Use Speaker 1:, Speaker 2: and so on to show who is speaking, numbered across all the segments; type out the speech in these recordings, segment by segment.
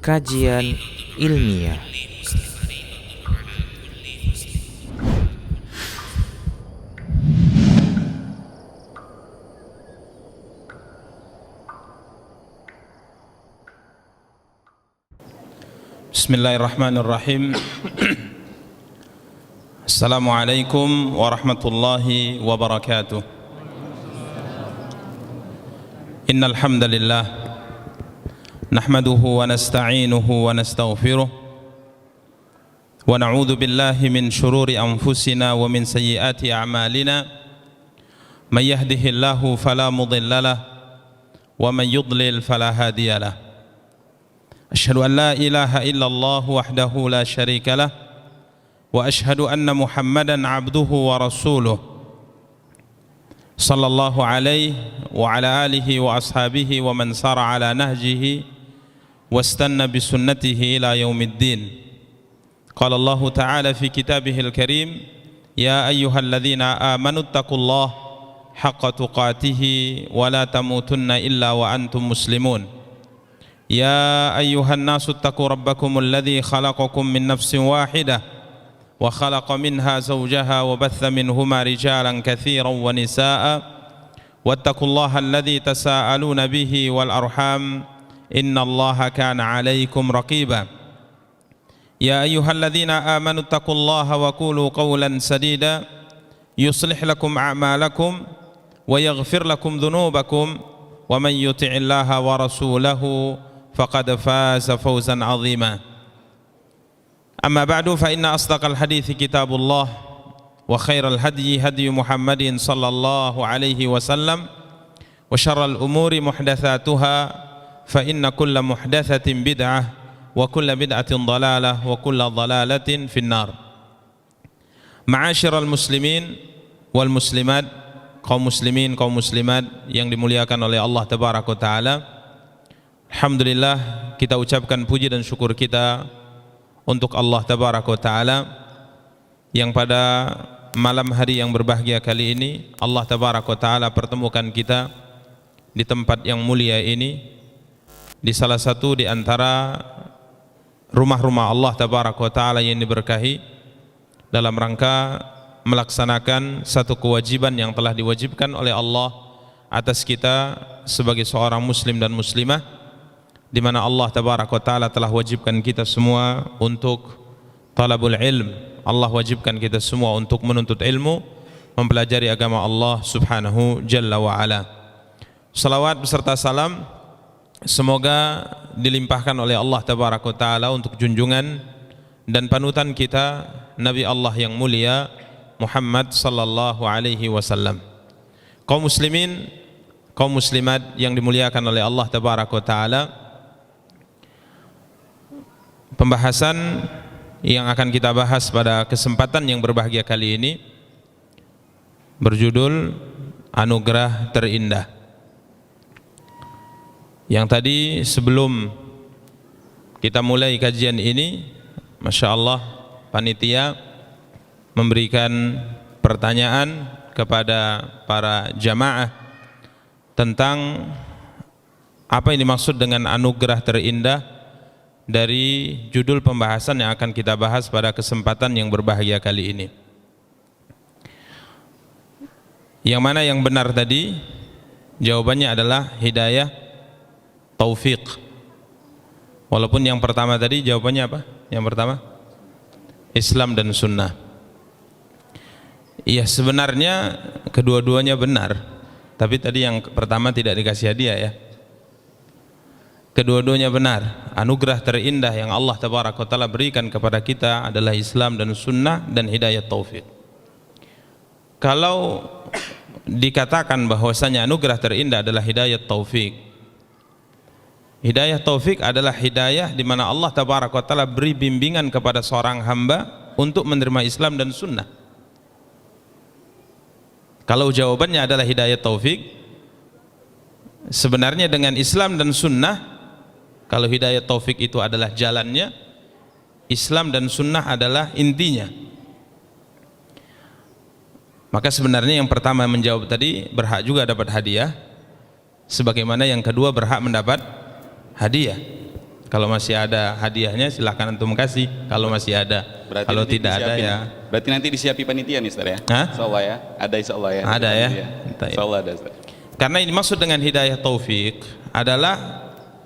Speaker 1: Kajian ilmiah.
Speaker 2: Bismillahirrahmanirrahim. Assalamualaikum warahmatullahi wabarakatuh. Innal hamdalillah nahmaduhu wa nasta'inuhu wa nastaghfiruh wa na'udzu billahi min shururi anfusina wa min sayyiati a'malina. May yahdihillahu fala mudilla lahu wa may yudlil fala hadiya lahu. Asyhadu an la ilaha illallah wahdahu la syarika lah wa asyhadu anna Muhammadan abduhu wa rasuluh sallallahu alaihi wa ala alihi wa ashabihi wa man sara ala nahjihi wastanna bi sunnatihi ila yaumiddin. Qala Allah ta'ala fi kitabihil karim, ya ayyuhalladzina amanu taqullaha haqqa tuqatih wa la tamutunna illa wa antum muslimun. يا أيها الناس اتقوا ربكم الذي خلقكم من نفس واحدة وخلق منها زوجها وبث منهما رجالا كثيرا ونساء واتقوا الله الذي تساءلون به والأرحام إن الله كان عليكم رقيبا. يا أيها الذين آمنوا اتقوا الله وقولوا قولا سديدا يصلح لكم أعمالكم ويغفر لكم ذنوبكم ومن يطع الله ورسوله فقد فاز فوزا عظيما. أما بعد فإن أصدق الحديث كتاب الله وخير الهدي هدي محمد صلى الله عليه وسلم وشر الأمور محدثاتها فإن كل محدثة بدعة وكل بدعة ضلالة وكل ضلالة في النار. معاشر المسلمين والمسلمات, kaum muslimin, kaum muslimat yang dimuliakan oleh Allah Tabaraka wa Ta'ala, alhamdulillah kita ucapkan puji dan syukur kita untuk Allah Tabaraka wa Ta'ala yang pada malam hari yang berbahagia kali ini Allah Tabaraka wa Ta'ala pertemukan kita di tempat yang mulia ini, di salah satu di antara rumah-rumah Allah Tabaraka wa Ta'ala yang diberkahi, dalam rangka melaksanakan satu kewajiban yang telah diwajibkan oleh Allah atas kita sebagai seorang muslim dan muslimah, di mana Allah Tabaraka wa Ta'ala telah wajibkan kita semua untuk talabul ilm. Allah wajibkan kita semua untuk menuntut ilmu, mempelajari agama Allah Subhanahu Jalla wa Ala. Salawat beserta salam semoga dilimpahkan oleh Allah Tabaraka wa Ta'ala untuk junjungan dan panutan kita Nabi Allah yang mulia Muhammad sallallahu alaihi wasallam. Kaum muslimin, kaum muslimat yang dimuliakan oleh Allah Tabaraka wa Ta'ala, pembahasan yang akan kita bahas pada kesempatan yang berbahagia kali ini berjudul Anugerah Terindah. Yang tadi sebelum kita mulai kajian ini, Masya Allah, panitia memberikan pertanyaan kepada para jamaah tentang apa yang dimaksud dengan anugerah terindah dari judul pembahasan yang akan kita bahas pada kesempatan yang berbahagia kali ini. Yang mana yang benar tadi? Jawabannya adalah hidayah taufik. Walaupun yang pertama tadi jawabannya apa? Yang pertama Islam dan sunnah. Iya, sebenarnya kedua-duanya benar, tapi tadi yang pertama tidak dikasih hadiah ya. Kedua-duanya benar. Anugerah terindah yang Allah Tabaraka wa Ta'ala berikan kepada kita adalah Islam dan sunnah dan hidayah taufik. Kalau dikatakan bahwasanya anugerah terindah adalah hidayah taufik, hidayah taufik adalah hidayah di mana Allah Tabaraka wa Ta'ala beri bimbingan kepada seorang hamba untuk menerima Islam dan sunnah. Kalau jawabannya adalah hidayah taufik, sebenarnya dengan Islam dan sunnah, kalau hidayah taufik itu adalah jalannya, Islam dan sunnah adalah intinya. Maka sebenarnya yang pertama menjawab tadi berhak juga dapat hadiah, sebagaimana yang kedua berhak mendapat hadiah. Kalau masih ada hadiahnya silahkan antum kasih, kalau masih ada.
Speaker 3: Berarti
Speaker 2: kalau
Speaker 3: nanti
Speaker 2: tidak ada
Speaker 3: disiapin.
Speaker 2: ya.
Speaker 3: Berarti nanti disiapin panitia nih Ustaz ya?
Speaker 2: Hah?
Speaker 3: Insyaallah ya. Ada insyaallah ya.
Speaker 2: Ada ya.
Speaker 3: Insyaallah ada Ustaz.
Speaker 2: Karena ini maksud dengan hidayah taufik adalah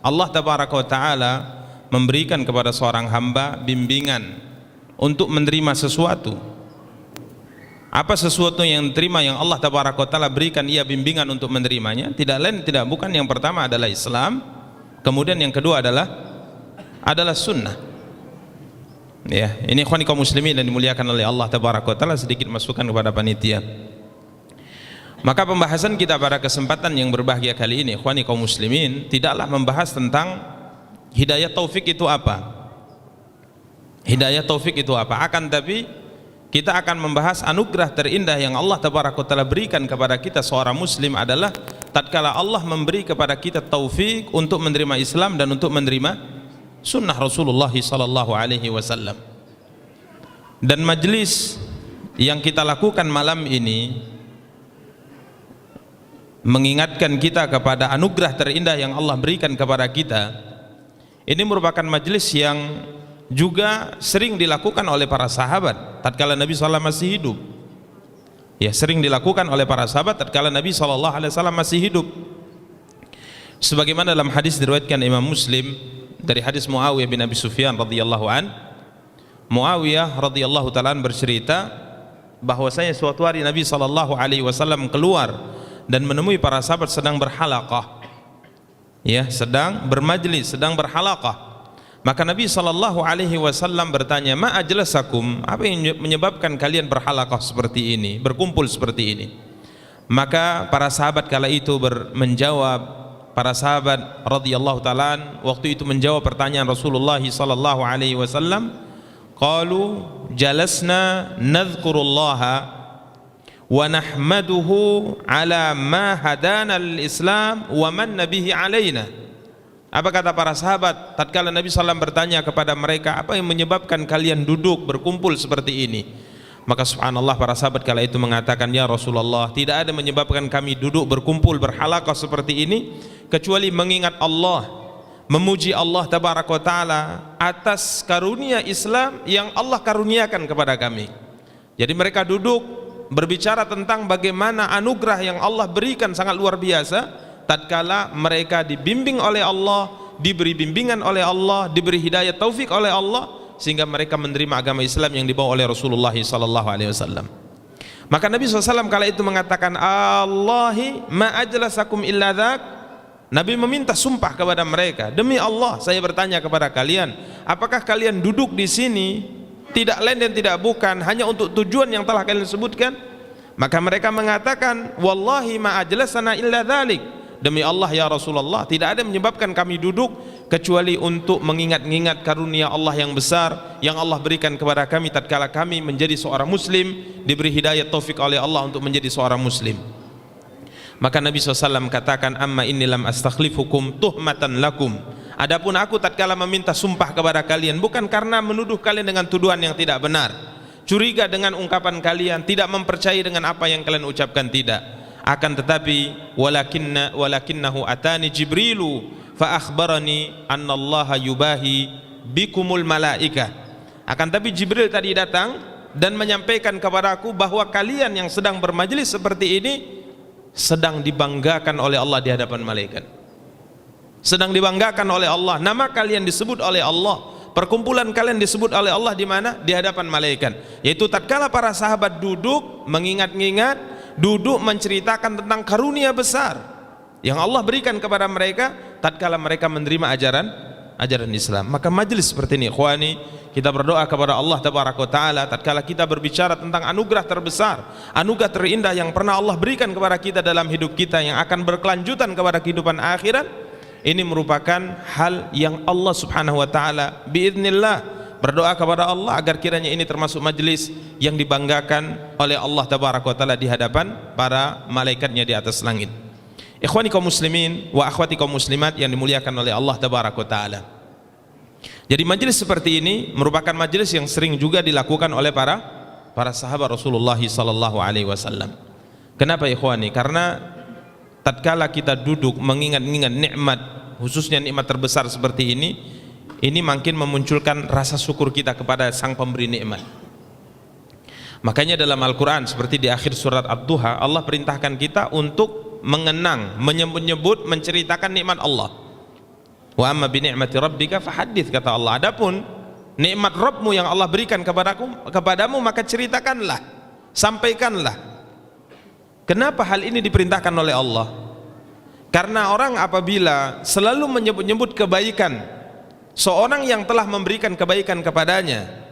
Speaker 2: Allah tabaraka wa taala memberikan kepada seorang hamba bimbingan untuk menerima sesuatu. Apa sesuatu yang diterima yang Allah tabaraka wa taala berikan ia bimbingan untuk menerimanya? Tidak lain tidak bukan, yang pertama adalah Islam, kemudian yang kedua adalah sunnah. Ya, ini ikhwani kaum muslimin dan dimuliakan oleh Allah tabaraka wa taala, sedikit masukan kepada panitia. Maka pembahasan kita pada kesempatan yang berbahagia kali ini ikhwani kaum muslimin tidaklah membahas tentang hidayah taufik itu apa. Hidayah taufik itu apa? Akan tapi kita akan membahas anugerah terindah yang Allah tabaraka wa taala berikan kepada kita seorang muslim adalah tatkala Allah memberi kepada kita taufik untuk menerima Islam dan untuk menerima sunnah Rasulullah sallallahu alaihi wasallam. Dan majlis yang kita lakukan malam ini mengingatkan kita kepada anugerah terindah yang Allah berikan kepada kita. Ini merupakan majlis yang juga sering dilakukan oleh para sahabat tatkala Nabi SAW masih hidup. Ya, sering dilakukan oleh para sahabat tatkala Nabi SAW masih hidup. Sebagaimana dalam hadis diriwayatkan Imam Muslim dari hadis Muawiyah bin Abi Sufyan radhiyallahu an. Muawiyah radhiyallahu ta'ala bercerita bahwasanya suatu hari Nabi SAW keluar dan menemui para sahabat sedang berhalaqah, ya, sedang bermajlis, sedang berhalaqah. Maka Nabi SAW bertanya, ma ajlasakum, apa yang menyebabkan kalian berhalaqah seperti ini, berkumpul seperti ini? Maka para sahabat kala itu menjawab, para sahabat radhiyallahu ta'ala waktu itu menjawab pertanyaan Rasulullah SAW, qalu jalasna nadhkurullaha wa nahmaduhu ala ma hadana al-Islam wa manna bihi alaina. Apa kata para sahabat tatkala Nabi SAW bertanya kepada mereka, apa yang menyebabkan kalian duduk berkumpul seperti ini? Maka subhanallah para sahabat kala itu mengatakan, ya Rasulullah, tidak ada menyebabkan kami duduk berkumpul berhalaqah seperti ini kecuali mengingat Allah, memuji Allah tabaraka wa taala atas karunia Islam yang Allah karuniakan kepada kami. Jadi mereka duduk berbicara tentang bagaimana anugerah yang Allah berikan sangat luar biasa tatkala mereka dibimbing oleh Allah, diberi bimbingan oleh Allah, diberi hidayah taufik oleh Allah sehingga mereka menerima agama Islam yang dibawa oleh Rasulullah SAW. Maka Nabi SAW kala itu mengatakan, Allahi ma ajlasakum illa dzak. Nabi meminta sumpah kepada mereka, demi Allah saya bertanya kepada kalian, apakah kalian duduk di sini tidak lain dan tidak bukan hanya untuk tujuan yang telah kalian sebutkan? Maka mereka mengatakan, wallahi ma ajlasana illa dzalik. Demi Allah ya Rasulullah, tidak ada menyebabkan kami duduk kecuali untuk mengingat-ingat karunia Allah yang besar yang Allah berikan kepada kami tatkala kami menjadi seorang muslim, diberi hidayah taufik oleh Allah untuk menjadi seorang muslim. Maka Nabi SAW katakan, amma inni lam astakhlifukum tuhmatan lakum. Adapun aku tatkala meminta sumpah kepada kalian bukan karena menuduh kalian dengan tuduhan yang tidak benar, curiga dengan ungkapan kalian, tidak mempercayai dengan apa yang kalian ucapkan, tidak. Akan tetapi walakinnahu atani Jibrilu fa akhbarani annallaha yubahi bikumul malaika. Akan tapi Jibril tadi datang dan menyampaikan kepadaku bahwa kalian yang sedang bermajlis seperti ini sedang dibanggakan oleh Allah di hadapan malaikat. Sedang dibanggakan oleh Allah, nama kalian disebut oleh Allah, perkumpulan kalian disebut oleh Allah di mana? Di hadapan malaikat. Yaitu tatkala para sahabat duduk mengingat-ingat, duduk menceritakan tentang karunia besar yang Allah berikan kepada mereka tatkala mereka menerima ajaran Islam. Maka majlis seperti ini ikhwani, kita berdoa kepada Allah tabaraka wa taala tatkala kita berbicara tentang anugerah terbesar, anugerah terindah yang pernah Allah berikan kepada kita dalam hidup kita yang akan berkelanjutan kepada kehidupan akhirat. Ini merupakan hal yang Allah subhanahu wa ta'ala biiznillah berdoa kepada Allah agar kiranya ini termasuk majlis yang dibanggakan oleh Allah tabaraka wa ta'ala di hadapan para malaikatnya di atas langit. Ikhwani kaum muslimin wa akhwati kaum muslimat yang dimuliakan oleh Allah tabaraka wa ta'ala, jadi majlis seperti ini merupakan majlis yang sering juga dilakukan oleh para sahabat Rasulullah sallallahu alaihi wasallam. Kenapa ikhwani? Karena tatkala kita duduk mengingat-ingat nikmat khususnya nikmat terbesar seperti ini makin memunculkan rasa syukur kita kepada Sang Pemberi nikmat. Makanya dalam Al-Quran seperti di akhir surat Ad-Duha, Allah perintahkan kita untuk mengenang, menyebut-nyebut, menceritakan nikmat Allah. Wa amma bi ni'mati rabbika fahaddits, kata Allah. Adapun nikmat Rabbmu yang Allah berikan kepadamu, maka ceritakanlah, sampaikanlah. Kenapa hal ini diperintahkan oleh Allah? Karena orang apabila selalu menyebut-nyebut kebaikan seorang yang telah memberikan kebaikan kepadanya,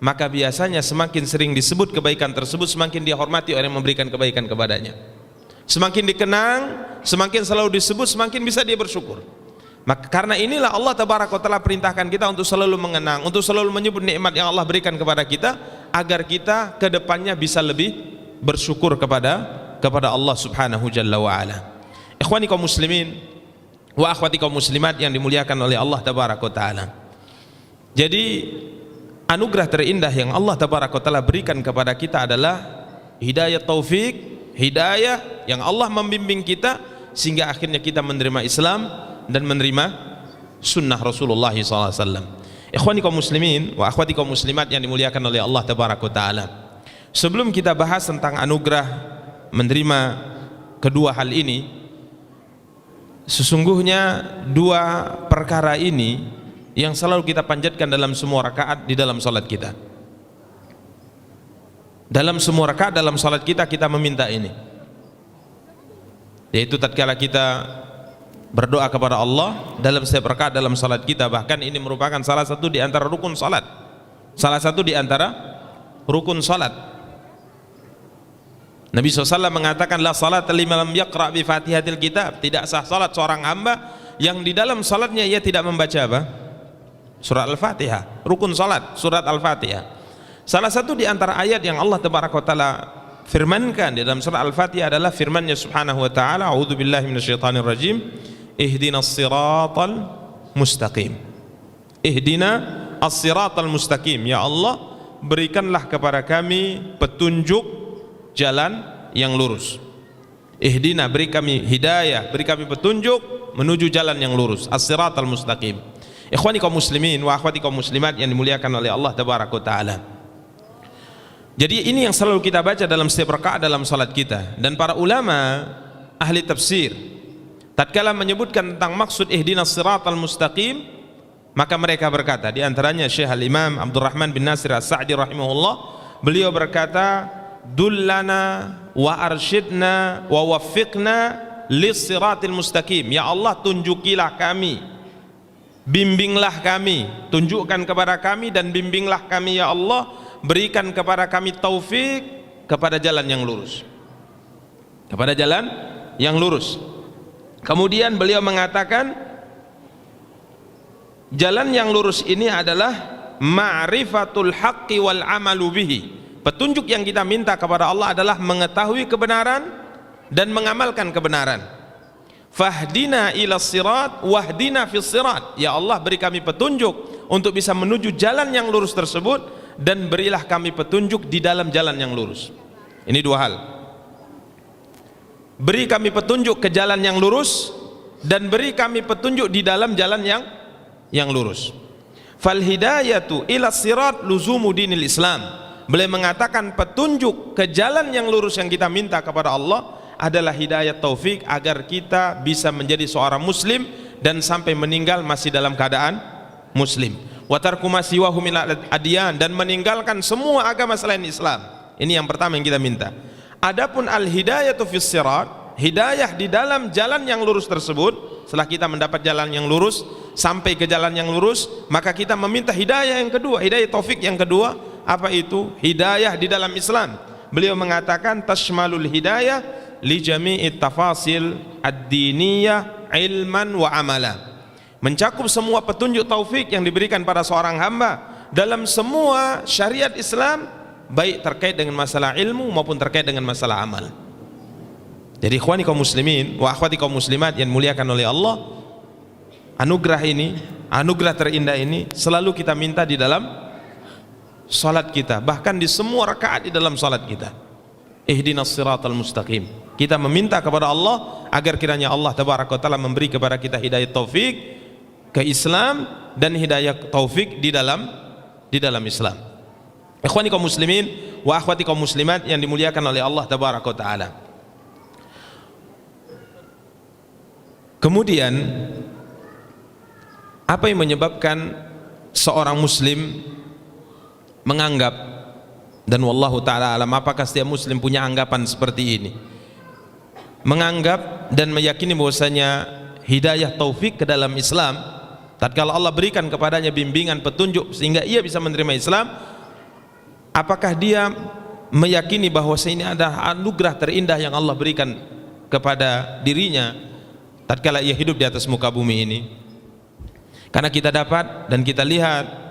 Speaker 2: maka biasanya semakin sering disebut kebaikan tersebut, semakin dihormati orang yang memberikan kebaikan kepadanya. Semakin dikenang, semakin selalu disebut, semakin bisa dia bersyukur. Maka karena inilah Allah Tabaraka wa Ta'ala perintahkan kita untuk selalu mengenang, untuk selalu menyebut nikmat yang Allah berikan kepada kita, agar kita ke depannya bisa lebih bersyukur kepada Allah Subhanahu Jalla wa Ala. Ikhwani kaum muslimin wa akhwati kaum muslimat yang dimuliakan oleh Allah Tabaraka wa Ta'ala. Jadi anugerah terindah yang Allah Tabaraka wa Ta'ala berikan kepada kita adalah hidayah taufik, hidayah yang Allah membimbing kita sehingga akhirnya kita menerima Islam dan menerima sunnah Rasulullah SAW. Ikhwani kaum muslimin wa akhwati kaum muslimat yang dimuliakan oleh Allah Tabaraka wa Ta'ala, sebelum kita bahas tentang anugerah menerima kedua hal ini, sesungguhnya dua perkara ini yang selalu kita panjatkan dalam semua rakaat di dalam salat kita. Dalam semua rakaat dalam salat kita meminta ini, yaitu tatkala kita berdoa kepada Allah dalam setiap rakaat dalam salat kita. Bahkan ini merupakan salah satu di antara rukun salat, salah satu di antara rukun salat. Nabi SAW mengatakan la salat liman lam yaqra bi fatihatil kitab, tidak sah salat seorang hamba yang di dalam salatnya ia tidak membaca apa? Surat Al-Fatihah. Rukun salat surat Al-Fatihah. Salah satu di antara ayat yang Allah Tabaraka wa Ta'ala firmankan di dalam surat Al-Fatihah adalah firman-Nya Subhanahu wa Ta'ala, a'udzubillahi minasyaitonir rajim, ihdinas siratal mustaqim. Ihdina as-siratal mustaqim, ya Allah berikanlah kepada kami petunjuk jalan yang lurus. Ihdina, beri kami hidayah, beri kami petunjuk menuju jalan yang lurus, as-siratal mustaqim. Ikhwani kaum muslimin wa akhwati kaum muslimat yang dimuliakan oleh Allah Tabaraka wa Ta'ala. Jadi ini yang selalu kita baca dalam setiap rakaat dalam salat kita. Dan para ulama ahli tafsir tatkala menyebutkan tentang maksud ihdinas siratal mustaqim, maka mereka berkata, di antaranya Syekh Al-Imam Abdurrahman bin Nasir As-Sa'di rahimahullah, beliau berkata, dullana wa arsyidna wa waffiqna lis-siratil mustaqim. Ya Allah, tunjukilah kami, bimbinglah kami, tunjukkan kepada kami dan bimbinglah kami ya Allah, berikan kepada kami taufik kepada jalan yang lurus, kepada jalan yang lurus. Kemudian beliau mengatakan jalan yang lurus ini adalah ma'rifatul haqqi wal amalu bihi. Petunjuk yang kita minta kepada Allah adalah mengetahui kebenaran dan mengamalkan kebenaran. Fahdina ila sirat wahdina fis sirat. Ya Allah, beri kami petunjuk untuk bisa menuju jalan yang lurus tersebut, dan berilah kami petunjuk di dalam jalan yang lurus. Ini dua hal. Beri kami petunjuk ke jalan yang lurus, dan beri kami petunjuk di dalam jalan yang lurus. Fal hidayatu ila sirat luzumu dinil Islam. Beliau mengatakan petunjuk ke jalan yang lurus yang kita minta kepada Allah adalah hidayah taufik agar kita bisa menjadi seorang muslim dan sampai meninggal masih dalam keadaan muslim. Wa tarku ma siwahu minal adyan, dan meninggalkan semua agama selain Islam. Ini yang pertama yang kita minta. Adapun al-hidayatu fis sirat, hidayah di dalam jalan yang lurus tersebut, setelah kita mendapat jalan yang lurus, sampai ke jalan yang lurus, maka kita meminta hidayah yang kedua, hidayah taufik yang kedua. Apa itu? Hidayah di dalam Islam. Beliau mengatakan tashmalul hidayah li jami'it tafasil ad-diniyah ilman wa amala. Mencakup semua petunjuk taufik yang diberikan pada seorang hamba dalam semua syariat Islam, baik terkait dengan masalah ilmu maupun terkait dengan masalah amal. Jadi ikhwani kaum muslimin wa akhwati kaum muslimat yang muliakan oleh Allah, anugerah ini, anugerah terindah ini selalu kita minta di dalam salat kita, bahkan di semua rakaat di dalam salat kita. ihdinas siratal mustaqim. Kita meminta kepada Allah agar kiranya Allah tabaraka wa taala memberi kepada kita hidayah taufik ke Islam dan hidayah taufik di dalam Islam. Ikhwani kaum muslimin wa akhwati kaum muslimat yang dimuliakan oleh Allah tabaraka wa taala. Kemudian apa yang menyebabkan seorang muslim menganggap, dan wallahu taala alam, apakah setiap muslim punya anggapan seperti ini, menganggap dan meyakini bahwasanya hidayah taufik ke dalam Islam tatkala Allah berikan kepadanya bimbingan petunjuk sehingga ia bisa menerima Islam, apakah dia meyakini bahwasanya ini adalah anugerah terindah yang Allah berikan kepada dirinya tatkala ia hidup di atas muka bumi ini? Karena kita dapat dan kita lihat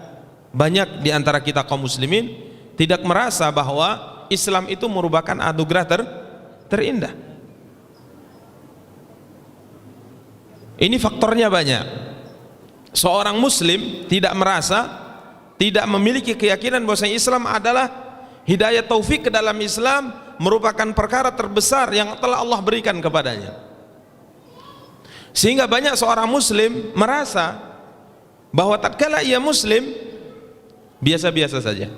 Speaker 2: banyak di antara kita kaum muslimin tidak merasa bahwa Islam itu merupakan anugerah terindah. Ini faktornya banyak. Seorang muslim tidak merasa, tidak memiliki keyakinan bahwasanya Islam adalah hidayah taufik ke dalam Islam merupakan perkara terbesar yang telah Allah berikan kepadanya. Sehingga banyak seorang muslim merasa bahwa tatkala ia muslim biasa-biasa saja.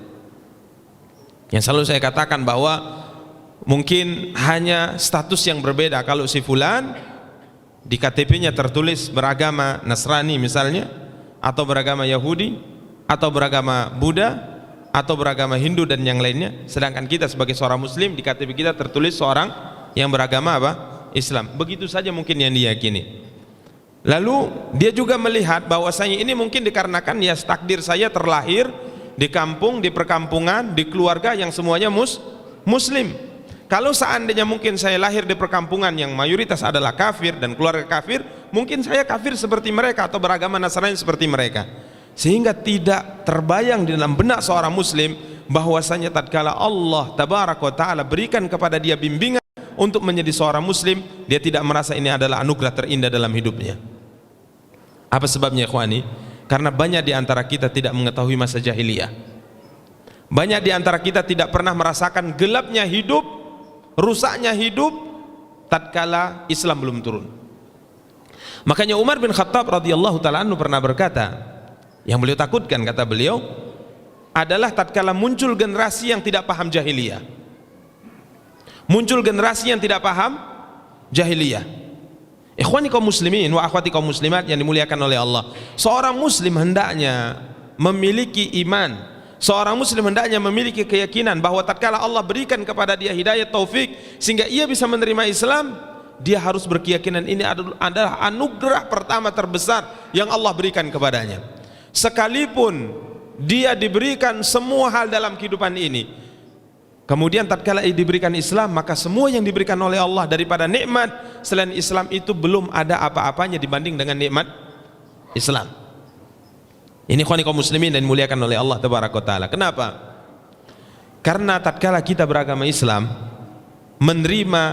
Speaker 2: Yang selalu saya katakan bahwa mungkin hanya status yang berbeda. Kalau si fulan di KTP-nya tertulis beragama Nasrani misalnya, atau beragama Yahudi, atau beragama Buddha, atau beragama Hindu dan yang lainnya, sedangkan kita sebagai seorang muslim di KTP kita tertulis seorang yang beragama apa? Islam. Begitu saja mungkin yang diyakini. Lalu dia juga melihat bahwasanya ini mungkin dikarenakan ya takdir saya terlahir di kampung, di perkampungan, di keluarga yang semuanya muslim. Kalau seandainya mungkin saya lahir di perkampungan yang mayoritas adalah kafir dan keluarga kafir, mungkin saya kafir seperti mereka atau beragama Nasrani seperti mereka. Sehingga tidak terbayang di dalam benak seorang muslim bahwasanya tatkala Allah tabaraka wa taala berikan kepada dia bimbingan untuk menjadi seorang muslim, dia tidak merasa ini adalah anugerah terindah dalam hidupnya. Apa sebabnya ikhwani? Karena banyak di antara kita tidak mengetahui masa jahiliyah. Banyak di antara kita tidak pernah merasakan gelapnya hidup, rusaknya hidup tatkala Islam belum turun. Makanya Umar bin Khattab radhiyallahu taala anhu pernah berkata, yang beliau takutkan kata beliau adalah tatkala muncul generasi yang tidak paham jahiliyah. Muncul generasi yang tidak paham jahiliyah. Ikhwani kaum muslimin wa akhwati kaum muslimat yang dimuliakan oleh Allah, seorang muslim hendaknya memiliki iman, seorang muslim hendaknya memiliki keyakinan bahwa tatkala Allah berikan kepada dia hidayah taufik sehingga ia bisa menerima Islam, dia harus berkeyakinan ini adalah anugerah pertama terbesar yang Allah berikan kepadanya. Sekalipun dia diberikan semua hal dalam kehidupan ini, kemudian tatkala diberikan Islam, maka semua yang diberikan oleh Allah daripada nikmat selain Islam itu belum ada apa-apanya dibanding dengan nikmat Islam. Ini ikhwani kaum muslimin dan dimuliakan oleh Allah tabaraka wa taala. Kenapa? Karena tatkala kita beragama Islam, menerima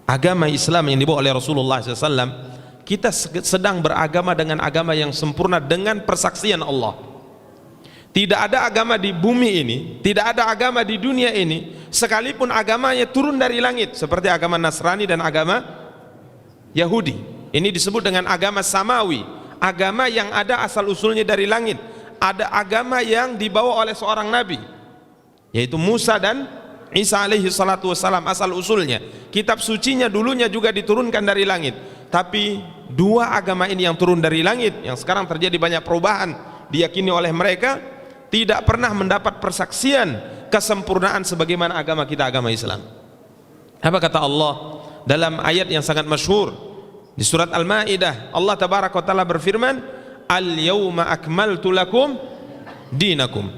Speaker 2: agama Islam yang dibawa oleh Rasulullah SAW, kita sedang beragama dengan agama yang sempurna dengan persaksian Allah. Tidak ada agama di bumi ini, tidak ada agama di dunia ini, sekalipun agamanya turun dari langit seperti agama Nasrani dan agama Yahudi. Ini disebut dengan agama samawi, agama yang ada asal usulnya dari langit. Ada agama yang dibawa oleh seorang nabi, yaitu Musa dan Isa alaihi salatu wassalam asal usulnya. Kitab sucinya dulunya juga diturunkan dari langit. Tapi dua agama ini yang turun dari langit, yang sekarang terjadi banyak perubahan diyakini oleh mereka, tidak pernah mendapat persaksian kesempurnaan sebagaimana agama kita, agama Islam. Apa kata Allah dalam ayat yang sangat masyhur di surat Al-Maidah? Allah tabaraka wa taala berfirman, "Al-yauma akmaltu lakum dinakum."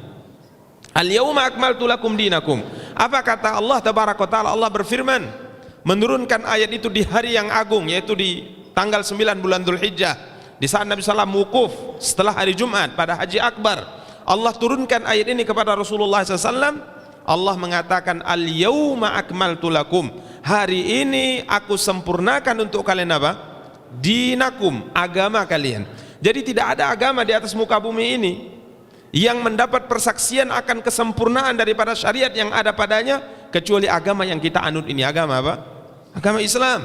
Speaker 2: Al-yauma akmaltu lakum dinakum. Apa kata Allah tabaraka wa taala? Allah berfirman menurunkan ayat itu di hari yang agung, yaitu di tanggal 9 bulan Dzulhijjah, di saat Nabi SAW wukuf setelah hari Jumat pada Haji Akbar. Allah turunkan ayat ini kepada Rasulullah SAW. Allah mengatakan, "Al-yauma akmaltu lakum." Hari ini aku sempurnakan untuk kalian apa? Dinakum, agama kalian. Jadi tidak ada agama di atas muka bumi ini yang mendapat persaksian akan kesempurnaan daripada syariat yang ada padanya
Speaker 4: kecuali agama yang kita anut ini. Agama apa? Agama Islam.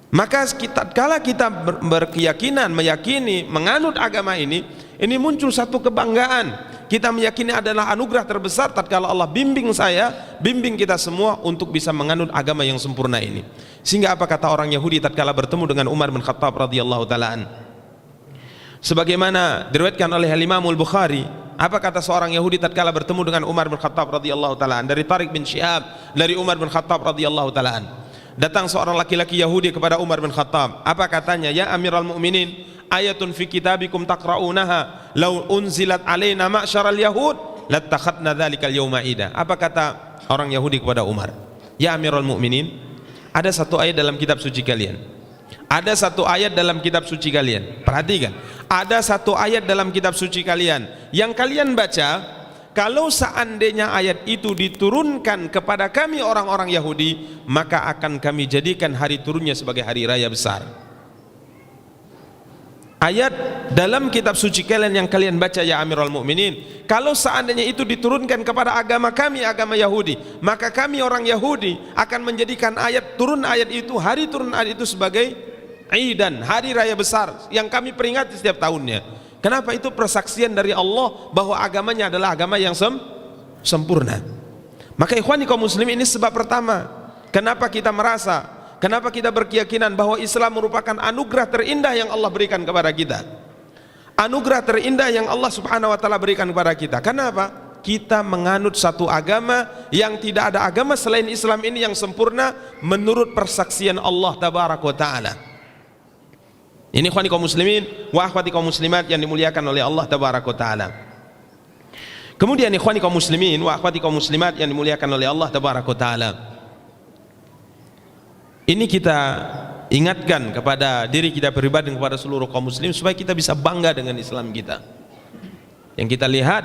Speaker 4: Maka kala kita berkeyakinan, meyakini, menganut agama ini muncul satu kebanggaan. Kita meyakini adalah anugerah terbesar tatkala Allah bimbing saya, bimbing kita semua untuk bisa menganut agama yang sempurna ini. Sehingga apa kata orang Yahudi tatkala bertemu dengan Umar bin Khattab radhiyallahu taala an? Sebagaimana diriwayatkan oleh Imam Al-Bukhari, apa kata seorang Yahudi tatkala bertemu dengan Umar bin Khattab radhiyallahu taala an? Dari Tariq bin Syihab, dari Umar bin Khattab radhiyallahu taala an. Datang seorang laki-laki Yahudi kepada Umar bin Khattab. Apa katanya? Ya Amiral Mu'minin, ayatun fi kitabikum taqra'unaha law unzilat alaina ma'syaral yahud lattakhadna dzalikal yawma ida. Apa kata orang Yahudi kepada Umar? Ya Amiral Mu'minin, ada satu ayat dalam kitab suci kalian. Ada satu ayat dalam kitab suci kalian. Perhatikan. Ada satu ayat dalam kitab suci kalian yang kalian baca, kalau seandainya ayat itu diturunkan kepada kami orang-orang Yahudi, maka akan kami jadikan hari turunnya sebagai hari raya besar. Ayat dalam kitab suci kalian yang kalian baca ya Amirul Mukminin, kalau seandainya itu diturunkan kepada agama kami, agama Yahudi, maka kami orang Yahudi akan menjadikan ayat turun ayat itu, hari turun ayat itu sebagai Aidan, hari raya besar yang kami peringati setiap tahunnya. Kenapa? Itu persaksian dari Allah bahwa agamanya adalah agama yang sempurna. Maka ikhwani kaum muslimin, ini sebab pertama kenapa kita merasa, kenapa kita berkeyakinan bahwa Islam merupakan anugerah terindah yang Allah berikan kepada kita. Anugerah terindah yang Allah subhanahu wa ta'ala berikan kepada kita. Kenapa? Kita menganut satu agama yang tidak ada agama selain Islam ini yang sempurna menurut persaksian Allah tabaraka wa ta'ala. Ini ikhwani kaum muslimin wa akhwati kaum muslimat yang dimuliakan oleh Allah tabaraka taala. Kemudian ikhwani kaum muslimin wa akhwati kaum muslimat yang dimuliakan oleh Allah tabaraka taala, ini kita ingatkan kepada diri kita pribadi dan kepada seluruh kaum muslim supaya kita bisa bangga dengan Islam kita. Yang kita lihat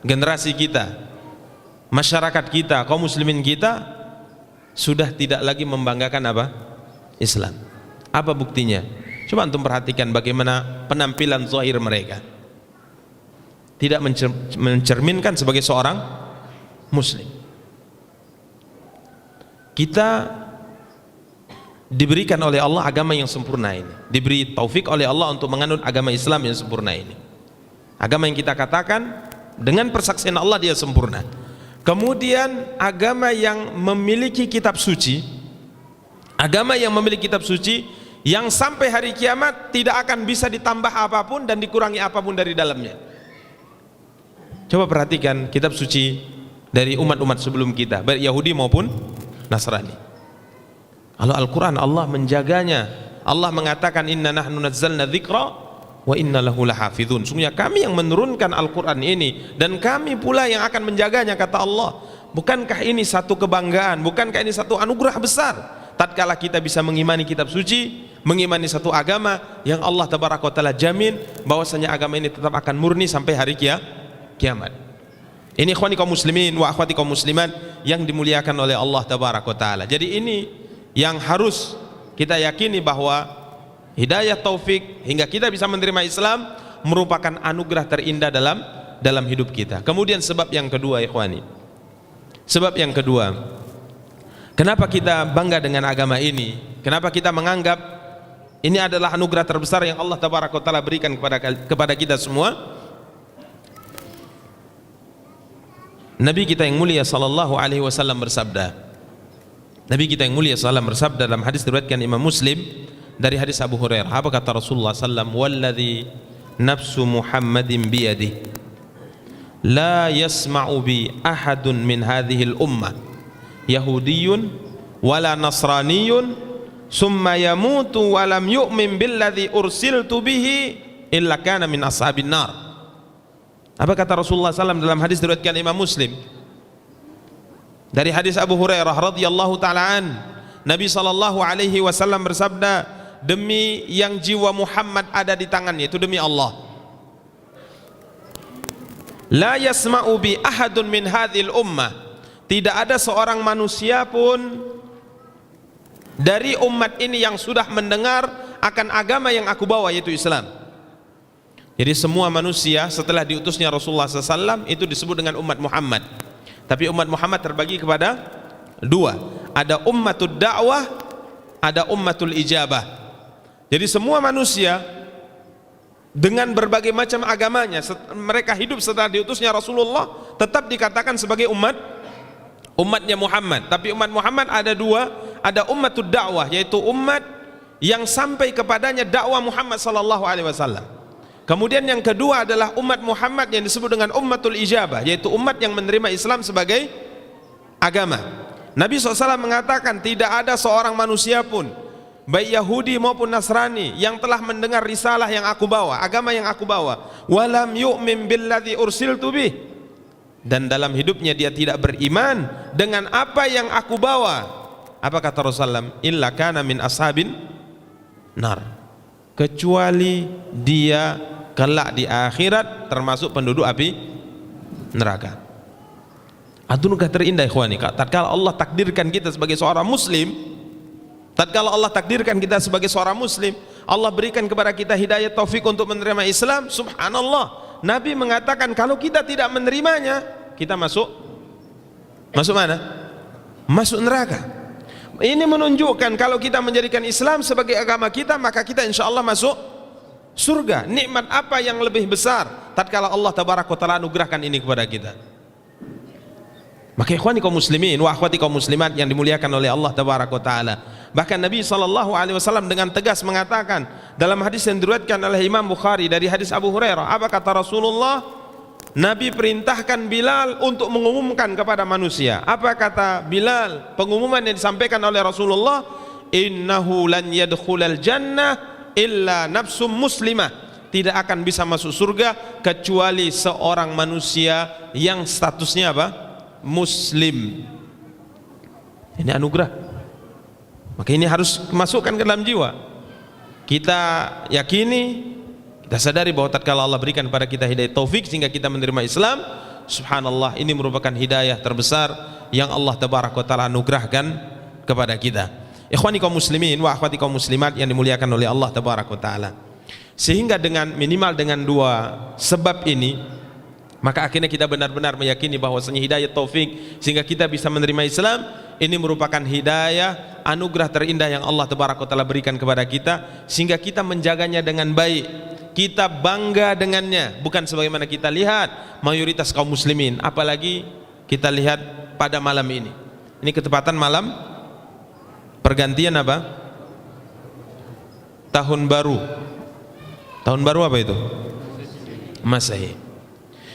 Speaker 4: generasi kita, masyarakat kita, kaum muslimin kita sudah tidak lagi membanggakan apa? Islam. Apa buktinya? Coba antum perhatikan bagaimana penampilan zahir mereka, tidak mencerminkan sebagai seorang muslim. Kita diberikan oleh Allah agama yang sempurna ini, diberi taufik oleh Allah untuk menganut agama Islam yang sempurna ini. Agama yang kita katakan dengan persaksian Allah dia sempurna. Kemudian agama yang memiliki kitab suci, agama yang memiliki kitab suci yang sampai hari kiamat tidak akan bisa ditambah apapun dan dikurangi apapun dari dalamnya. Coba perhatikan kitab suci dari umat-umat sebelum kita, baik Yahudi maupun Nasrani. Kalau Al-Quran Allah menjaganya, Allah mengatakan inna nahnu nazzalna dzikra wa inna lahu lahafizun. Sungguhnya kami yang menurunkan Al-Quran ini dan kami pula yang akan menjaganya, kata Allah. Bukankah ini satu kebanggaan, bukankah ini satu anugerah besar tatkala kita bisa mengimani kitab suci, mengimani satu agama yang Allah tabaraka wa taala jamin bahwasanya agama ini tetap akan murni sampai hari kiamat. Ini ikhwani kaum muslimin wa akhwati kaum muslimat yang dimuliakan oleh Allah tabaraka wa taala. Jadi ini yang harus kita yakini bahwa hidayah taufik hingga kita bisa menerima Islam merupakan anugerah terindah dalam hidup kita. Kemudian sebab yang kedua ikhwani, sebab yang kedua, kenapa kita bangga dengan agama ini? Kenapa kita menganggap ini adalah anugerah terbesar yang Allah tabaraka wa taala berikan kepada kita semua? Nabi kita yang mulia sallallahu alaihi wasallam bersabda. Nabi kita yang mulia sallallahu bersabda dalam hadis diriwayatkan Imam Muslim dari hadis Abu Hurairah. Apa kata Rasulullah sallallahu walladzi nafsu Muhammadin biyadihi la yasma'u bi ahadun min hadhihi al-ummah yahudiyyun wala nasraniyyun summa yamutu wa lam yu'min billadzi ursiltu bihi illa kana min ashabin nar. Apa kata Rasulullah SAW dalam hadis diriwayatkan Imam Muslim dari hadis Abu Hurairah radhiyallahu taala an, Nabi sallallahu alaihi wasallam bersabda, demi yang jiwa Muhammad ada di tangannya, itu demi Allah, la yasma'u bi ahadun min hadhil ummah, tidak ada seorang manusia pun dari umat ini yang sudah mendengar akan agama yang aku bawa, yaitu Islam. Jadi semua manusia setelah diutusnya Rasulullah SAW itu disebut dengan umat Muhammad. Tapi umat Muhammad terbagi kepada dua. Ada ummatul dakwah, ada ummatul ijabah. Jadi semua manusia dengan berbagai macam agamanya, mereka hidup setelah diutusnya Rasulullah, tetap dikatakan sebagai umatnya Muhammad. Tapi umat Muhammad ada dua, ada ummatul dakwah, yaitu umat yang sampai kepadanya dakwah Muhammad sallallahu alaihi wasallam. Kemudian yang kedua adalah umat Muhammad yang disebut dengan ummatul ijabah, yaitu umat yang menerima Islam sebagai agama. Nabi SAW mengatakan tidak ada seorang manusia pun, baik Yahudi maupun Nasrani, yang telah mendengar risalah yang aku bawa, agama yang aku bawa, walam yu'min billadzi ursiltu bih, dan dalam hidupnya dia tidak beriman dengan apa yang aku bawa. Apa kata Rasulullah? Illa kana min ashabin nar, kecuali dia kelak di akhirat termasuk penduduk api neraka. Anugerah terindah ikhwani, tatkala Allah takdirkan kita sebagai seorang muslim, tatkala Allah takdirkan kita sebagai seorang muslim, Allah berikan kepada kita hidayah taufik untuk menerima Islam. Subhanallah, Nabi mengatakan kalau kita tidak menerimanya, kita masuk mana? Masuk neraka. Ini menunjukkan kalau kita menjadikan Islam sebagai agama kita, maka kita insya Allah masuk surga. Nikmat apa yang lebih besar tatkala Allah tabaraka wa taala anugerahkan ini kepada kita. Maka ikhwani kaum muslimin wa akhwati kaum muslimat yang dimuliakan oleh Allah tabaraka wa taala, bahkan Nabi SAW dengan tegas mengatakan dalam hadis yang diriwayatkan oleh Imam Bukhari dari hadis Abu Hurairah, apa kata Rasulullah? Nabi perintahkan Bilal untuk mengumumkan kepada manusia. Apa kata Bilal? Pengumuman yang disampaikan oleh Rasulullah, innahu lan yadkhulal jannah illa nafsum muslimah, tidak akan bisa masuk surga kecuali seorang manusia yang statusnya apa? Muslim. Ini anugerah. Maka ini harus masukkan ke dalam jiwa. Kita yakini, kita sadari bahwa tatkala Allah berikan kepada kita hidayah taufik sehingga kita menerima Islam, subhanallah, ini merupakan hidayah terbesar yang Allah tabaraka wa taala anugerahkan kepada kita. Ikhwani kaum muslimin wa akhwati kaum muslimat yang dimuliakan oleh Allah tabaraka wa taala, sehingga dengan minimal dengan dua sebab ini, maka akhirnya kita benar-benar meyakini bahwasanya hidayah taufik sehingga kita bisa menerima Islam ini merupakan hidayah anugerah terindah yang Allah tabaraka wa taala berikan kepada kita, sehingga kita menjaganya dengan baik, kita bangga dengannya, bukan sebagaimana kita lihat mayoritas kaum muslimin, apalagi kita lihat pada malam ini. Ini ketepatan malam pergantian apa? Tahun baru. Tahun baru apa itu? Masehi.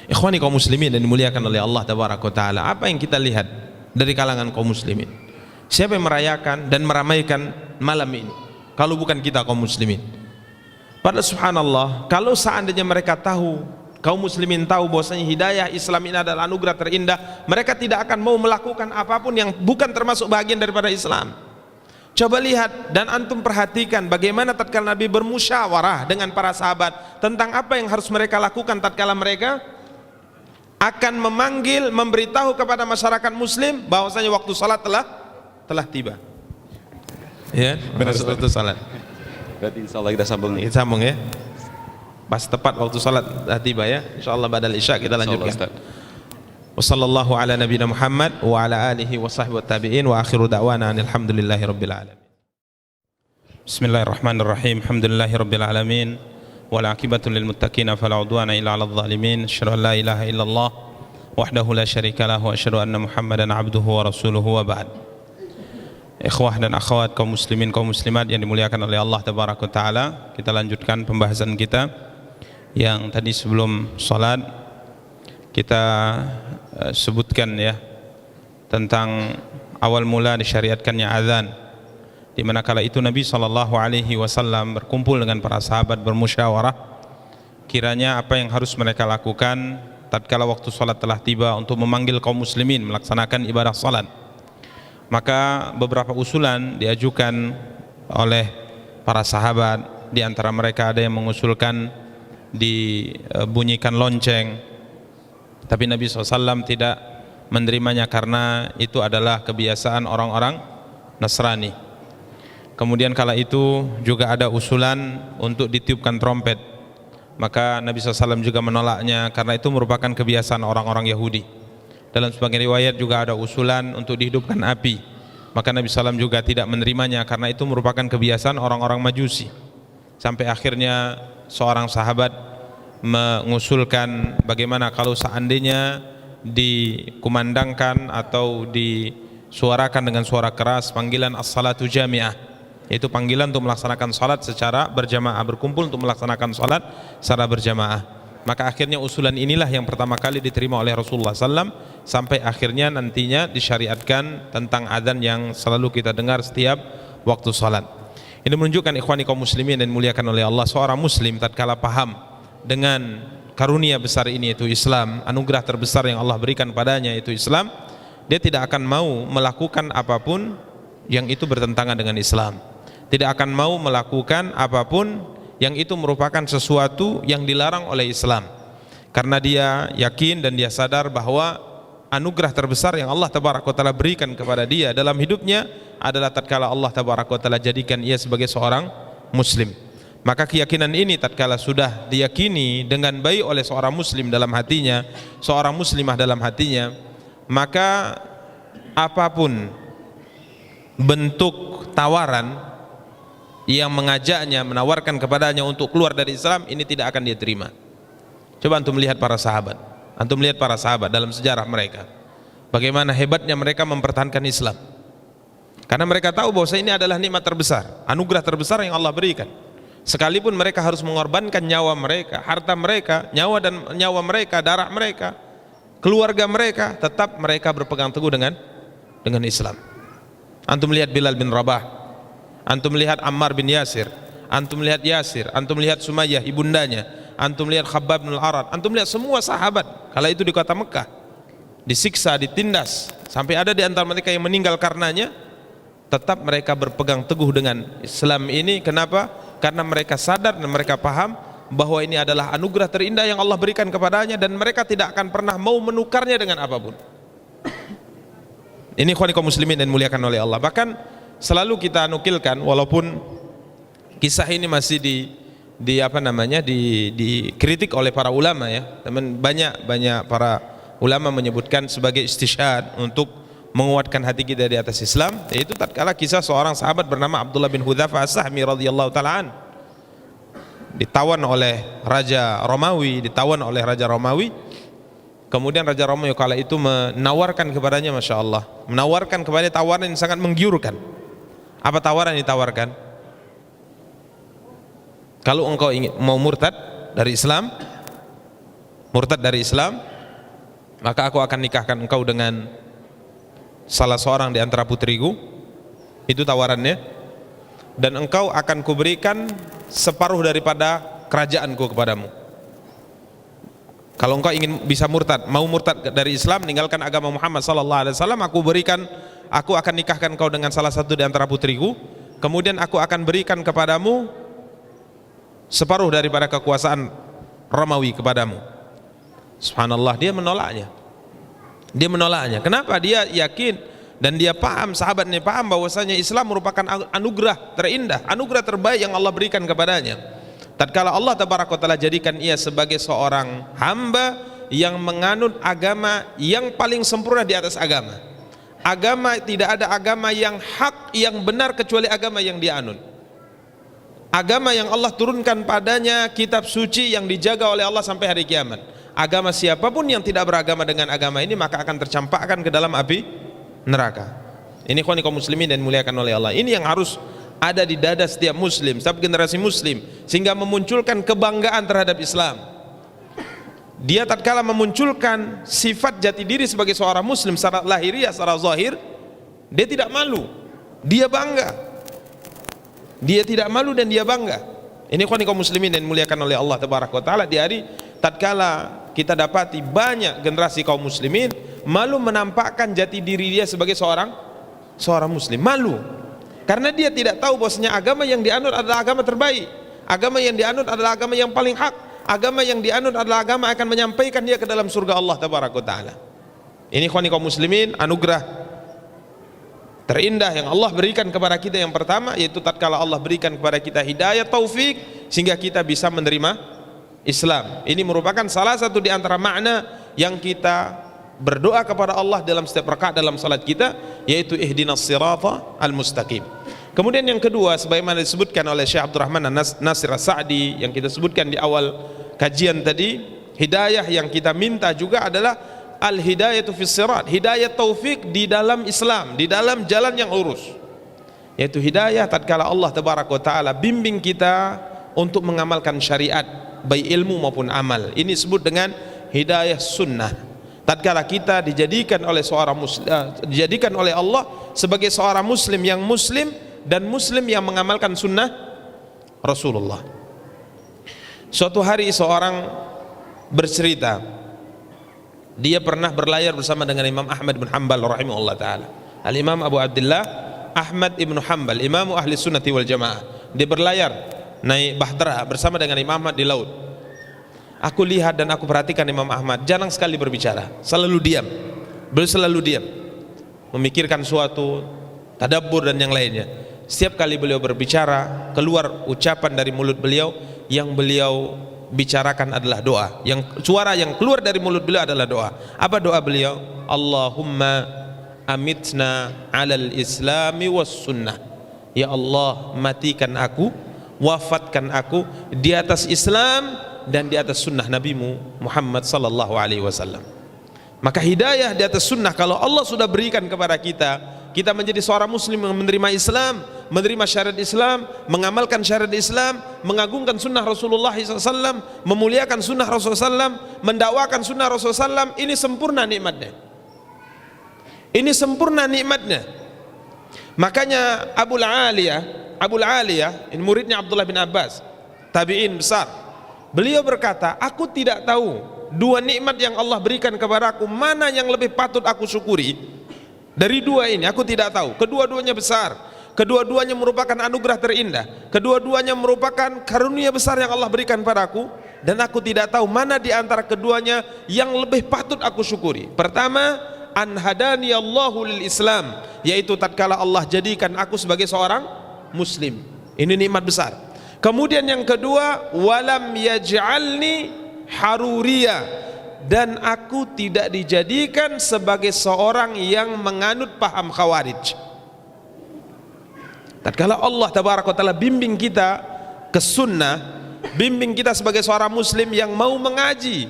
Speaker 4: Ikhwani kaum muslimin dan dimuliakan oleh Allah tabaraka wa taala, apa yang kita lihat dari kalangan kaum muslimin? Siapa yang merayakan dan meramaikan malam ini kalau bukan kita kaum muslimin? Padahal subhanallah, kalau seandainya mereka tahu, kaum muslimin tahu bahwasanya hidayah Islam ini adalah anugerah terindah, mereka tidak akan mau melakukan apapun yang bukan termasuk bagian daripada Islam. Coba lihat dan antum perhatikan bagaimana tatkala Nabi bermusyawarah dengan para sahabat tentang apa yang harus mereka lakukan tatkala mereka akan memanggil, memberitahu kepada masyarakat muslim bahwasanya waktu salat telah tiba. Ya, masuk waktu salat.
Speaker 3: Berarti insya Allah kita sambung nih.
Speaker 4: Kita sambung ya. Pas tepat waktu salat dah tiba ya. Insyaallah badal isya kita lanjutkan. Wassallallahu ala nabiyina Muhammad wa ala alihi wa sahbihi wa tabi'in wa akhiru da'wana alhamdulillahi rabbil alamin.
Speaker 2: Bismillahirrahmanirrahim. Alhamdulillahi rabbil alamin. Wal aqibatu lil muttaqin fala udwana illa 'alal zalimin. Asyhadu an la ilaha illallah wahdahu la syarika lahu wa asyhadu anna Muhammadan 'abduhu wa rasuluhu wa ba'd. Ikhwah dan akhwat kaum muslimin kaum muslimat yang dimuliakan oleh Allah tabaraka taala, kita lanjutkan pembahasan kita yang tadi sebelum salat kita sebutkan ya tentang awal mula disyariatkannya azan, di mana kala itu Nabi SAW berkumpul dengan para sahabat bermusyawarah kiranya apa yang harus mereka lakukan tatkala waktu salat telah tiba untuk memanggil kaum muslimin melaksanakan ibadah salat. Maka beberapa usulan diajukan oleh para sahabat, di antara mereka ada yang mengusulkan dibunyikan lonceng, tapi Nabi SAW tidak menerimanya karena itu adalah kebiasaan orang-orang Nasrani. Kemudian kala itu juga ada usulan untuk ditiupkan trompet, maka Nabi SAW juga menolaknya karena itu merupakan kebiasaan orang-orang Yahudi. Dalam sebagian riwayat juga ada usulan untuk dihidupkan api, maka Nabi SAW juga tidak menerimanya karena itu merupakan kebiasaan orang-orang Majusi. Sampai akhirnya seorang sahabat mengusulkan bagaimana kalau seandainya dikumandangkan atau disuarakan dengan suara keras panggilan as-salatu jami'ah, yaitu panggilan untuk melaksanakan salat secara berjamaah, berkumpul untuk melaksanakan salat secara berjamaah. Maka akhirnya usulan inilah yang pertama kali diterima oleh Rasulullah SAW, sampai akhirnya nantinya disyariatkan tentang adzan yang selalu kita dengar setiap waktu salat. Ini menunjukkan ikhwani kaum muslimin dan muliakan oleh Allah, seorang muslim tatkala paham dengan karunia besar ini yaitu Islam, anugerah terbesar yang Allah berikan padanya yaitu Islam, dia tidak akan mau melakukan apapun yang itu bertentangan dengan Islam, tidak akan mau melakukan apapun yang itu merupakan sesuatu yang dilarang oleh Islam, karena dia yakin dan dia sadar bahwa anugerah terbesar yang Allah Tabaraka wa Ta'ala berikan kepada dia dalam hidupnya adalah tatkala Allah Tabaraka wa Ta'ala jadikan ia sebagai seorang muslim. Maka keyakinan ini tatkala sudah diyakini dengan baik oleh seorang muslim dalam hatinya, seorang muslimah dalam hatinya, maka apapun bentuk tawaran yang mengajaknya, menawarkan kepadanya untuk keluar dari Islam, ini tidak akan dia terima. Coba antum lihat para sahabat, antum lihat para sahabat dalam sejarah mereka, bagaimana hebatnya mereka mempertahankan Islam, karena mereka tahu bahwa ini adalah nikmat terbesar, anugerah terbesar yang Allah berikan. Sekalipun mereka harus mengorbankan nyawa mereka, harta mereka, nyawa mereka, darah mereka, keluarga mereka, tetap mereka berpegang teguh dengan Islam. Antum lihat Bilal bin Rabah, antum lihat Ammar bin Yasir, antum lihat Yasir, antum lihat Sumayyah ibundanya, antum lihat Khabbab bin Al-Arad, antum lihat semua sahabat kala itu di kota Mekah disiksa, ditindas, sampai ada di antara mereka yang meninggal karenanya, tetap mereka berpegang teguh dengan Islam ini. Kenapa? Karena mereka sadar dan mereka paham bahwa ini adalah anugerah terindah yang Allah berikan kepadanya, dan mereka tidak akan pernah mau menukarnya dengan apapun. Ini ikhwan kaum muslimin dan muliakan oleh Allah. Bahkan selalu kita nukilkan, walaupun kisah ini masih dikritik oleh para ulama ya, teman, banyak para ulama menyebutkan sebagai istishhad untuk menguatkan hati kita di atas Islam, yaitu tatkala kisah seorang sahabat bernama Abdullah bin Hudzafah As-Sahmi radhiyallahu taala an, ditawan oleh Raja Romawi, kemudian Raja Romawi kala itu menawarkan kepadanya, masya Allah, menawarkan kepadanya tawaran yang sangat menggiurkan. Apa tawaran yang ditawarkan? Kalau engkau ingin mau murtad dari Islam, maka aku akan nikahkan engkau dengan salah seorang di antara putriku. Itu tawarannya. Dan engkau akan kuberikan separuh daripada kerajaanku kepadamu. Kalau engkau ingin bisa murtad, mau murtad dari Islam, meninggalkan agama Muhammad sallallahu alaihi wasallam, aku akan nikahkan kau dengan salah satu di antara putriku, kemudian aku akan berikan kepadamu separuh daripada kekuasaan Romawi kepadamu. Subhanallah, dia menolaknya. Kenapa? Dia yakin dan dia paham, sahabat ini paham bahwasanya Islam merupakan anugerah terindah, anugerah terbaik yang Allah berikan kepadanya. Tatkala Allah Tabaraka wa Ta'ala jadikan ia sebagai seorang hamba yang menganut agama yang paling sempurna di atas agama. Tidak ada agama yang hak, yang benar kecuali agama yang dia anut. Agama yang Allah turunkan padanya kitab suci yang dijaga oleh Allah sampai hari kiamat. Agama siapapun yang tidak beragama dengan agama ini maka akan tercampakkan ke dalam api neraka. Ini ikhwan kaum muslimin dan muliakan oleh Allah. Ini yang harus ada di dada setiap muslim, setiap generasi muslim, sehingga memunculkan kebanggaan terhadap Islam. Dia tatkala memunculkan sifat jati diri sebagai seorang muslim secara lahiriah, secara zahir, dia tidak malu, dia bangga. Dia tidak malu dan dia bangga. Ini ikhwan kaum muslimin dan muliakan oleh Allah Tabaraka wa Ta'ala. Di hari tatkala kita dapati banyak generasi kaum muslimin malu menampakkan jati diri dia sebagai seorang muslim, malu karena dia tidak tahu bahwasanya agama yang dianut adalah agama terbaik, agama yang dianut adalah agama yang paling hak, agama yang dianut adalah agama akan menyampaikan dia ke dalam surga Allah Tabaraka wa Ta'ala. Ini ikhwan kaum muslimin, anugerah terindah yang Allah berikan kepada kita yang pertama, yaitu tatkala Allah berikan kepada kita hidayah, taufik, sehingga kita bisa menerima Islam. Ini merupakan salah satu di antara makna yang kita
Speaker 4: berdoa kepada Allah dalam setiap rakaat dalam salat kita, yaitu ihdinas sirata al-mustaqim. Kemudian yang kedua, sebagaimana disebutkan oleh Syekh Abdurrahman Nasir As-Sa'di yang kita sebutkan di awal kajian tadi, hidayah yang kita minta juga adalah al-hidayatu fis sirat, hidayah taufik di dalam Islam, di dalam jalan yang lurus, yaitu hidayah tatkala Allah tabaraka wa taala bimbing kita untuk mengamalkan syariat, baik ilmu maupun amal. Ini disebut dengan hidayah sunnah. Tatkala kita dijadikan oleh dijadikan oleh Allah sebagai seorang muslim yang muslim dan muslim yang mengamalkan sunnah Rasulullah. Suatu hari seorang bercerita, dia pernah berlayar bersama dengan Imam Ahmad bin Hanbal rahimahullah ta'ala. Al-Imam Abu Abdullah Ahmad ibn Hanbal, imamu ahli sunnati wal jamaah. Dia berlayar naik bahtera bersama dengan Imam Ahmad di laut. Aku lihat dan aku perhatikan Imam Ahmad jarang sekali berbicara, selalu diam. Beliau selalu diam, memikirkan suatu, tadabbur dan yang lainnya. Setiap kali beliau berbicara, keluar ucapan dari mulut beliau, yang beliau bicarakan adalah doa. Yang suara yang keluar dari mulut beliau adalah doa. Apa doa beliau? Allahumma amitna alal islami was sunnah. Ya Allah, matikan aku, wafatkan aku di atas Islam dan di atas sunnah Nabimu Muhammad sallallahu alaihi wasallam. Maka hidayah di atas sunnah kalau Allah sudah berikan kepada kita, kita menjadi seorang muslim yang menerima Islam, menerima syariat Islam, mengamalkan syariat Islam, mengagungkan sunnah Rasulullah SAW, memuliakan sunnah Rasulullah SAW, mendakwakan sunnah Rasulullah SAW. Ini sempurna nikmatnya. Ini sempurna nikmatnya. Makanya Abul Aliyah, ini muridnya Abdullah bin Abbas, tabi'in besar. Beliau berkata, aku tidak tahu dua nikmat yang Allah berikan kepadaku, mana yang lebih patut aku syukuri. Dari dua ini aku tidak tahu. Kedua-duanya besar, kedua-duanya merupakan anugerah terindah, kedua-duanya merupakan karunia besar yang Allah berikan padaku, dan aku tidak tahu mana di antara keduanya yang lebih patut aku syukuri. Pertama, an hadani Allahu lil Islam, yaitu tatkala Allah jadikan aku sebagai seorang muslim. Ini nikmat besar. Kemudian yang kedua, walam yaj'alni haruriyah, dan aku tidak dijadikan sebagai seorang yang menganut paham khawarij. Tatkala Allah tabaraka wa taala bimbing kita ke sunnah, bimbing kita sebagai seorang muslim yang mau mengaji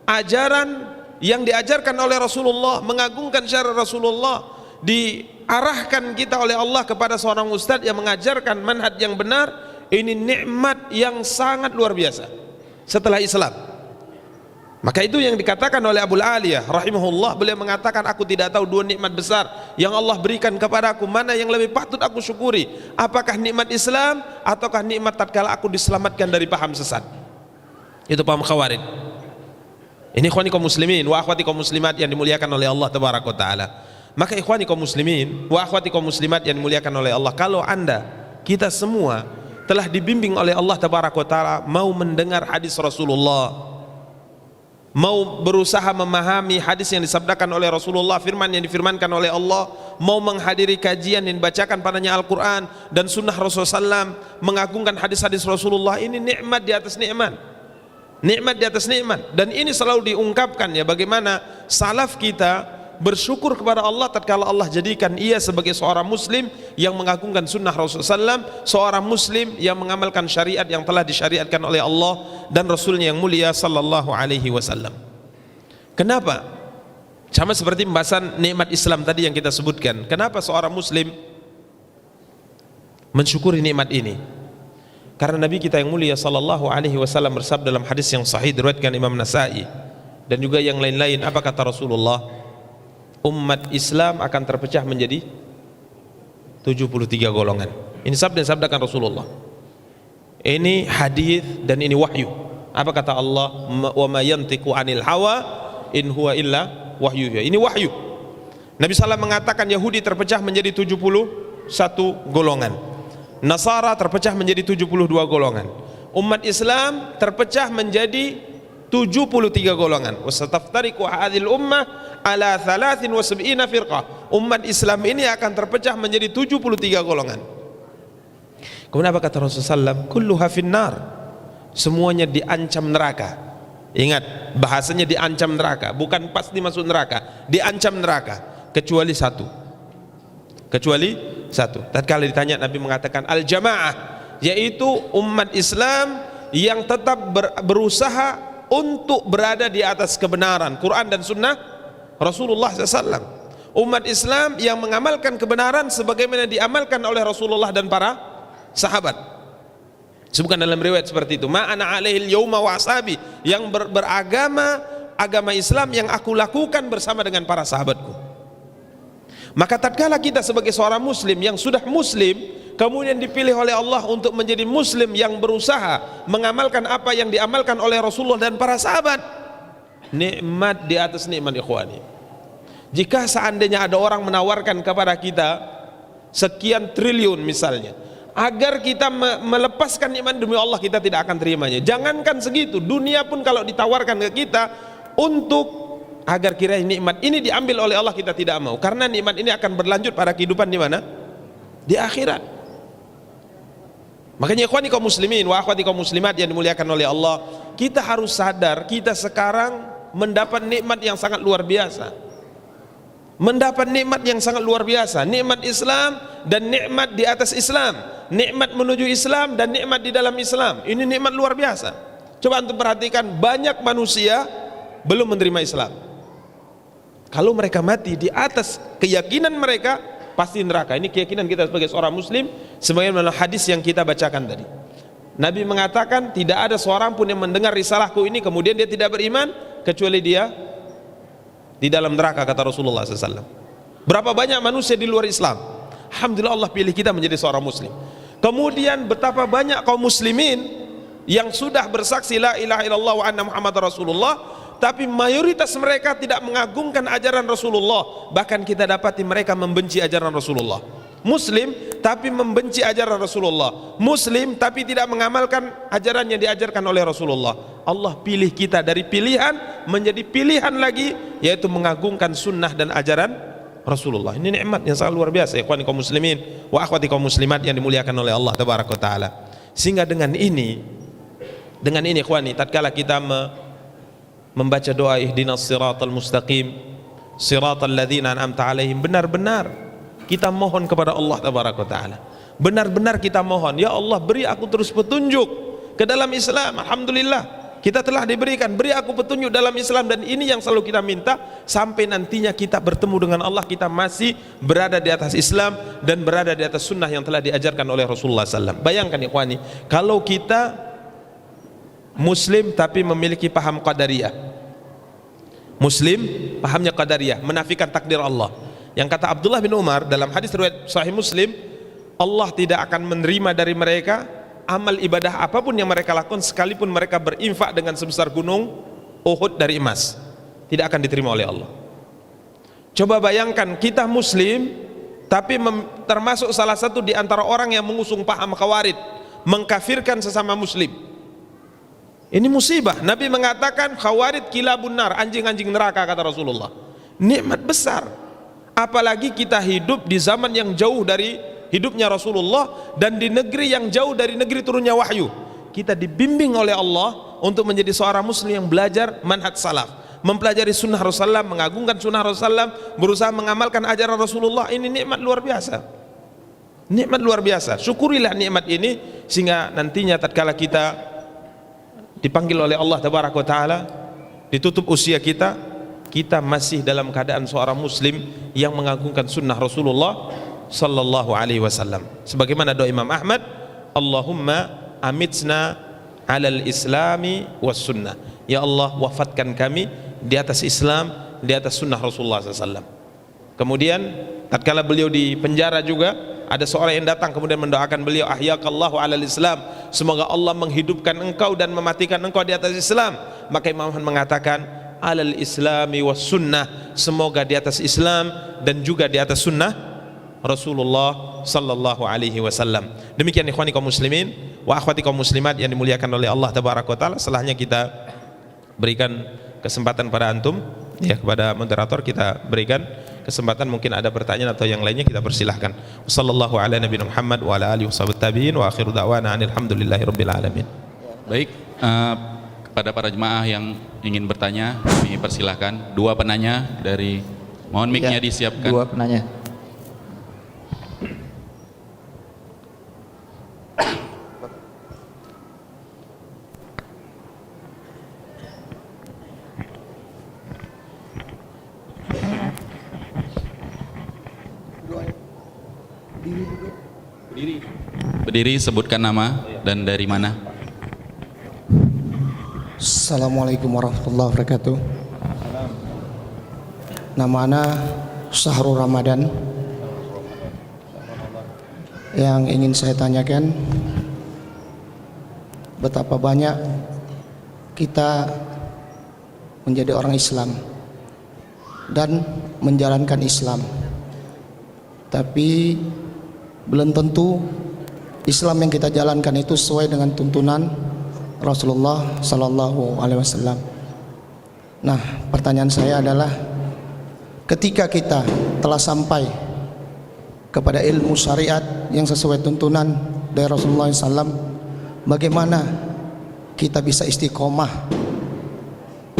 Speaker 4: ajaran yang diajarkan oleh Rasulullah, mengagungkan syariat Rasulullah, diarahkan kita oleh Allah kepada seorang ustadz yang mengajarkan manhaj yang benar. Ini nikmat yang sangat luar biasa setelah Islam. Maka itu yang dikatakan oleh Abul Aliyah rahimahullah, beliau mengatakan, aku tidak tahu dua nikmat besar yang Allah berikan kepadaku, mana yang lebih patut aku syukuri, apakah nikmat Islam ataukah nikmat tatkala aku diselamatkan dari paham sesat, itu paham khawarij. Ini ikhwani kaum muslimin wa akhwati kaum muslimat yang dimuliakan oleh Allah tabaraka wa taala. Maka ikhwani kaum muslimin wa akhwati kaum muslimat yang dimuliakan oleh Allah, kalau anda, kita semua telah dibimbing oleh Allah tabaraka wa taala mau mendengar hadis Rasulullah, mau berusaha memahami hadis yang disabdakan oleh Rasulullah, firman yang difirmankan oleh Allah, mau menghadiri kajian yang dibacakan padanya Al-Quran dan sunnah Rasulullah SAW, mengagungkan hadis-hadis Rasulullah, ini nikmat di atas nikmat, nikmat di atas nikmat. Dan ini selalu diungkapkan ya, bagaimana salaf kita bersyukur kepada Allah tatkala Allah jadikan ia sebagai seorang muslim yang mengagungkan sunnah Rasulullah SAW, seorang muslim yang mengamalkan syariat yang telah disyariatkan oleh Allah dan Rasulnya yang mulia sallallahu alaihi wasallam. Kenapa? Sama seperti pembahasan nikmat Islam tadi yang kita sebutkan. Kenapa seorang muslim mensyukuri nikmat ini? Karena Nabi kita yang mulia sallallahu alaihi wasallam bersabda dalam hadis yang sahih diriwayatkan Imam Nasa'i dan juga yang lain-lain. Apa kata Rasulullah? Umat Islam akan terpecah menjadi 73 golongan. Ini sabda yang sabdakan Rasulullah. Ini hadis dan ini wahyu. Apa kata Allah? Wa ma yantiqu anil hawa in huwa illa wahyu. Ini wahyu. Nabi SAW mengatakan Yahudi terpecah menjadi 71 golongan, Nasara terpecah menjadi 72 golongan, umat Islam terpecah menjadi 73 golongan. Wasataftariqu hadhil ummah ala 73 firqah. Umat Islam ini akan terpecah menjadi 73 golongan. Kemudian apa kata Rasulullah SAW? Kulluha finnar, semuanya diancam neraka. Ingat, bahasanya diancam neraka, bukan pasti masuk neraka, diancam neraka, kecuali satu. Kecuali satu. Tatkala ditanya, Nabi mengatakan al-jamaah, yaitu umat Islam yang tetap berusaha untuk berada di atas kebenaran Quran dan sunnah Rasulullah SAW. Umat Islam yang mengamalkan kebenaran sebagaimana diamalkan oleh Rasulullah dan para sahabat. Sebutkan dalam riwayat seperti itu, ma'ana alaihil yauma wa ashabi, yang beragama agama Islam yang aku lakukan bersama dengan para sahabatku. Maka tatkala kita sebagai seorang muslim yang sudah muslim kemudian dipilih oleh Allah untuk menjadi muslim yang berusaha mengamalkan apa yang diamalkan oleh Rasulullah dan para sahabat, nikmat di atas nikmat, ikhwani. Jika seandainya ada orang menawarkan kepada kita sekian triliun misalnya, agar kita melepaskan nikmat demi Allah, kita tidak akan terimanya. Jangankan segitu, dunia pun kalau ditawarkan ke kita untuk agar kira nikmat ini diambil oleh Allah, kita tidak mau, karena nikmat ini akan berlanjut pada kehidupan di mana? Di akhirat. Makanya ikhwani kaum muslimin wa akhwati kaum muslimat yang dimuliakan oleh Allah, kita harus sadar kita sekarang mendapat nikmat yang sangat luar biasa. Mendapat nikmat yang sangat luar biasa, nikmat Islam dan nikmat di atas Islam, nikmat menuju Islam dan nikmat di dalam Islam. Ini nikmat luar biasa. Coba untuk perhatikan, banyak manusia belum menerima Islam. Kalau mereka mati di atas keyakinan mereka, pasti neraka. Ini keyakinan kita sebagai seorang muslim, sebagaimana hadis yang kita bacakan tadi. Nabi mengatakan tidak ada seorang pun yang mendengar risalahku ini kemudian dia tidak beriman, kecuali dia di dalam neraka, kata Rasulullah SAW. Berapa banyak manusia di luar Islam? Alhamdulillah Allah pilih kita menjadi seorang muslim. Kemudian betapa banyak kaum muslimin yang sudah bersaksi la ilaha illallah wa anna Muhammad Rasulullah, tapi mayoritas mereka tidak mengagungkan ajaran Rasulullah. Bahkan kita dapati mereka membenci ajaran Rasulullah. Muslim tapi membenci ajaran Rasulullah. Muslim tapi tidak mengamalkan ajaran yang diajarkan oleh Rasulullah. Allah pilih kita dari pilihan menjadi pilihan lagi, yaitu mengagungkan sunnah dan ajaran Rasulullah. Ini nikmat yang sangat luar biasa, ikhwani kaum muslimin wa akhwati kaum muslimat yang dimuliakan oleh Allah tabaraka taala. Sehingga dengan ini ikhwani, tatkala kita membaca doa ihdinas siratal mustaqim siratal ladzina an'amta alaihim, benar-benar kita mohon kepada Allah tabaraka taala, benar-benar kita mohon, ya Allah beri aku terus petunjuk ke dalam Islam. Alhamdulillah kita telah diberikan, beri aku petunjuk dalam Islam, dan ini yang selalu kita minta sampai nantinya kita bertemu dengan Allah, kita masih berada di atas Islam dan berada di atas sunnah yang telah diajarkan oleh Rasulullah SAW. Bayangkan ikhwani, kalau kita muslim tapi memiliki paham qadariyah, muslim pahamnya qadariyah, menafikan takdir Allah, yang kata Abdullah bin Umar dalam hadis riwayat Sahih Muslim, Allah tidak akan menerima dari mereka amal ibadah apapun yang mereka lakukan, sekalipun mereka berinfak dengan sebesar gunung Uhud dari emas, tidak akan diterima oleh Allah. Coba bayangkan kita muslim tapi termasuk salah satu di antara orang yang mengusung paham khawarij, mengkafirkan sesama muslim. Ini musibah. Nabi mengatakan khawarij kilabun nar, anjing-anjing neraka, kata Rasulullah. Nikmat besar. Apalagi kita hidup di zaman yang jauh dari hidupnya Rasulullah dan di negeri yang jauh dari negeri turunnya wahyu. Kita dibimbing oleh Allah untuk menjadi seorang muslim yang belajar manhaj salaf, mempelajari sunnah Rasulullah, mengagungkan sunnah Rasulullah, berusaha mengamalkan ajaran Rasulullah. Ini nikmat luar biasa. Nikmat luar biasa. Syukurilah nikmat ini, sehingga nantinya tatkala kita dipanggil oleh Allah tabaraka wa taala, ditutup usia kita masih dalam keadaan seorang muslim yang mengagungkan sunnah Rasulullah sallallahu alaihi wasallam. Sebagaimana doa Imam Ahmad, Allahumma amitsna alal islami was sunnah. Ya Allah, wafatkan kami di atas Islam, di atas sunnah Rasulullah SAW. Kemudian tatkala beliau di penjara juga, ada seorang yang datang kemudian mendoakan beliau, ahyakallahu alal Islam, semoga Allah menghidupkan engkau dan mematikan engkau di atas Islam. Maka Imam Ahmad mengatakan alal islami was sunnah, semoga di atas Islam dan juga di atas sunnah Rasulullah sallallahu alaihi wasallam. Demikian ikhwani kaum muslimin wa akhwati kaum muslimat yang dimuliakan oleh Allah tabaraka wa taala. Setelahnya kita berikan kesempatan pada antum, ya, kepada moderator kita berikan kesempatan, mungkin ada pertanyaan atau yang lainnya kita persilahkan. Wassallallahu ala nabiyina Muhammad wa ala alihi washabihi tabi'in wa akhiru da'wana alhamdulillahi rabbil alamin.
Speaker 5: Baik, pada para jemaah yang ingin bertanya, kami persilahkan. Dua penanya dari, mohon mic-nya disiapkan.
Speaker 6: Dua penanya.
Speaker 5: Berdiri, sebutkan nama dan dari mana.
Speaker 7: Assalamualaikum warahmatullahi wabarakatuh. Nama ana Syahrul Ramadan. Yang ingin saya tanyakan, betapa banyak kita menjadi orang Islam dan menjalankan Islam, tapi belum tentu Islam yang kita jalankan itu sesuai dengan tuntunan Rasulullah Sallallahu Alaihi Wasallam. Nah, pertanyaan saya adalah, ketika kita telah sampai kepada ilmu syariat yang sesuai tuntunan dari Rasulullah SAW, bagaimana kita bisa istiqomah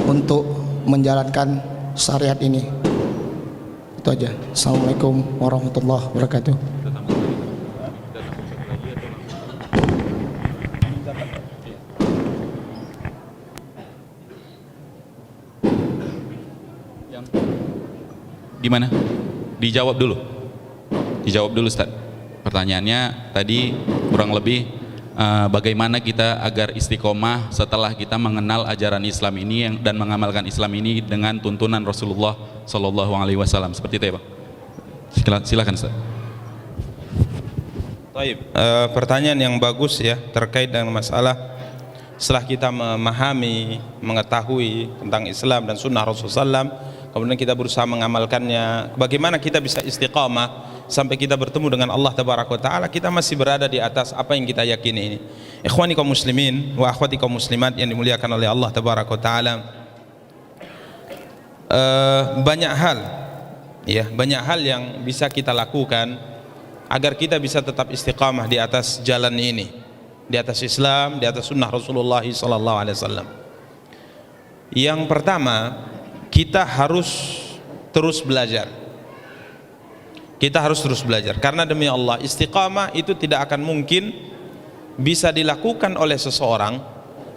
Speaker 7: untuk menjalankan syariat ini? Itu aja. Assalamualaikum warahmatullahi wabarakatuh.
Speaker 5: Gimana? Dijawab dulu. Dijawab dulu, Ustaz. Pertanyaannya tadi kurang lebih bagaimana kita agar istiqomah setelah kita mengenal ajaran Islam ini dan mengamalkan Islam ini dengan tuntunan Rasulullah Sallallahu Alaihi Wasallam. Seperti itu ya, Pak. Silakan, Ustaz.
Speaker 2: Baik, pertanyaan yang bagus ya, terkait dengan masalah setelah kita memahami, mengetahui tentang Islam dan sunnah Rasulullah SAW, kemudian kita berusaha mengamalkannya, bagaimana kita bisa istiqamah sampai kita bertemu dengan Allah Tabaraka wa Ta'ala, kita masih berada di atas apa yang kita yakini ini. Ikhwani kaum muslimin wa akhwati kaum muslimat yang dimuliakan oleh Allah Tabaraka wa Ta'ala, banyak hal yang bisa kita lakukan agar kita bisa tetap istiqamah di atas jalan ini, di atas Islam, di atas sunnah Rasulullah SAW. Yang pertama, kita harus terus belajar. Kita harus terus belajar, karena demi Allah, istiqamah itu tidak akan mungkin bisa dilakukan oleh seseorang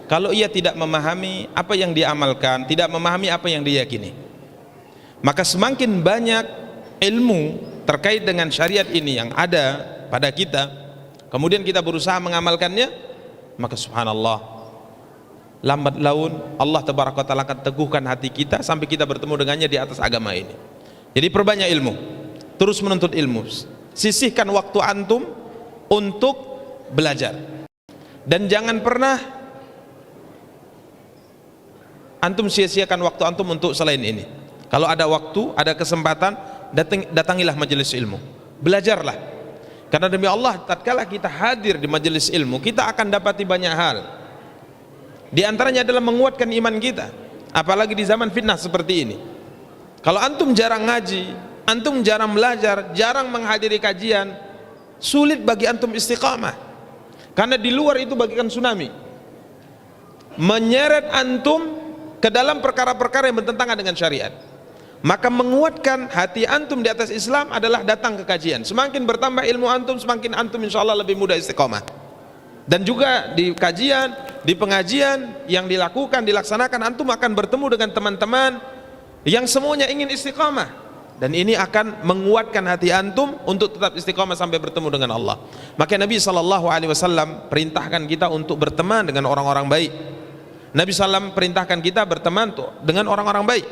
Speaker 2: kalau ia tidak memahami apa yang diamalkan, tidak memahami apa yang diyakini. Maka semakin banyak ilmu terkait dengan syariat ini yang ada pada kita, kemudian kita berusaha mengamalkannya, maka subhanallah, lambat laun Allah Tabaraka Ta'ala akan teguhkan hati kita sampai kita bertemu dengannya di atas agama ini. Jadi perbanyak ilmu, terus menuntut ilmu, sisihkan waktu antum untuk belajar, dan jangan pernah antum sia-siakan waktu antum untuk selain ini. Kalau ada waktu, ada kesempatan, datangilah majelis ilmu, belajarlah, karena demi Allah tatkala kita hadir di majelis ilmu, kita akan dapati banyak hal. Di antaranya adalah menguatkan iman kita, apalagi di zaman fitnah seperti ini. Kalau antum jarang ngaji, antum jarang belajar, jarang menghadiri kajian, sulit bagi antum istiqamah, karena di luar itu bagaikan tsunami menyeret antum ke dalam perkara-perkara yang bertentangan dengan syariat. Maka menguatkan hati antum di atas Islam adalah datang ke kajian. Semakin bertambah ilmu antum, semakin antum insya Allah lebih mudah istiqamah. Dan juga di kajian, di pengajian yang dilakukan, dilaksanakan, antum akan bertemu dengan teman-teman yang semuanya ingin istiqamah, dan ini akan menguatkan hati antum untuk tetap istiqamah sampai bertemu dengan Allah. Maka Nabi SAW perintahkan kita untuk berteman dengan orang-orang baik. Nabi SAW perintahkan kita berteman dengan orang-orang baik.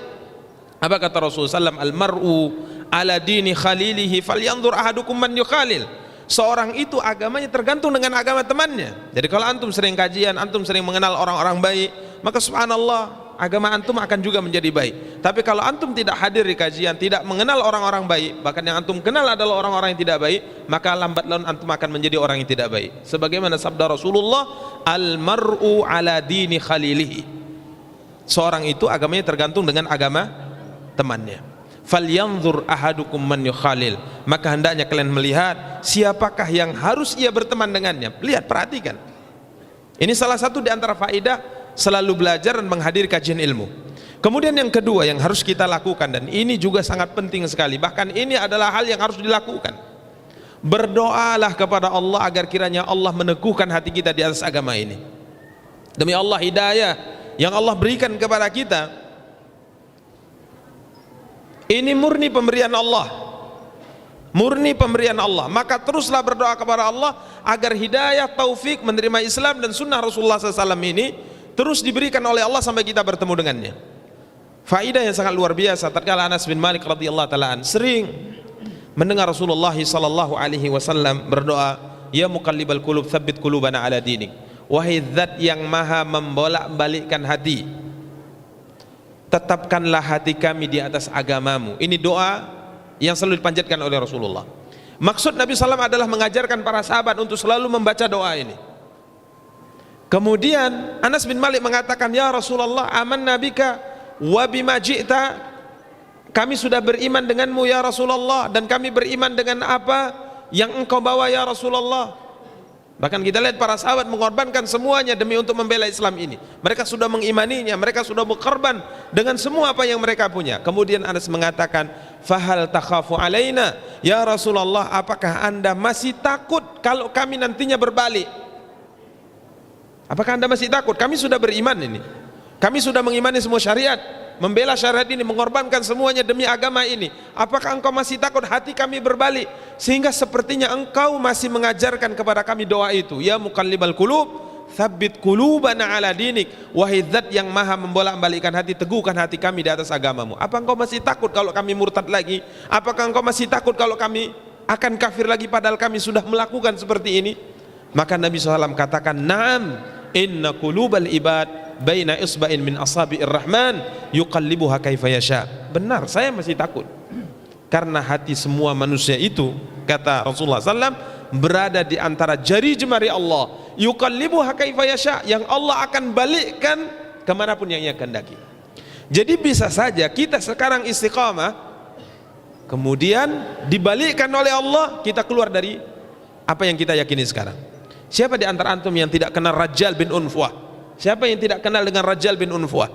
Speaker 2: Apa kata Rasulullah SAW? Al-mar'u ala dini khalilihi falyanzur ahadukum man yukhalil. Seorang itu agamanya tergantung dengan agama temannya. Jadi kalau antum sering kajian, antum sering mengenal orang-orang baik, maka subhanallah, agama antum akan juga menjadi baik. Tapi kalau antum tidak hadir di kajian, tidak mengenal orang-orang baik, bahkan yang antum kenal adalah orang-orang yang tidak baik, maka lambat laun antum akan menjadi orang yang tidak baik. Sebagaimana sabda Rasulullah, al-mar'u ala dini khalilihi. Seorang itu agamanya tergantung dengan agama temannya. Falyanzur ahadukum man yukhalil. Maka hendaknya kalian melihat siapakah yang harus ia berteman dengannya. Lihat, perhatikan. Ini salah satu di antara faedah
Speaker 4: selalu belajar dan menghadiri kajian ilmu. Kemudian yang kedua yang harus kita lakukan, dan ini juga sangat penting sekali, bahkan ini adalah hal yang harus dilakukan. Berdoalah kepada Allah agar kiranya Allah meneguhkan hati kita di atas agama ini. Demi Allah, hidayah yang Allah berikan kepada kita ini murni pemberian Allah, murni pemberian Allah. Maka teruslah berdoa kepada Allah agar hidayah, taufik menerima Islam dan sunnah Rasulullah SAW ini terus diberikan oleh Allah sampai kita bertemu dengannya. Faidah yang sangat luar biasa. Tatkala Anas bin Malik radhiyallahu taala sering mendengar Rasulullah sallallahu alaihi wasallam berdoa, ya muqallibal qulub tsabbit qulubana ala dinik. Wahai zat yang maha membolak-balikkan hati, tetapkanlah hati kami di atas agamamu. Ini doa yang selalu dipanjatkan oleh Rasulullah. Maksud Nabi SAW adalah mengajarkan para sahabat untuk selalu membaca doa ini. Kemudian Anas bin Malik mengatakan, ya Rasulullah, amanna bika wa bima ji'ta, kami sudah beriman denganmu ya Rasulullah, dan kami beriman dengan apa yang engkau bawa ya Rasulullah. Bahkan kita lihat para sahabat mengorbankan semuanya demi untuk membela Islam ini. Mereka sudah mengimaninya, mereka sudah berkorban dengan semua apa yang mereka punya. Kemudian Anas mengatakan, fahal takhafu alaina ya Rasulullah, apakah anda masih takut kalau kami nantinya berbalik? Apakah anda masih takut? Kami sudah beriman ini, kami sudah mengimani semua syariat, membela syariat ini, mengorbankan semuanya demi agama ini. Apakah engkau masih takut hati kami berbalik? Sehingga sepertinya engkau masih mengajarkan kepada kami doa itu, ya muqallibal qulub tsabbit qulubana ala dinik. Wahai zat yang maha membolak-balikkan hati, teguhkan hati kami di atas agamamu. Apa engkau masih takut kalau kami murtad lagi? Apakah engkau masih takut kalau kami akan kafir lagi padahal kami sudah melakukan seperti ini? Maka Nabi SAW katakan, na'am, inna qulubal ibad baina isba'in min asabi'ir rahman yuqallibuha kaifa yasha. Benar, saya masih takut karena hati semua manusia itu, kata Rasulullah SAW, berada di antara jari jemari Allah, yuqallibuha kaifa yasha, yang Allah akan balikkan kemanapun yang ia kehendaki. Jadi bisa saja kita sekarang istiqamah, kemudian dibalikkan oleh Allah, kita keluar dari apa yang kita yakini sekarang. Siapa di antara antum yang tidak kenal Rajjal bin Unfuah? Siapa yang tidak kenal dengan Rajjal bin Unfuah?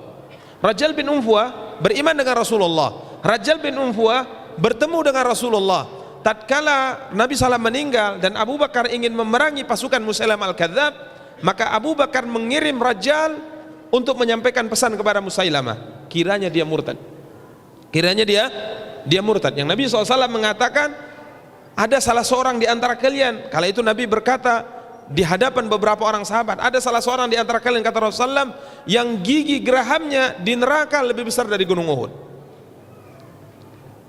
Speaker 4: Rajjal bin Unfuah beriman dengan Rasulullah. Rajjal bin Unfuah bertemu dengan Rasulullah tatkala Nabi SAW meninggal dan Abu Bakar ingin memerangi pasukan Musailamah al-Kadzab. Maka Abu Bakar mengirim Rajjal untuk menyampaikan pesan kepada Musailamah, kiranya dia murtad, kiranya dia murtad. Yang Nabi SAW mengatakan, ada salah seorang di antara kalian, kala itu Nabi berkata di hadapan beberapa orang sahabat, ada salah seorang di antara kalian, kata Rasulullah SAW, yang gigi gerahamnya di neraka lebih besar dari gunung Uhud,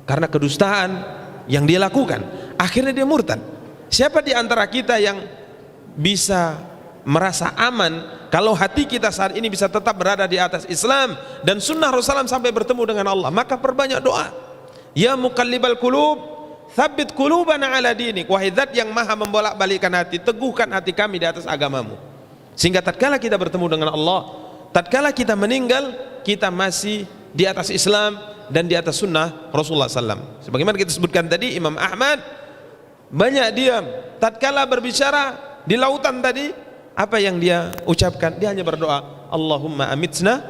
Speaker 4: karena kedustaan yang dia lakukan. Akhirnya dia murtad. Siapa di antara kita yang bisa merasa aman kalau hati kita saat ini bisa tetap berada di atas Islam dan sunnah Rasulullah SAW sampai bertemu dengan Allah? Maka perbanyak doa, ya muqallibal qulub tsabbit qulubana ala dinik. Wahai zat yang maha membolak-balikkan hati, teguhkan hati kami di atas agamamu. Sehingga tatkala kita bertemu dengan Allah, tatkala kita meninggal, kita masih di atas Islam dan di atas sunnah Rasulullah SAW. Sebagaimana kita sebutkan tadi, Imam Ahmad banyak diam tatkala berbicara di lautan tadi. Apa yang dia ucapkan? Dia hanya berdoa, Allahumma amitsna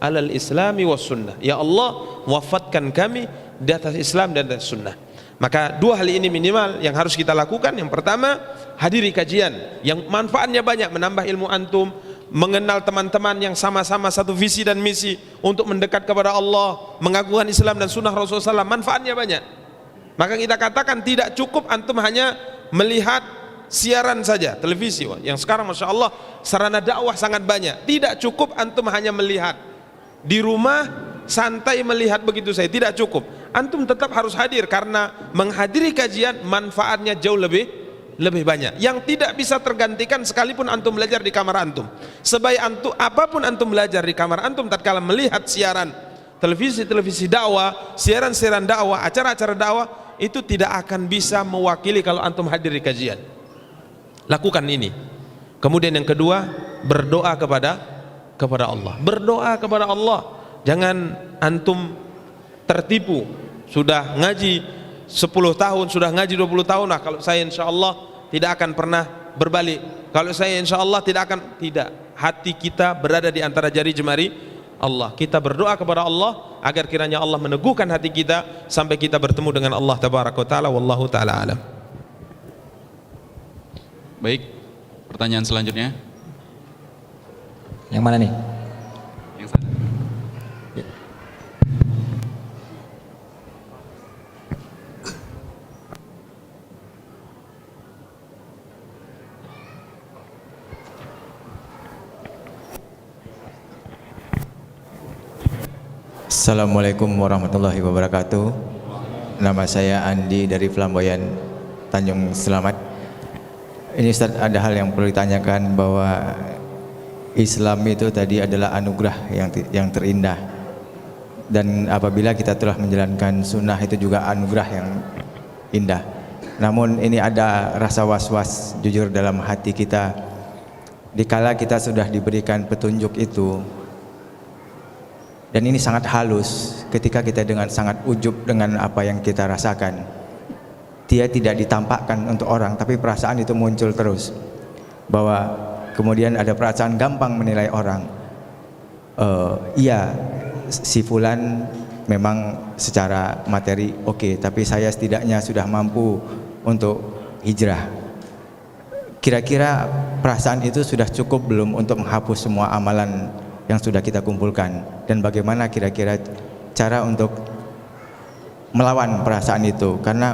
Speaker 4: alal islami was sunnah. Ya Allah, wafatkan kami di atas Islam dan di atas sunnah. Maka dua hal ini minimal yang harus kita lakukan. Yang pertama, hadiri kajian yang manfaatnya banyak, menambah ilmu antum, mengenal teman-teman yang sama-sama satu visi dan misi untuk mendekat kepada Allah, mengagungkan Islam dan sunnah Rasulullah SAW. Manfaatnya banyak. Maka kita katakan tidak cukup antum hanya melihat siaran saja, televisi, yang sekarang Masya Allah sarana dakwah sangat banyak. Tidak cukup antum hanya melihat di rumah, santai melihat begitu saja, tidak cukup. Antum tetap harus hadir, karena menghadiri kajian manfaatnya jauh lebih banyak, yang tidak bisa tergantikan sekalipun antum belajar di kamar antum. Sebaik antum apapun antum belajar di kamar antum, tatkala melihat siaran televisi dakwah, siaran dakwah, acara-acara dakwah, itu tidak akan bisa mewakili kalau antum hadir di kajian. Lakukan ini. Kemudian yang kedua, berdoa kepada Allah. Berdoa kepada Allah. Jangan antum tertipu, sudah ngaji 10 tahun, sudah ngaji 20 tahun, nah kalau saya insya Allah tidak akan pernah berbalik, kalau saya insya Allah tidak akan. Tidak, hati kita berada di antara jari jemari Allah. Kita berdoa kepada Allah agar kiranya Allah meneguhkan hati kita sampai kita bertemu dengan Allah tabaraka wa taala. Wallahu taala alam.
Speaker 5: Baik, pertanyaan selanjutnya.
Speaker 6: Yang mana nih?
Speaker 5: Yang sana.
Speaker 8: Assalamualaikum warahmatullahi wabarakatuh. Nama saya Andi dari Flamboyan Tanjung Selamat. Ini Ustaz, ada hal yang perlu ditanyakan, bahwa Islam itu tadi adalah anugerah yang terindah, dan apabila kita telah menjalankan sunnah itu juga anugerah yang indah. Namun ini ada rasa was-was jujur dalam hati kita dikala kita sudah diberikan petunjuk itu. Dan ini sangat halus ketika kita dengan sangat ujub dengan apa yang kita rasakan. Dia tidak ditampakkan untuk orang, tapi perasaan itu muncul terus. Bahwa kemudian ada perasaan gampang menilai orang. Iya, si fulan memang secara materi oke, tapi saya setidaknya sudah mampu untuk hijrah. Kira-kira perasaan itu sudah cukup belum untuk menghapus semua amalan yang sudah kita kumpulkan, dan bagaimana kira-kira cara untuk melawan perasaan itu? Karena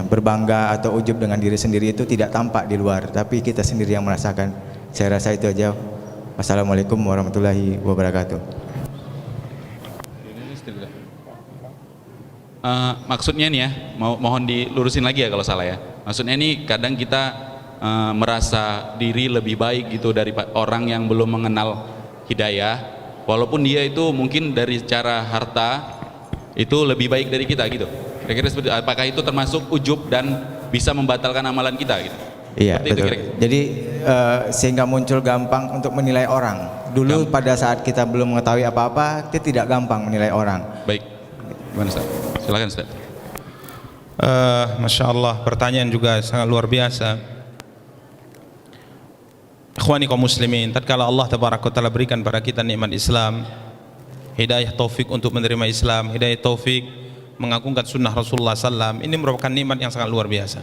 Speaker 8: berbangga atau ujub dengan diri sendiri itu tidak tampak di luar, tapi kita sendiri yang merasakan. Saya rasa itu aja. Wassalamualaikum warahmatullahi wabarakatuh.
Speaker 5: Maksudnya nih ya, mohon dilurusin lagi ya kalau salah ya. Maksudnya nih, kadang kita merasa diri lebih baik gitu dari orang yang belum mengenal hidayah, walaupun dia itu mungkin dari cara harta itu lebih baik dari kita gitu. Kira-kira seperti apakah itu termasuk ujub dan bisa membatalkan amalan kita gitu?
Speaker 8: Iya,
Speaker 5: seperti
Speaker 8: betul. Jadi sehingga muncul gampang untuk menilai orang. Dulu pada saat kita belum mengetahui apa-apa, kita tidak gampang menilai orang.
Speaker 5: Baik, gimana Ustaz? Silakan Ustaz.
Speaker 2: Masya Allah, pertanyaan juga sangat luar biasa. Ikhwani kaum muslimin, tatkala Allah tabaraka wa taala berikan pada kita nikmat Islam, hidayah taufik untuk menerima Islam, hidayah taufik mengagungkan sunnah Rasulullah SAW, ini merupakan nikmat yang sangat luar biasa,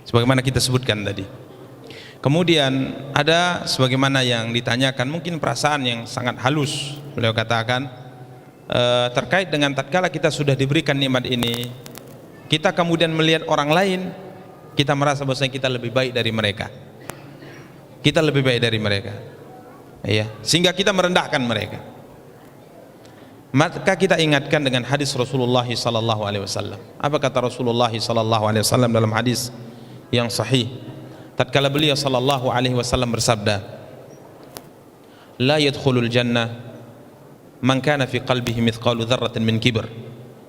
Speaker 2: sebagaimana kita sebutkan tadi. Kemudian ada sebagaimana yang ditanyakan, mungkin perasaan yang sangat halus beliau katakan, terkait dengan tatkala kita sudah diberikan nikmat ini, kita kemudian melihat orang lain, kita merasa bahwasanya kita lebih baik dari mereka. Kita lebih baik dari mereka, ya, sehingga kita merendahkan mereka. Maka kita ingatkan dengan hadis Rasulullah sallallahu alaihi wasallam. Apa kata Rasulullah sallallahu alaihi wasallam dalam hadis yang sahih? Tatkala beliau sallallahu alaihi wasallam bersabda, "La yadkhulul jannah man kana fi qalbihi mithqalu dzarratin min kibr."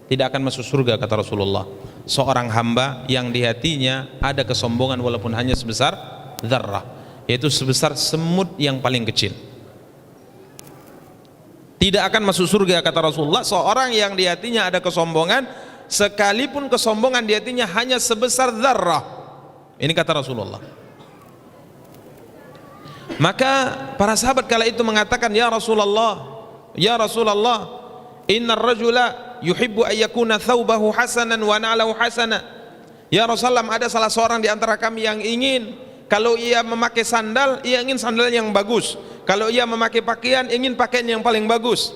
Speaker 2: Tidak akan masuk surga, kata Rasulullah, seorang hamba yang di hatinya ada kesombongan walaupun hanya sebesar dzarrah, yaitu sebesar semut yang paling kecil. Tidak akan masuk surga, kata Rasulullah, seorang yang di hatinya ada kesombongan, sekalipun kesombongan di hatinya hanya sebesar dzarrah. Ini kata Rasulullah. Maka para sahabat kala itu mengatakan, ya Rasulullah, innar rajula yuhibbu ayyakuna thawbahu hasanan wa na'lahu hasana. Ya Rasulullah, ada salah seorang di antara kami yang ingin kalau ia memakai sandal, ia ingin sandal yang bagus. Kalau ia memakai pakaian, ingin pakaian yang paling bagus.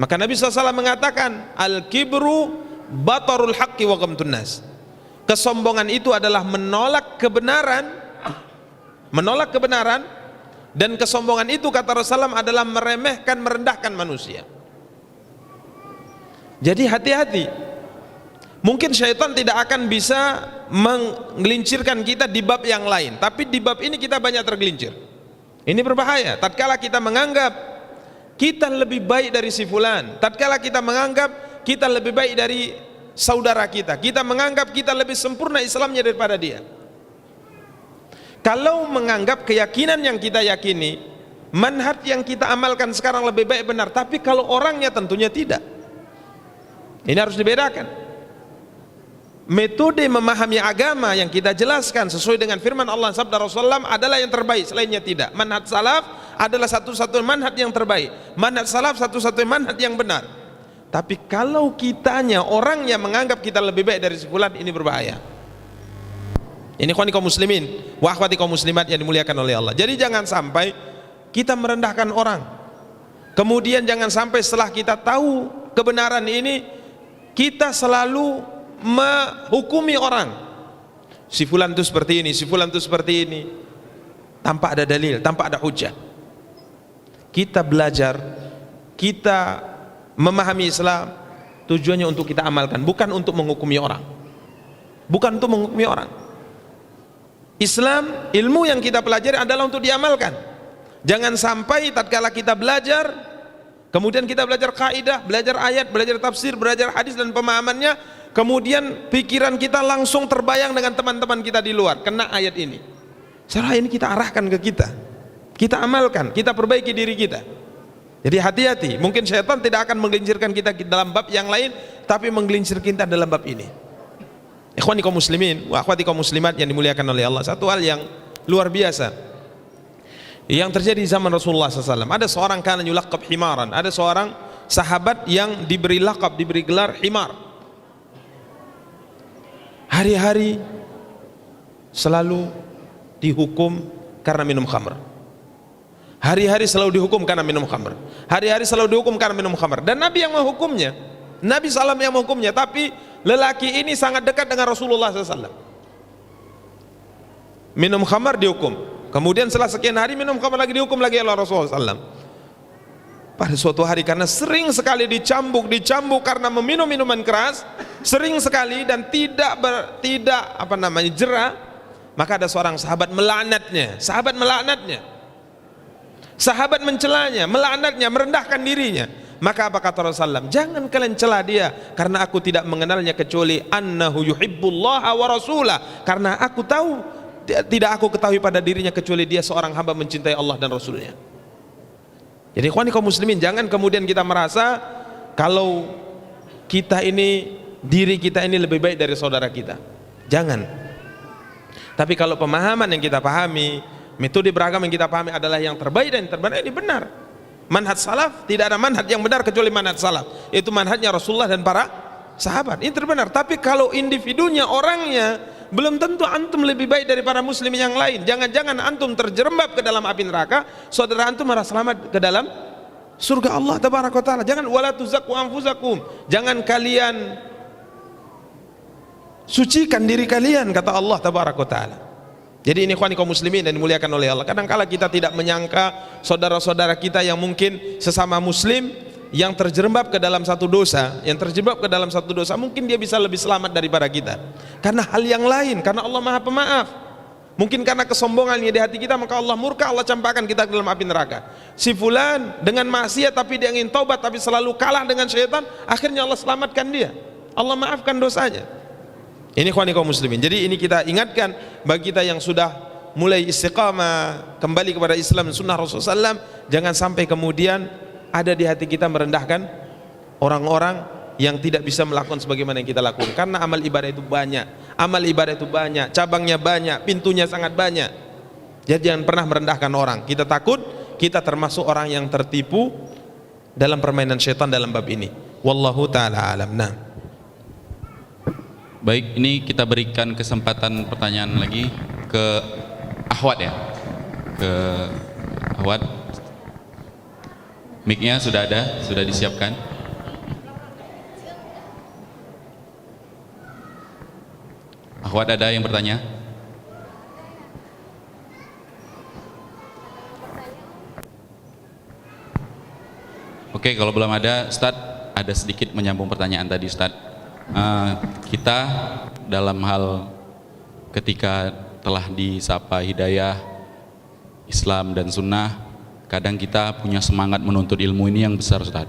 Speaker 2: Maka Nabi SAW mengatakan, al-kibru batarul haqqi wa ghamtun nas. Kesombongan itu adalah menolak kebenaran, dan kesombongan itu, kata Rasulullah, adalah meremehkan, merendahkan manusia. Jadi hati-hati. Mungkin syaitan tidak akan bisa menggelincirkan kita di bab yang lain, tapi di bab ini kita banyak tergelincir. Ini berbahaya. Tatkala kita menganggap kita lebih baik dari si fulan, tatkala kita menganggap kita lebih baik dari saudara kita, kita menganggap kita lebih sempurna Islamnya daripada dia. Kalau menganggap keyakinan yang kita yakini, manhaj yang kita amalkan sekarang lebih baik, benar, tapi kalau orangnya tentunya tidak. Ini harus dibedakan.
Speaker 4: metode memahami agama yang kita jelaskan sesuai dengan firman Allah sabda Rasulullah adalah yang terbaik, selainnya tidak. Manhaj salaf adalah satu-satunya manhaj yang terbaik, manhaj salaf satu-satunya manhaj yang benar. Tapi kalau kitanya orang yang menganggap kita lebih baik dari si fulan, ini berbahaya. Ini ikhwani kaum muslimin wa akhwati kaum muslimat yang dimuliakan oleh Allah. Jadi jangan sampai kita merendahkan orang, kemudian jangan sampai setelah kita tahu kebenaran ini kita selalu menghukumi orang. Si fulan itu seperti ini, si fulan itu seperti ini, tanpa ada dalil, tanpa ada hujah. Kita belajar, kita memahami Islam tujuannya untuk kita amalkan, bukan untuk menghukumi orang. Bukan untuk menghukumi orang. Islam, ilmu yang kita pelajari adalah untuk diamalkan. Jangan sampai tatkala kita belajar, kemudian kita belajar kaidah, belajar ayat, belajar tafsir, belajar hadis dan pemahamannya, kemudian pikiran kita langsung terbayang dengan teman-teman kita di luar, kena ayat ini. Setelah ini kita arahkan ke kita amalkan, kita perbaiki diri kita. Jadi hati-hati, mungkin syaitan tidak akan menggelincirkan kita dalam bab yang lain, tapi menggelincirkan kita dalam bab ini. Ikhwani kaum muslimin wa akhwati kaum muslimat yang dimuliakan oleh Allah, satu hal yang luar biasa yang terjadi di zaman Rasulullah SAW. Ada seorang kana yulaqab himaran, ada seorang sahabat yang diberi lakab, diberi gelar himar. Hari-hari selalu dihukum karena minum khamr. Hari-hari selalu dihukum karena minum khamr. Hari-hari selalu dihukum karena minum khamr. Dan Nabi yang menghukumnya, Nabi SAW yang menghukumnya. Tapi lelaki ini sangat dekat dengan Rasulullah SAW. Minum khamr dihukum, kemudian setelah sekian hari minum khamr lagi dihukum lagi oleh Rasulullah SAW. Pada suatu hari karena sering sekali dicambuk karena meminum minuman keras, sering sekali dan tidak jera, maka ada seorang sahabat melaknatnya. Sahabat mencelanya, melaknatnya, merendahkan dirinya. Maka apa kata Rasulullah? Jangan kalian cela dia, karena aku tidak mengenalnya kecuali annahu yuhibbullaha wa rasulah. Karena aku tahu, tidak aku ketahui pada dirinya kecuali dia seorang hamba mencintai Allah dan Rasulnya. Jadi ikhwani kaum muslimin, jangan kemudian kita merasa kalau kita ini, diri kita ini lebih baik dari saudara kita. Jangan. Tapi kalau pemahaman yang kita pahami, metode beragama yang kita pahami adalah yang terbaik dan yang terbenar, ini benar. Manhaj salaf, tidak ada manhaj yang benar kecuali manhaj salaf, yaitu manhajnya Rasulullah dan para sahabat. Ini terbenar. Tapi kalau individunya, orangnya, belum tentu antum lebih baik dari para muslim yang lain. Jangan-jangan antum terjerembab ke dalam api neraka, saudara antum malah selamat ke dalam surga Allah tabaraka wa taala. Jangan wala tuzakku anfusakum, jangan kalian sucikan diri kalian, kata Allah tabaraka wa taala. Jadi ini ikhwani kaum muslimin dan dimuliakan oleh Allah. Kadang-kala kita tidak menyangka saudara-saudara kita yang mungkin sesama muslim yang terjerembab ke dalam satu dosa, mungkin dia bisa lebih selamat daripada kita. Karena hal yang lain, karena Allah Maha Pemaaf. Mungkin karena kesombongannya di hati kita, maka Allah murka, Allah campakkan kita ke dalam api neraka. Si fulan dengan maksiat tapi dia ingin taubat tapi selalu kalah dengan syaitan, akhirnya Allah selamatkan dia. Allah maafkan dosanya. Ini ikhwani kaum muslimin. Jadi ini kita ingatkan bagi kita yang sudah mulai istiqamah kembali kepada Islam dan sunnah Rasulullah SAW, jangan sampai kemudian ada di hati kita merendahkan orang-orang yang tidak bisa melakukan sebagaimana yang kita lakukan. Karena amal ibadah itu banyak, cabangnya banyak, pintunya sangat banyak. Jadi jangan pernah merendahkan orang. Kita takut kita termasuk orang yang tertipu dalam permainan syaitan dalam bab ini. Wallahu ta'ala alam. Nah,
Speaker 5: baik, ini kita berikan kesempatan pertanyaan lagi ke Ahwat ya. Ke Ahwat. Mic-nya sudah ada, sudah disiapkan. Ahwat, ada yang bertanya? Oke, kalau belum ada, Ustadz, ada sedikit menyambung pertanyaan tadi, Ustadz. Kita dalam hal ketika telah disapa hidayah Islam dan sunnah, kadang kita punya semangat menuntut ilmu ini yang besar, Ustaz.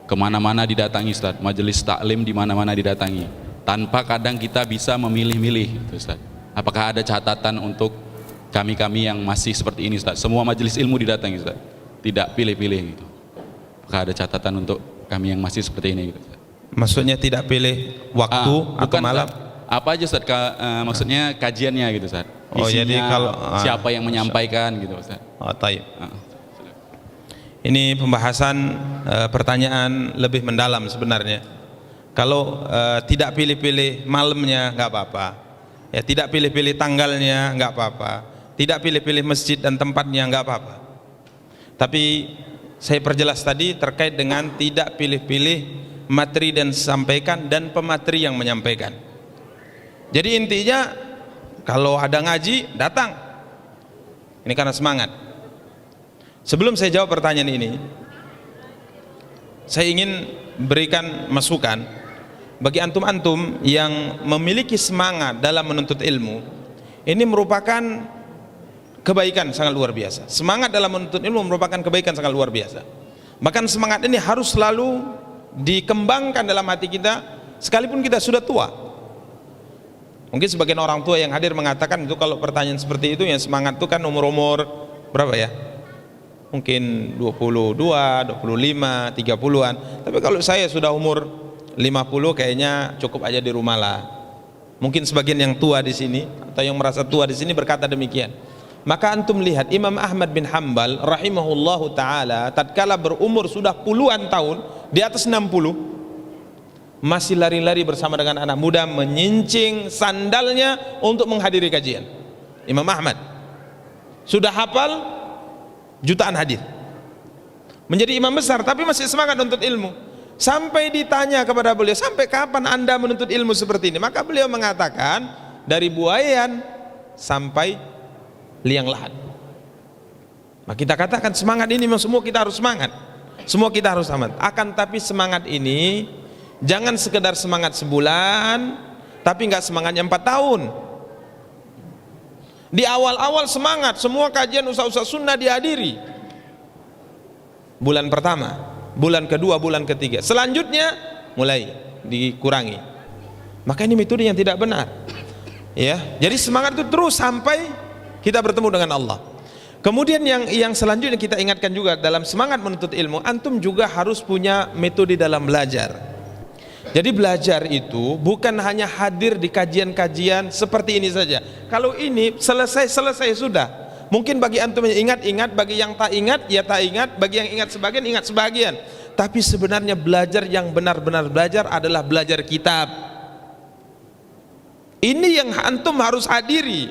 Speaker 5: Kemana-mana didatangi, Ustaz. Majelis taklim di mana-mana didatangi, tanpa kadang kita bisa memilih-milih, Ustaz. Apakah ada catatan untuk kami-kami yang masih seperti ini, Ustaz? Semua majelis ilmu didatangi, Ustaz, tidak pilih-pilih gitu. Apakah ada catatan untuk kami yang masih seperti ini, gitu, Ustaz?
Speaker 4: Maksudnya tidak pilih waktu atau malam?
Speaker 5: Apa aja Ustaz maksudnya kajiannya gitu Ustaz?
Speaker 2: Oh, jadi kalau
Speaker 5: siapa yang menyampaikan gitu Ustaz?
Speaker 2: Oh, taib. Ini pembahasan pertanyaan lebih mendalam sebenarnya. Kalau tidak pilih-pilih malamnya nggak apa-apa, ya tidak pilih-pilih tanggalnya nggak apa-apa, tidak pilih-pilih masjid dan tempatnya nggak apa-apa. Tapi saya perjelas tadi terkait dengan tidak pilih-pilih materi dan sampaikan dan pemateri yang menyampaikan. Jadi intinya kalau ada ngaji datang, ini karena semangat. Sebelum saya jawab pertanyaan ini, saya ingin berikan masukan bagi antum-antum yang memiliki semangat dalam menuntut ilmu. Ini merupakan kebaikan sangat luar biasa. Semangat dalam menuntut ilmu merupakan kebaikan sangat luar biasa. Bahkan semangat ini harus selalu dikembangkan dalam hati kita sekalipun kita sudah tua. Mungkin sebagian orang tua yang hadir mengatakan itu kalau pertanyaan seperti itu yang semangat itu kan umur-umur berapa ya? Mungkin 22, 25, 30-an. Tapi kalau saya sudah umur 50 kayaknya cukup aja di rumah lah. Mungkin sebagian yang tua di sini atau yang merasa tua di sini berkata demikian. Maka antum lihat Imam Ahmad bin Hanbal rahimahullahu taala tatkala berumur sudah puluhan tahun, di atas 60, masih lari-lari bersama dengan anak muda menyincing sandalnya untuk menghadiri kajian. Imam Ahmad sudah hafal jutaan hadis, menjadi imam besar tapi masih semangat menuntut ilmu. Sampai ditanya kepada beliau, sampai kapan anda menuntut ilmu seperti ini? Maka beliau mengatakan dari buayan sampai liang lahat. Maka kita katakan semangat ini semua kita harus semangat, semua kita harus semangat. Akan tapi semangat ini jangan sekedar semangat sebulan tapi nggak semangatnya 4 tahun. Di awal-awal semangat, semua kajian ustaz-ustaz sunnah dihadiri. Bulan pertama, bulan kedua, bulan ketiga. Selanjutnya mulai dikurangi. Maka ini metode yang tidak benar. Ya, jadi semangat itu terus sampai kita bertemu dengan Allah. Kemudian yang selanjutnya kita ingatkan juga dalam semangat menuntut ilmu, antum juga harus punya metode dalam belajar. Jadi belajar itu bukan hanya hadir di kajian-kajian seperti ini saja. Kalau ini selesai sudah. Mungkin bagi antum yang ingat, bagi yang tak ingat ya tak ingat, bagi yang ingat sebagian. Tapi sebenarnya belajar yang benar-benar belajar adalah belajar kitab. Ini yang antum harus hadiri.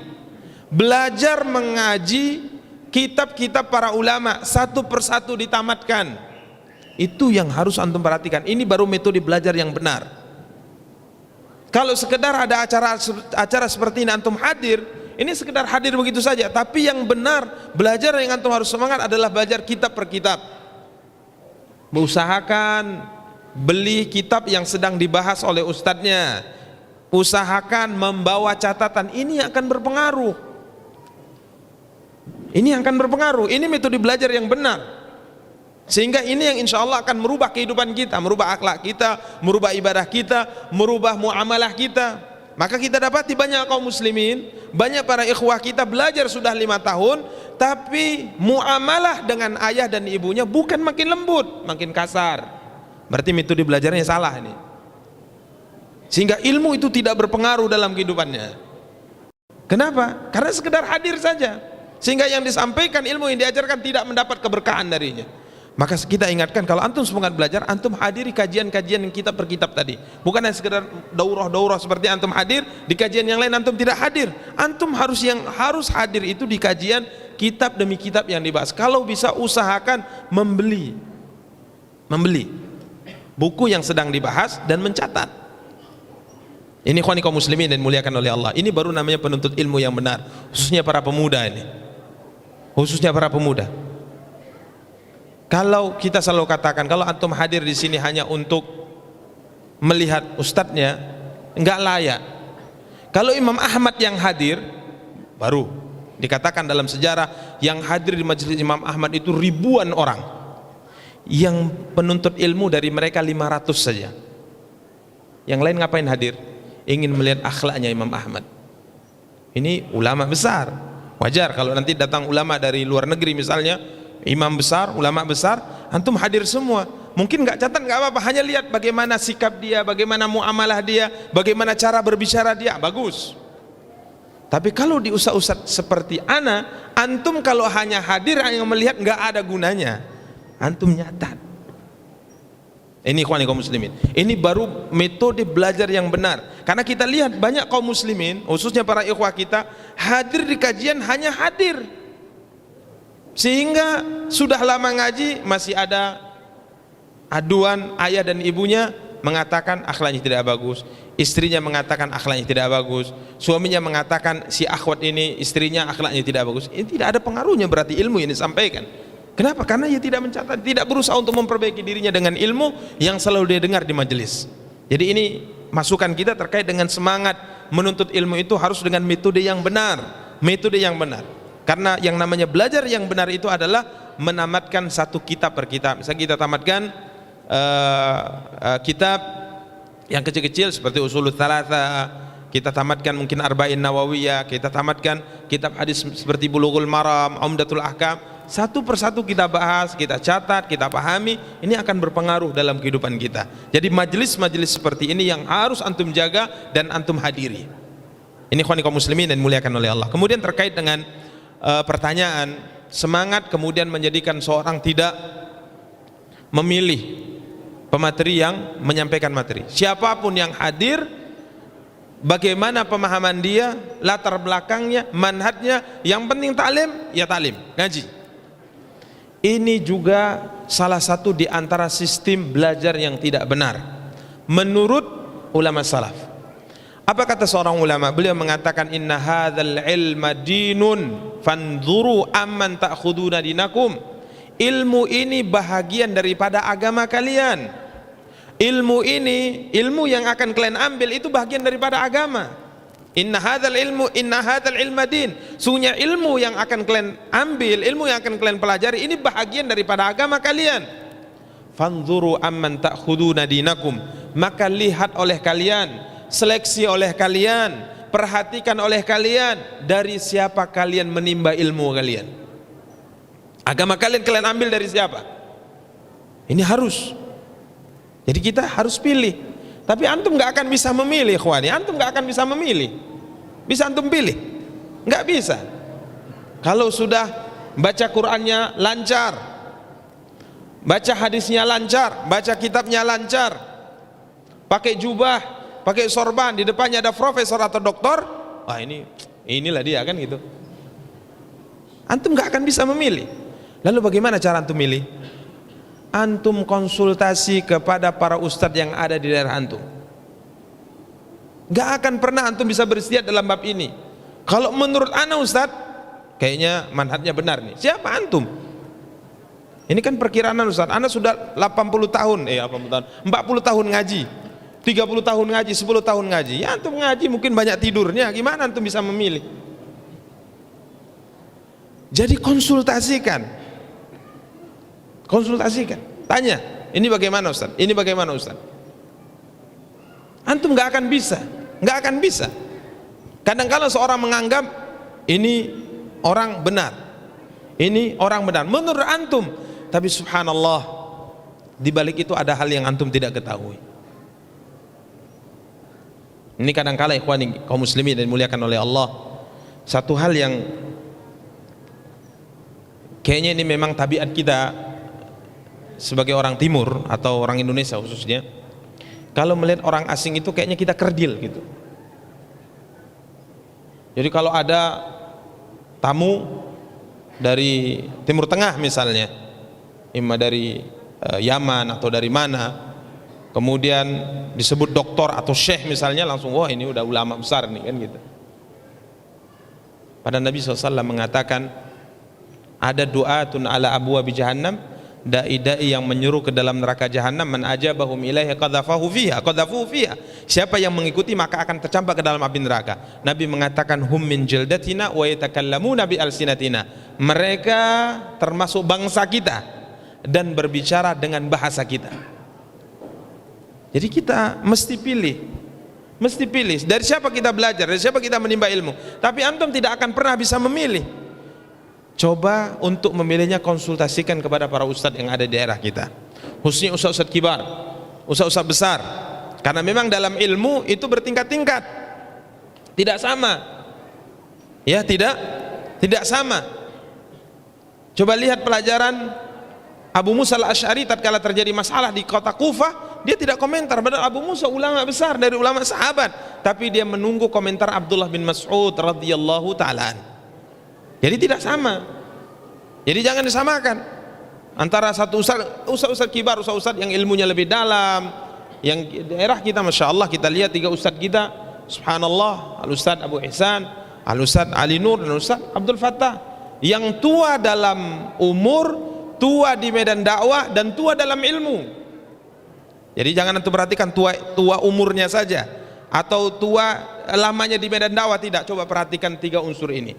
Speaker 2: Belajar mengaji kitab-kitab para ulama satu persatu ditamatkan. Itu yang harus antum perhatikan. Ini baru metode belajar yang benar. Kalau sekedar ada acara seperti ini antum hadir, ini sekedar hadir begitu saja. Tapi yang benar belajar yang antum harus semangat adalah belajar kitab per kitab. Usahakan beli kitab yang sedang dibahas oleh ustadznya. Usahakan membawa catatan. Ini akan berpengaruh. Ini akan berpengaruh. Ini metode belajar yang benar. Sehingga ini yang insya Allah akan merubah kehidupan kita, merubah akhlak kita, merubah ibadah kita, merubah muamalah kita. Maka kita dapati banyak kaum muslimin, banyak para ikhwah kita belajar sudah 5 tahun, tapi muamalah dengan ayah dan ibunya bukan makin lembut, makin kasar. Berarti metode belajarnya salah ini. Sehingga ilmu itu tidak berpengaruh dalam kehidupannya. Kenapa? Karena sekedar hadir saja. Sehingga yang disampaikan, ilmu yang diajarkan tidak mendapat keberkahan darinya. Maka kita ingatkan kalau antum semangat belajar, antum hadiri kajian-kajian yang kitab per kitab tadi. Bukan hanya sekedar daurah-daurah seperti antum hadir, di kajian yang lain antum tidak hadir. Antum harus hadir itu di kajian kitab demi kitab yang dibahas. Kalau bisa usahakan membeli buku yang sedang dibahas dan mencatat. Ini ikhwani kaum muslimin dan muliakan oleh Allah. Ini baru namanya penuntut ilmu yang benar, khususnya para pemuda ini. Khususnya para pemuda. Kalau kita selalu katakan kalau antum hadir di sini hanya untuk melihat ustadznya, enggak layak. Kalau Imam Ahmad yang hadir, baru dikatakan dalam sejarah yang hadir di majelis Imam Ahmad itu ribuan orang. Yang penuntut ilmu dari mereka 500 saja. Yang lain ngapain hadir? Ingin melihat akhlaknya Imam Ahmad. Ini ulama besar. Wajar kalau nanti datang ulama dari luar negeri misalnya, imam besar, ulama besar, antum hadir semua.
Speaker 4: mungkin nggak catat nggak apa-apa, hanya lihat bagaimana sikap dia, bagaimana muamalah dia, bagaimana cara berbicara dia, bagus. Tapi kalau di ustaz-ustaz seperti ana, antum kalau hanya hadir yang melihat nggak ada gunanya, antum nyatat. Ini ikhwani kaum muslimin, ini baru metode belajar yang benar. Karena kita lihat banyak kaum muslimin, khususnya para ikhwah kita, hadir di kajian hanya hadir, sehingga sudah lama ngaji masih ada aduan ayah dan ibunya mengatakan akhlaknya tidak bagus, istrinya mengatakan akhlaknya tidak bagus, suaminya mengatakan si akhwat ini istrinya akhlaknya tidak bagus. Ini tidak ada pengaruhnya berarti ilmu yang disampaikan. Kenapa? Karena ia tidak mencatat, tidak berusaha untuk memperbaiki dirinya dengan ilmu yang selalu dia dengar di majelis. Jadi ini masukan kita terkait dengan semangat menuntut ilmu itu harus dengan metode yang benar, metode yang benar. Karena yang namanya belajar yang benar itu adalah menamatkan satu kitab per kitab. Misalnya kita tamatkan kitab yang kecil-kecil seperti Ushul Tsalatsa, kita tamatkan mungkin Arba'in Nawawiyah, kita tamatkan kitab hadis seperti Bulughul Maram, Umdatul Ahkam. Satu persatu kita bahas, kita catat, kita pahami, ini akan berpengaruh dalam kehidupan kita. Jadi majelis-majelis seperti ini yang harus antum jaga dan antum hadiri. Ini ikhwan kaum muslimin dan muliakan oleh Allah. Kemudian terkait dengan pertanyaan semangat kemudian menjadikan seorang tidak memilih pemateri yang menyampaikan materi. Siapapun yang hadir, bagaimana pemahaman dia, latar belakangnya, manhajnya, yang penting taklim, ya taklim, ngaji. Ini juga salah satu di antara sistem belajar yang tidak benar menurut ulama salaf. Apa kata seorang ulama? Beliau mengatakan inna hadzal ilma dinun fanzuru amman ta'khuduna dinakum. Ilmu ini bahagian daripada agama kalian. Ilmu ini, ilmu yang akan kalian ambil itu bahagian daripada agama. Inna hadzal ilma din. Sungguhnya ilmu yang akan kalian ambil, ilmu yang akan kalian pelajari ini bahagian daripada agama kalian. Fanzuru amman ta'khuduna dinakum. Maka lihat oleh kalian, seleksi oleh kalian, perhatikan oleh kalian dari siapa kalian menimba ilmu kalian. Agama kalian ambil dari siapa? Ini harus. Jadi kita harus pilih. Tapi antum nggak akan bisa memilih, ikhwani. Antum nggak akan bisa memilih. Bisa antum pilih? Nggak bisa. Kalau sudah baca Qur'annya lancar, baca hadisnya lancar, baca kitabnya lancar, pakai jubah, pakai sorban, di depannya ada profesor atau doktor, wah inilah dia kan gitu. Antum nggak akan bisa memilih. Lalu bagaimana cara antum milih? Antum konsultasi kepada para ustadz yang ada di daerah antum. Gak akan pernah antum bisa beristihad dalam bab ini. Kalau menurut ana ustadz, kayaknya manhajnya benar nih. Siapa antum? Ini kan perkiraan ustadz. Ana sudah 40 tahun 40 tahun ngaji, 30 tahun ngaji, 10 tahun ngaji. Ya antum ngaji mungkin banyak tidurnya. Gimana antum bisa memilih? Jadi konsultasikan. Tanya, ini bagaimana Ustaz? Ini bagaimana Ustaz? Antum nggak akan bisa. Kadang-kadang seorang menganggap ini orang benar, menurut antum, tapi subhanallah di balik itu ada hal yang antum tidak ketahui. Ini kadang-kadang ikhwani kaum muslimin dan dimuliakan oleh Allah, satu hal yang kayaknya ini memang tabiat kita sebagai orang timur atau orang Indonesia khususnya, kalau melihat orang asing itu kayaknya kita kerdil gitu. Jadi kalau ada tamu dari Timur Tengah misalnya, imma dari Yaman atau dari mana, kemudian disebut doktor atau syekh misalnya, langsung wah ini udah ulama besar nih kan gitu. Pada Nabi SAW mengatakan ada du'atun ala abwabi jahannam, dai-dai yang menyuruh ke dalam neraka jahanam, man ajabahum ilaihi qadhafuhu fiha. Siapa yang mengikuti maka akan tercampak ke dalam api neraka. Nabi mengatakan hum min jildatina wa yatakallamuna bi alsinatina. Mereka termasuk bangsa kita dan berbicara dengan bahasa kita. Jadi kita mesti pilih dari siapa kita belajar, dari siapa kita menimba ilmu. Tapi antum tidak akan pernah bisa memilih. Coba untuk memilihnya konsultasikan kepada para ustadz yang ada di daerah kita. khususnya ustaz-ustaz kibar, ustaz-ustaz besar, karena memang dalam ilmu itu bertingkat-tingkat, tidak sama, ya, tidak sama. Coba lihat pelajaran Abu Musa al-Asy'ari tatkala terjadi masalah di kota Kufah, dia tidak komentar, padahal Abu Musa ulama besar dari ulama sahabat, tapi dia menunggu komentar Abdullah bin Mas'ud radhiyallahu ta'ala. Jadi tidak sama. Jadi jangan disamakan antara satu ustaz kibar, ustaz yang ilmunya lebih dalam, yang daerah kita Masya Allah, kita lihat 3 ustaz kita, subhanallah, al-ustaz Abu Ihsan, al-ustaz Ali Nur, dan al-ustaz Abdul Fattah, yang tua dalam umur, tua di medan dakwah, dan tua dalam ilmu. Jadi jangan antum perhatikan tua umurnya saja atau tua lamanya di medan dakwah, tidak. Coba perhatikan 3 unsur ini,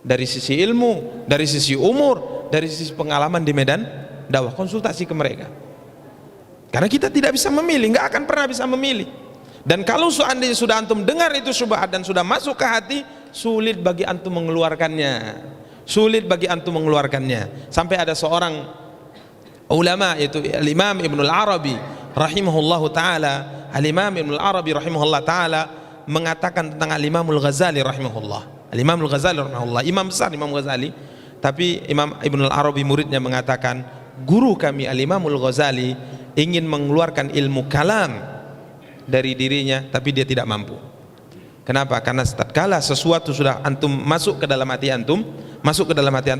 Speaker 4: dari sisi ilmu, dari sisi umur, dari sisi pengalaman di medan dakwah. Konsultasi ke mereka, karena kita tidak bisa memilih, nggak akan pernah bisa memilih. Dan kalau seandainya sudah antum dengar itu syubhat dan sudah masuk ke hati, sulit bagi antum mengeluarkannya, sulit bagi antum mengeluarkannya. Sampai ada seorang ulama, yaitu Al-Imam Ibnul Arabi rahimahullahu ta'ala, Al-Imam Ibnul Arabi rahimahullah ta'ala mengatakan tentang Al-Imamul Ghazali rahimahullah, Al-Imamul Ghazali rahimahullah, imam besar Imam Ghazali, tapi Imam Ibnul Arabi muridnya mengatakan, guru kami Al-Imamul Ghazali ingin mengeluarkan ilmu kalam dari dirinya, tapi dia tidak mampu. Kenapa? Karena tatkala sesuatu sudah antum masuk ke dalam hati antum,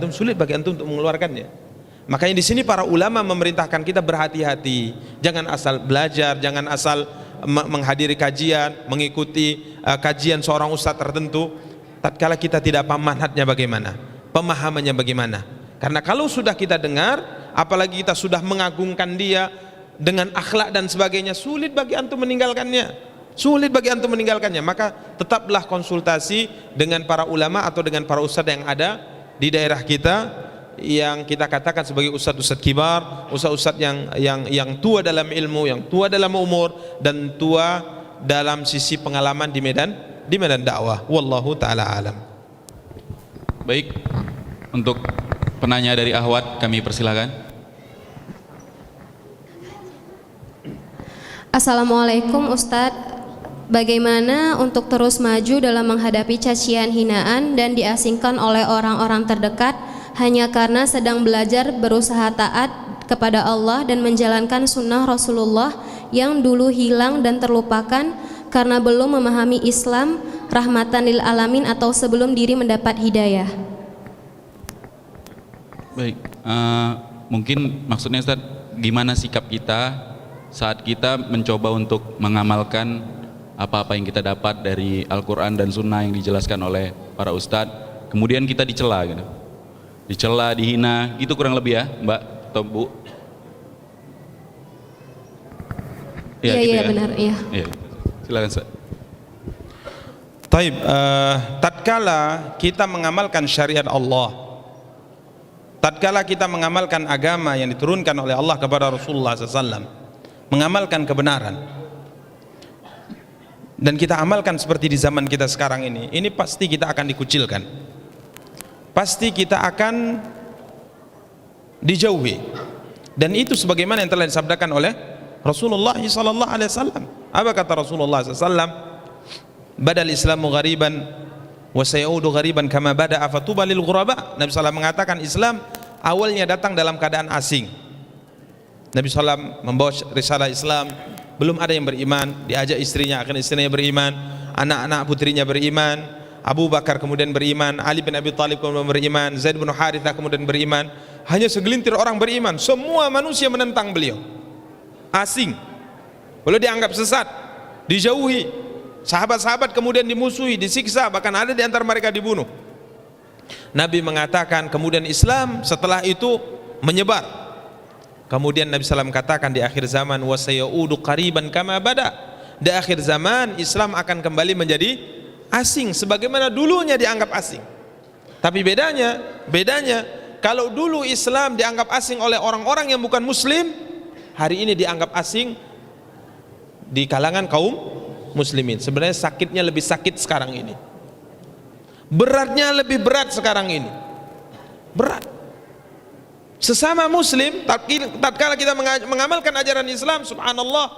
Speaker 4: sulit bagi antum untuk mengeluarkannya. Makanya di sini para ulama memerintahkan kita berhati-hati, jangan asal belajar, jangan asal menghadiri kajian, mengikuti kajian seorang ustaz tertentu, tatkala kita tidak paham manhajnya bagaimana, pemahamannya bagaimana. Karena kalau sudah kita dengar, apalagi kita sudah mengagungkan dia dengan akhlak dan sebagainya, sulit bagi antum meninggalkannya, sulit bagi antum meninggalkannya. Maka tetaplah konsultasi dengan para ulama atau dengan para ustadz yang ada di daerah kita, yang kita katakan sebagai ustadz-ustadz kibar, ustadz-ustadz yang tua dalam ilmu, yang tua dalam umur, dan tua dalam sisi pengalaman di medan dakwah. Wallahu taala alam.
Speaker 5: Baik, untuk penanya dari Ahwat kami persilakan.
Speaker 6: Assalamualaikum Ustadz, bagaimana untuk terus maju dalam menghadapi cacian, hinaan, dan diasingkan oleh orang-orang terdekat hanya karena sedang belajar berusaha taat kepada Allah dan menjalankan sunnah Rasulullah yang dulu hilang dan terlupakan karena belum memahami Islam rahmatan lil alamin atau sebelum diri mendapat hidayah?
Speaker 5: Baik, mungkin maksudnya Ustaz, gimana sikap kita saat kita mencoba untuk mengamalkan apa-apa yang kita dapat dari Al-Quran dan Sunnah yang dijelaskan oleh para ustadz, kemudian kita dicela gitu, dicela, dihina, gitu kurang lebih ya Mbak atau Bu?
Speaker 6: Iya,
Speaker 5: gitu
Speaker 6: iya ya? Benar, iya.
Speaker 5: Ya. Silakan Ustaz.
Speaker 4: Taib, tatkala kita mengamalkan syariat Allah, tatkala kita mengamalkan agama yang diturunkan oleh Allah kepada Rasulullah SAW, mengamalkan kebenaran, dan kita amalkan seperti di zaman kita sekarang ini pasti kita akan dikucilkan, pasti kita akan dijauhi. Dan itu sebagaimana yang telah disabdakan oleh Rasulullah SAW. Apa kata Rasulullah SAW? Badal Islamu ghariban wa sayaudu ghariban kama bada'a fatuba lil ghuraba. Nabi SAW mengatakan Islam awalnya datang dalam keadaan asing. Nabi SAW membawa risalah Islam, belum ada yang beriman, diajak istrinya, akhirnya istrinya beriman, anak-anak putrinya beriman, Abu Bakar kemudian beriman, Ali bin Abi Thalib kemudian beriman, Zaid bin Harithah kemudian beriman. Hanya segelintir orang beriman, semua manusia menentang beliau, asing, beliau dianggap sesat, dijauhi. Sahabat-sahabat kemudian dimusuhi, disiksa, bahkan ada di antara mereka dibunuh. Nabi mengatakan kemudian Islam setelah itu menyebar. Kemudian Nabi SAW katakan di akhir zaman, wa sayaudu qariban kama bada, di akhir zaman Islam akan kembali menjadi asing sebagaimana dulunya dianggap asing. Tapi bedanya kalau dulu Islam dianggap asing oleh orang-orang yang bukan muslim, hari ini dianggap asing di kalangan kaum muslimin. Sebenarnya sakitnya lebih sakit sekarang ini, beratnya lebih berat sekarang ini, berat. Sesama muslim, tatkala kita mengamalkan ajaran Islam, subhanallah,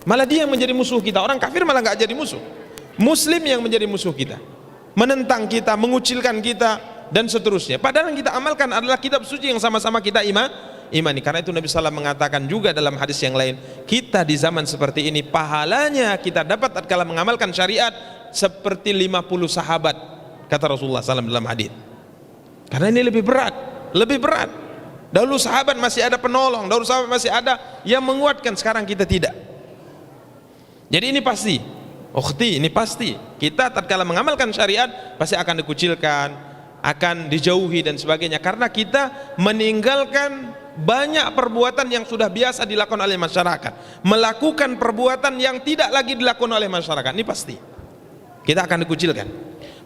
Speaker 4: malah dia yang menjadi musuh kita. Orang kafir malah nggak jadi musuh. Muslim yang menjadi musuh kita, menentang kita, mengucilkan kita, dan seterusnya. Padahal yang kita amalkan adalah kitab suci yang sama-sama kita imani. Karena itu Nabi SAW mengatakan juga dalam hadis yang lain, kita di zaman seperti ini pahalanya kita dapat tatkala mengamalkan syariat seperti 50 sahabat, kata Rasulullah SAW dalam hadis. Karena ini lebih berat. Dahulu sahabat masih ada penolong, dahulu sahabat masih ada yang menguatkan, sekarang kita tidak. Jadi ini pasti, ukhti, ini pasti kita tatkala mengamalkan syariat pasti akan dikucilkan, akan dijauhi dan sebagainya, karena kita meninggalkan banyak perbuatan yang sudah biasa dilakukan oleh masyarakat, melakukan perbuatan yang tidak lagi dilakukan oleh masyarakat. Ini pasti kita akan dikucilkan.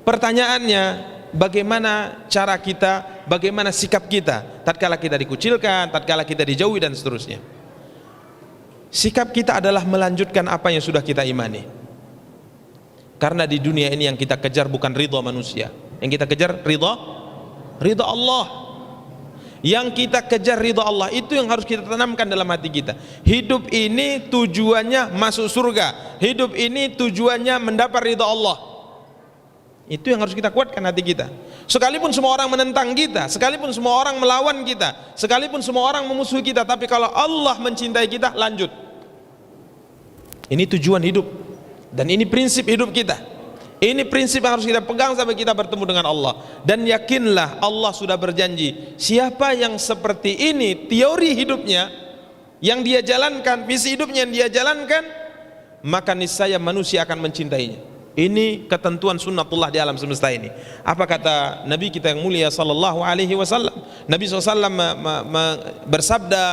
Speaker 4: Pertanyaannya, bagaimana cara kita, bagaimana sikap kita tatkala kita dikucilkan, tatkala kita dijauhi dan seterusnya. Sikap kita adalah melanjutkan apa yang sudah kita imani. Karena di dunia ini yang kita kejar bukan ridha manusia, yang kita kejar ridha Allah. Yang kita kejar ridha Allah, itu yang harus kita tanamkan dalam hati kita. Hidup ini tujuannya masuk surga, hidup ini tujuannya mendapat ridha Allah. Itu yang harus kita kuatkan hati kita. Sekalipun semua orang menentang kita, sekalipun semua orang melawan kita, sekalipun semua orang memusuhi kita, tapi kalau Allah mencintai kita, lanjut. Ini tujuan hidup, dan ini prinsip hidup kita. Ini prinsip yang harus kita pegang sampai kita bertemu dengan Allah. Dan yakinlah Allah sudah berjanji, siapa yang seperti ini teori hidupnya yang dia jalankan, visi hidupnya yang dia jalankan, maka niscaya manusia akan mencintainya. Ini ketentuan sunnatullah di alam semesta ini. Apa kata Nabi kita yang mulia sallallahu alaihi wasallam? Nabi SAW bersabda,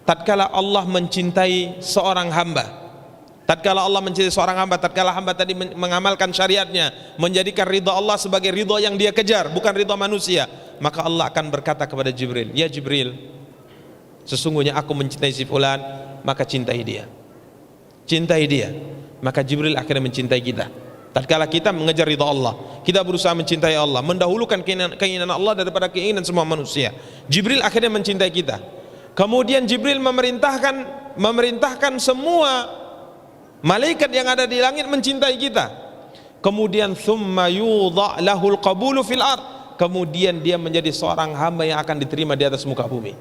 Speaker 4: tatkala Allah mencintai seorang hamba, tatkala Allah mencintai seorang hamba, tatkala hamba tadi mengamalkan syariatnya, menjadikan ridha Allah sebagai ridha yang dia kejar, bukan ridha manusia, maka Allah akan berkata kepada Jibril, ya Jibril, sesungguhnya aku mencintai si fulan, maka cintai dia. Cintai dia. Maka Jibril akhirnya mencintai kita. Tatkala kita mengejar ridha Allah, kita berusaha mencintai Allah, mendahulukan keinginan Allah daripada keinginan semua manusia, Jibril akhirnya mencintai kita. Kemudian Jibril memerintahkan semua malaikat yang ada di langit mencintai kita. Kemudian thumma yudha lahul qabulu fil ard, kemudian dia menjadi seorang hamba yang akan diterima di atas muka bumi.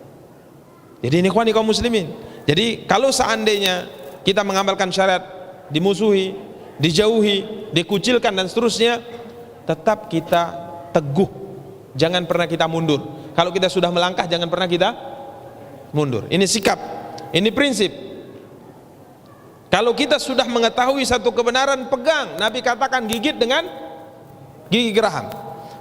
Speaker 4: Jadi ini ikhwani kaum muslimin. Jadi kalau seandainya kita mengamalkan syariat, dimusuhi, dijauhi, dikucilkan dan seterusnya, tetap kita teguh, jangan pernah kita mundur. Kalau kita sudah melangkah, jangan pernah kita mundur. Ini sikap, ini prinsip. Kalau kita sudah mengetahui satu kebenaran, pegang. Nabi katakan gigit dengan gigi geraham.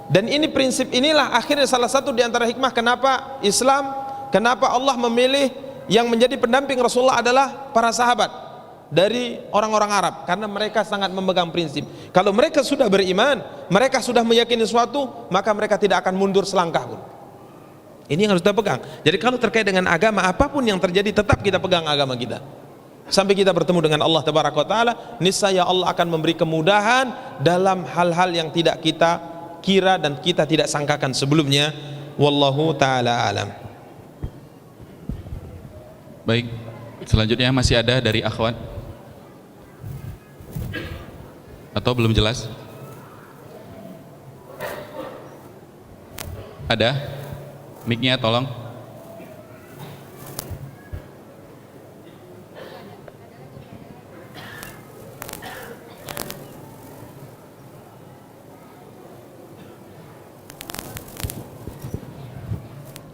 Speaker 4: Dan ini prinsip inilah akhirnya salah satu di antara hikmah kenapa Islam, kenapa Allah memilih yang menjadi pendamping Rasulullah adalah para sahabat dari orang-orang Arab, karena mereka sangat memegang prinsip. Kalau mereka sudah beriman, mereka sudah meyakini sesuatu, maka mereka tidak akan mundur selangkah pun. Ini yang harus kita pegang. Jadi kalau terkait dengan agama, apapun yang terjadi, tetap kita pegang agama kita sampai kita bertemu dengan Allah Tabaraka wa Ta'ala. Niscaya Allah akan memberi kemudahan dalam hal-hal yang tidak kita kira dan kita tidak sangkakan sebelumnya. Wallahu ta'ala alam.
Speaker 5: Baik, selanjutnya masih ada dari akhwat. Atau belum jelas? Ada? Mic-nya tolong.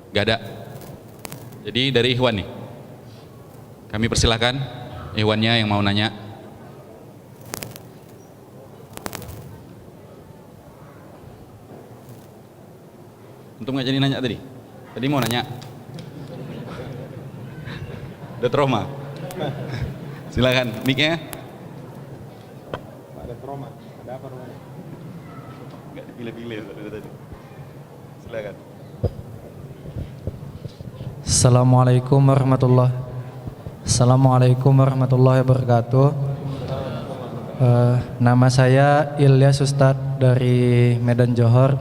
Speaker 5: Gak ada. Jadi dari Ikhwan nih, kami persilahkan Ikhwannya yang mau nanya. Untuk nggak jadi nanya tadi? Tadi mau nanya. Udah trauma. Silakan, mic-nya.
Speaker 2: Ada trauma. Ada apa trauma?
Speaker 5: Nggak dipilih-pilih tadi. Silakan.
Speaker 9: Assalamualaikum warahmatullahi wabarakatuh. Nama saya Ilyas Ustadz dari Medan Johor.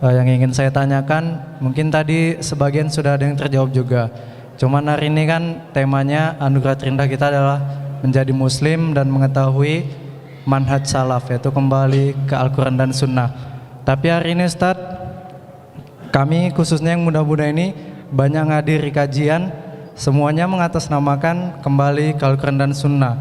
Speaker 9: Yang ingin saya tanyakan, mungkin tadi sebagian sudah ada yang terjawab juga. Cuman hari ini kan temanya anugerah terindah kita adalah menjadi muslim dan mengetahui manhaj salaf, yaitu kembali ke Al-Quran dan Sunnah. Tapi hari ini Ustadz, kami khususnya yang muda-muda ini banyak ngadiri kajian, semuanya mengatasnamakan kembali ke Al-Quran dan Sunnah.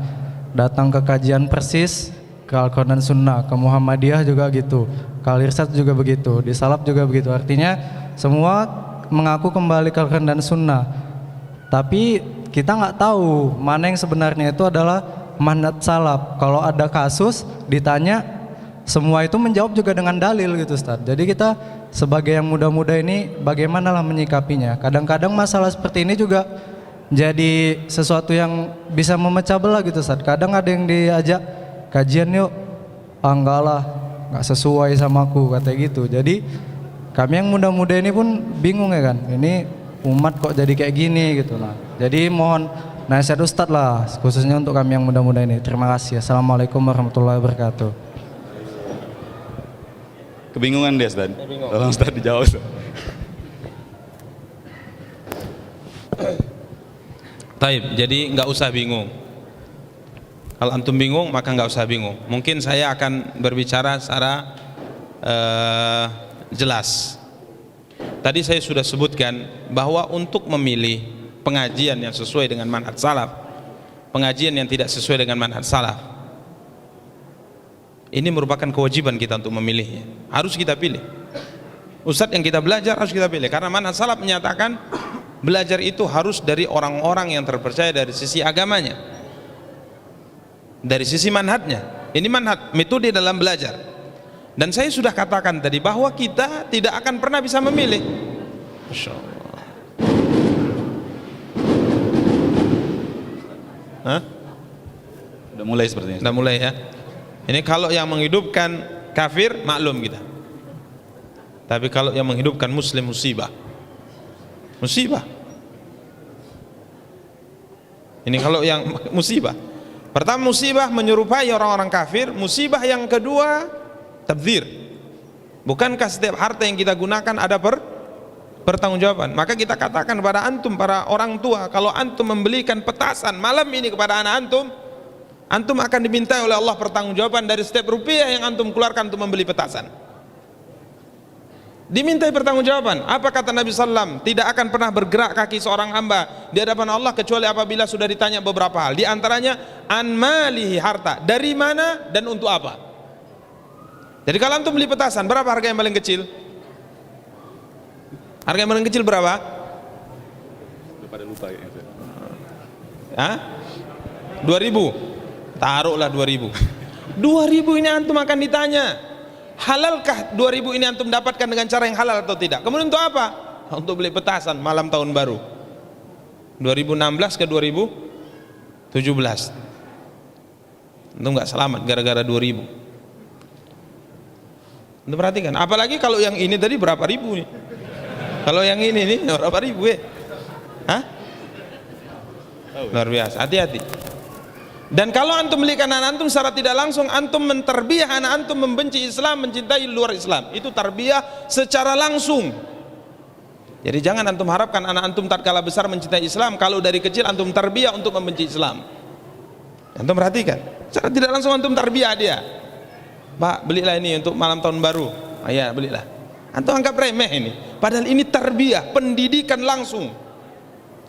Speaker 9: Datang ke kajian persis ke Al-Quran dan Sunnah, ke Muhammadiyah juga gitu, ke Al-Irsyad juga begitu, di Salaf juga begitu. Artinya semua mengaku kembali ke Al-Quran dan Sunnah, tapi kita nggak tahu mana yang sebenarnya itu adalah manhaj salaf. Kalau ada kasus ditanya, semua itu menjawab juga dengan dalil gitu Ustaz. Jadi kita sebagai yang muda-muda ini bagaimana lah menyikapinya. Kadang-kadang masalah seperti ini juga jadi sesuatu yang bisa memecah belah gitu Ustaz. Kadang ada yang diajak kajian yuk, enggak lah, nggak sesuai sama aku katanya gitu. Jadi kami yang muda-muda ini pun bingung ya kan, ini umat kok jadi kayak gini gitu lah. Jadi mohon nasihat Ustadz lah, khususnya untuk kami yang muda-muda ini. Terima kasih. Assalamualaikum warahmatullahi wabarakatuh.
Speaker 3: Kebingungan dia, Ustaz. Tolong Ustaz dijawab, Ustaz.
Speaker 2: Taib, jadi nggak usah bingung. Kalau antum bingung maka nggak usah bingung. Mungkin saya akan berbicara secara jelas. Tadi saya sudah sebutkan bahwa untuk memilih pengajian yang sesuai dengan manhaj salaf, pengajian yang tidak sesuai dengan manhaj salaf, ini merupakan kewajiban kita untuk memilihnya. Harus kita pilih. Ustadz yang kita belajar harus kita pilih, karena manhaj salaf menyatakan belajar itu harus dari orang-orang yang terpercaya dari sisi agamanya, dari sisi manhajnya. Ini manhaj, metode dalam belajar. Dan saya sudah katakan tadi bahwa kita tidak akan pernah bisa memilih. Masya Allah. Hah?
Speaker 3: Udah mulai sepertinya.
Speaker 2: Udah mulai ya. Ini kalau yang menghidupkan kafir maklum kita. Tapi kalau yang menghidupkan muslim musibah. Musibah. Ini kalau yang musibah. Pertama musibah menyerupai orang-orang kafir, musibah yang kedua tabdzir. Bukankah setiap harta yang kita gunakan ada pertanggungjawaban? Maka kita katakan kepada antum para orang tua, kalau antum membelikan petasan malam ini kepada anak antum, antum akan dimintai oleh Allah pertanggungjawaban dari setiap rupiah yang antum keluarkan untuk membeli petasan. Dimintai pertanggungjawaban. Apa kata Nabi SAW? Tidak akan pernah bergerak kaki seorang hamba di hadapan Allah kecuali apabila sudah ditanya beberapa hal. Di antaranya an malihi, harta, dari mana dan untuk apa. Jadi kalau antum beli petasan, berapa harga yang paling kecil? Harga yang paling kecil berapa?
Speaker 3: Udah pada lupa ya.
Speaker 2: Hah? 2000. Taruhlah 2000. 2000 ini antum akan ditanya, halalkah 2000 ini antum dapatkan dengan cara yang halal atau tidak? Kemudian untuk apa? Untuk beli petasan malam tahun baru 2016 ke 2017. Antum nggak selamat gara-gara 2000. Anda perhatikan, apalagi kalau yang ini tadi berapa ribu nih? Kalau yang ini nih berapa ribu ya? Hah? Luar biasa, hati-hati. Dan kalau antum belikan anak antum secara tidak langsung, antum menterbiah anak antum membenci Islam, mencintai luar Islam. Itu tarbiyah secara langsung. Jadi jangan antum harapkan anak antum tatkala besar mencintai Islam, kalau dari kecil antum tarbiyah untuk membenci Islam. Antum perhatikan, secara tidak langsung antum tarbiyah dia. Pak, belilah ini untuk malam tahun baru. Ya, belilah. Antum anggap remeh ini. Padahal ini tarbiyah, pendidikan langsung.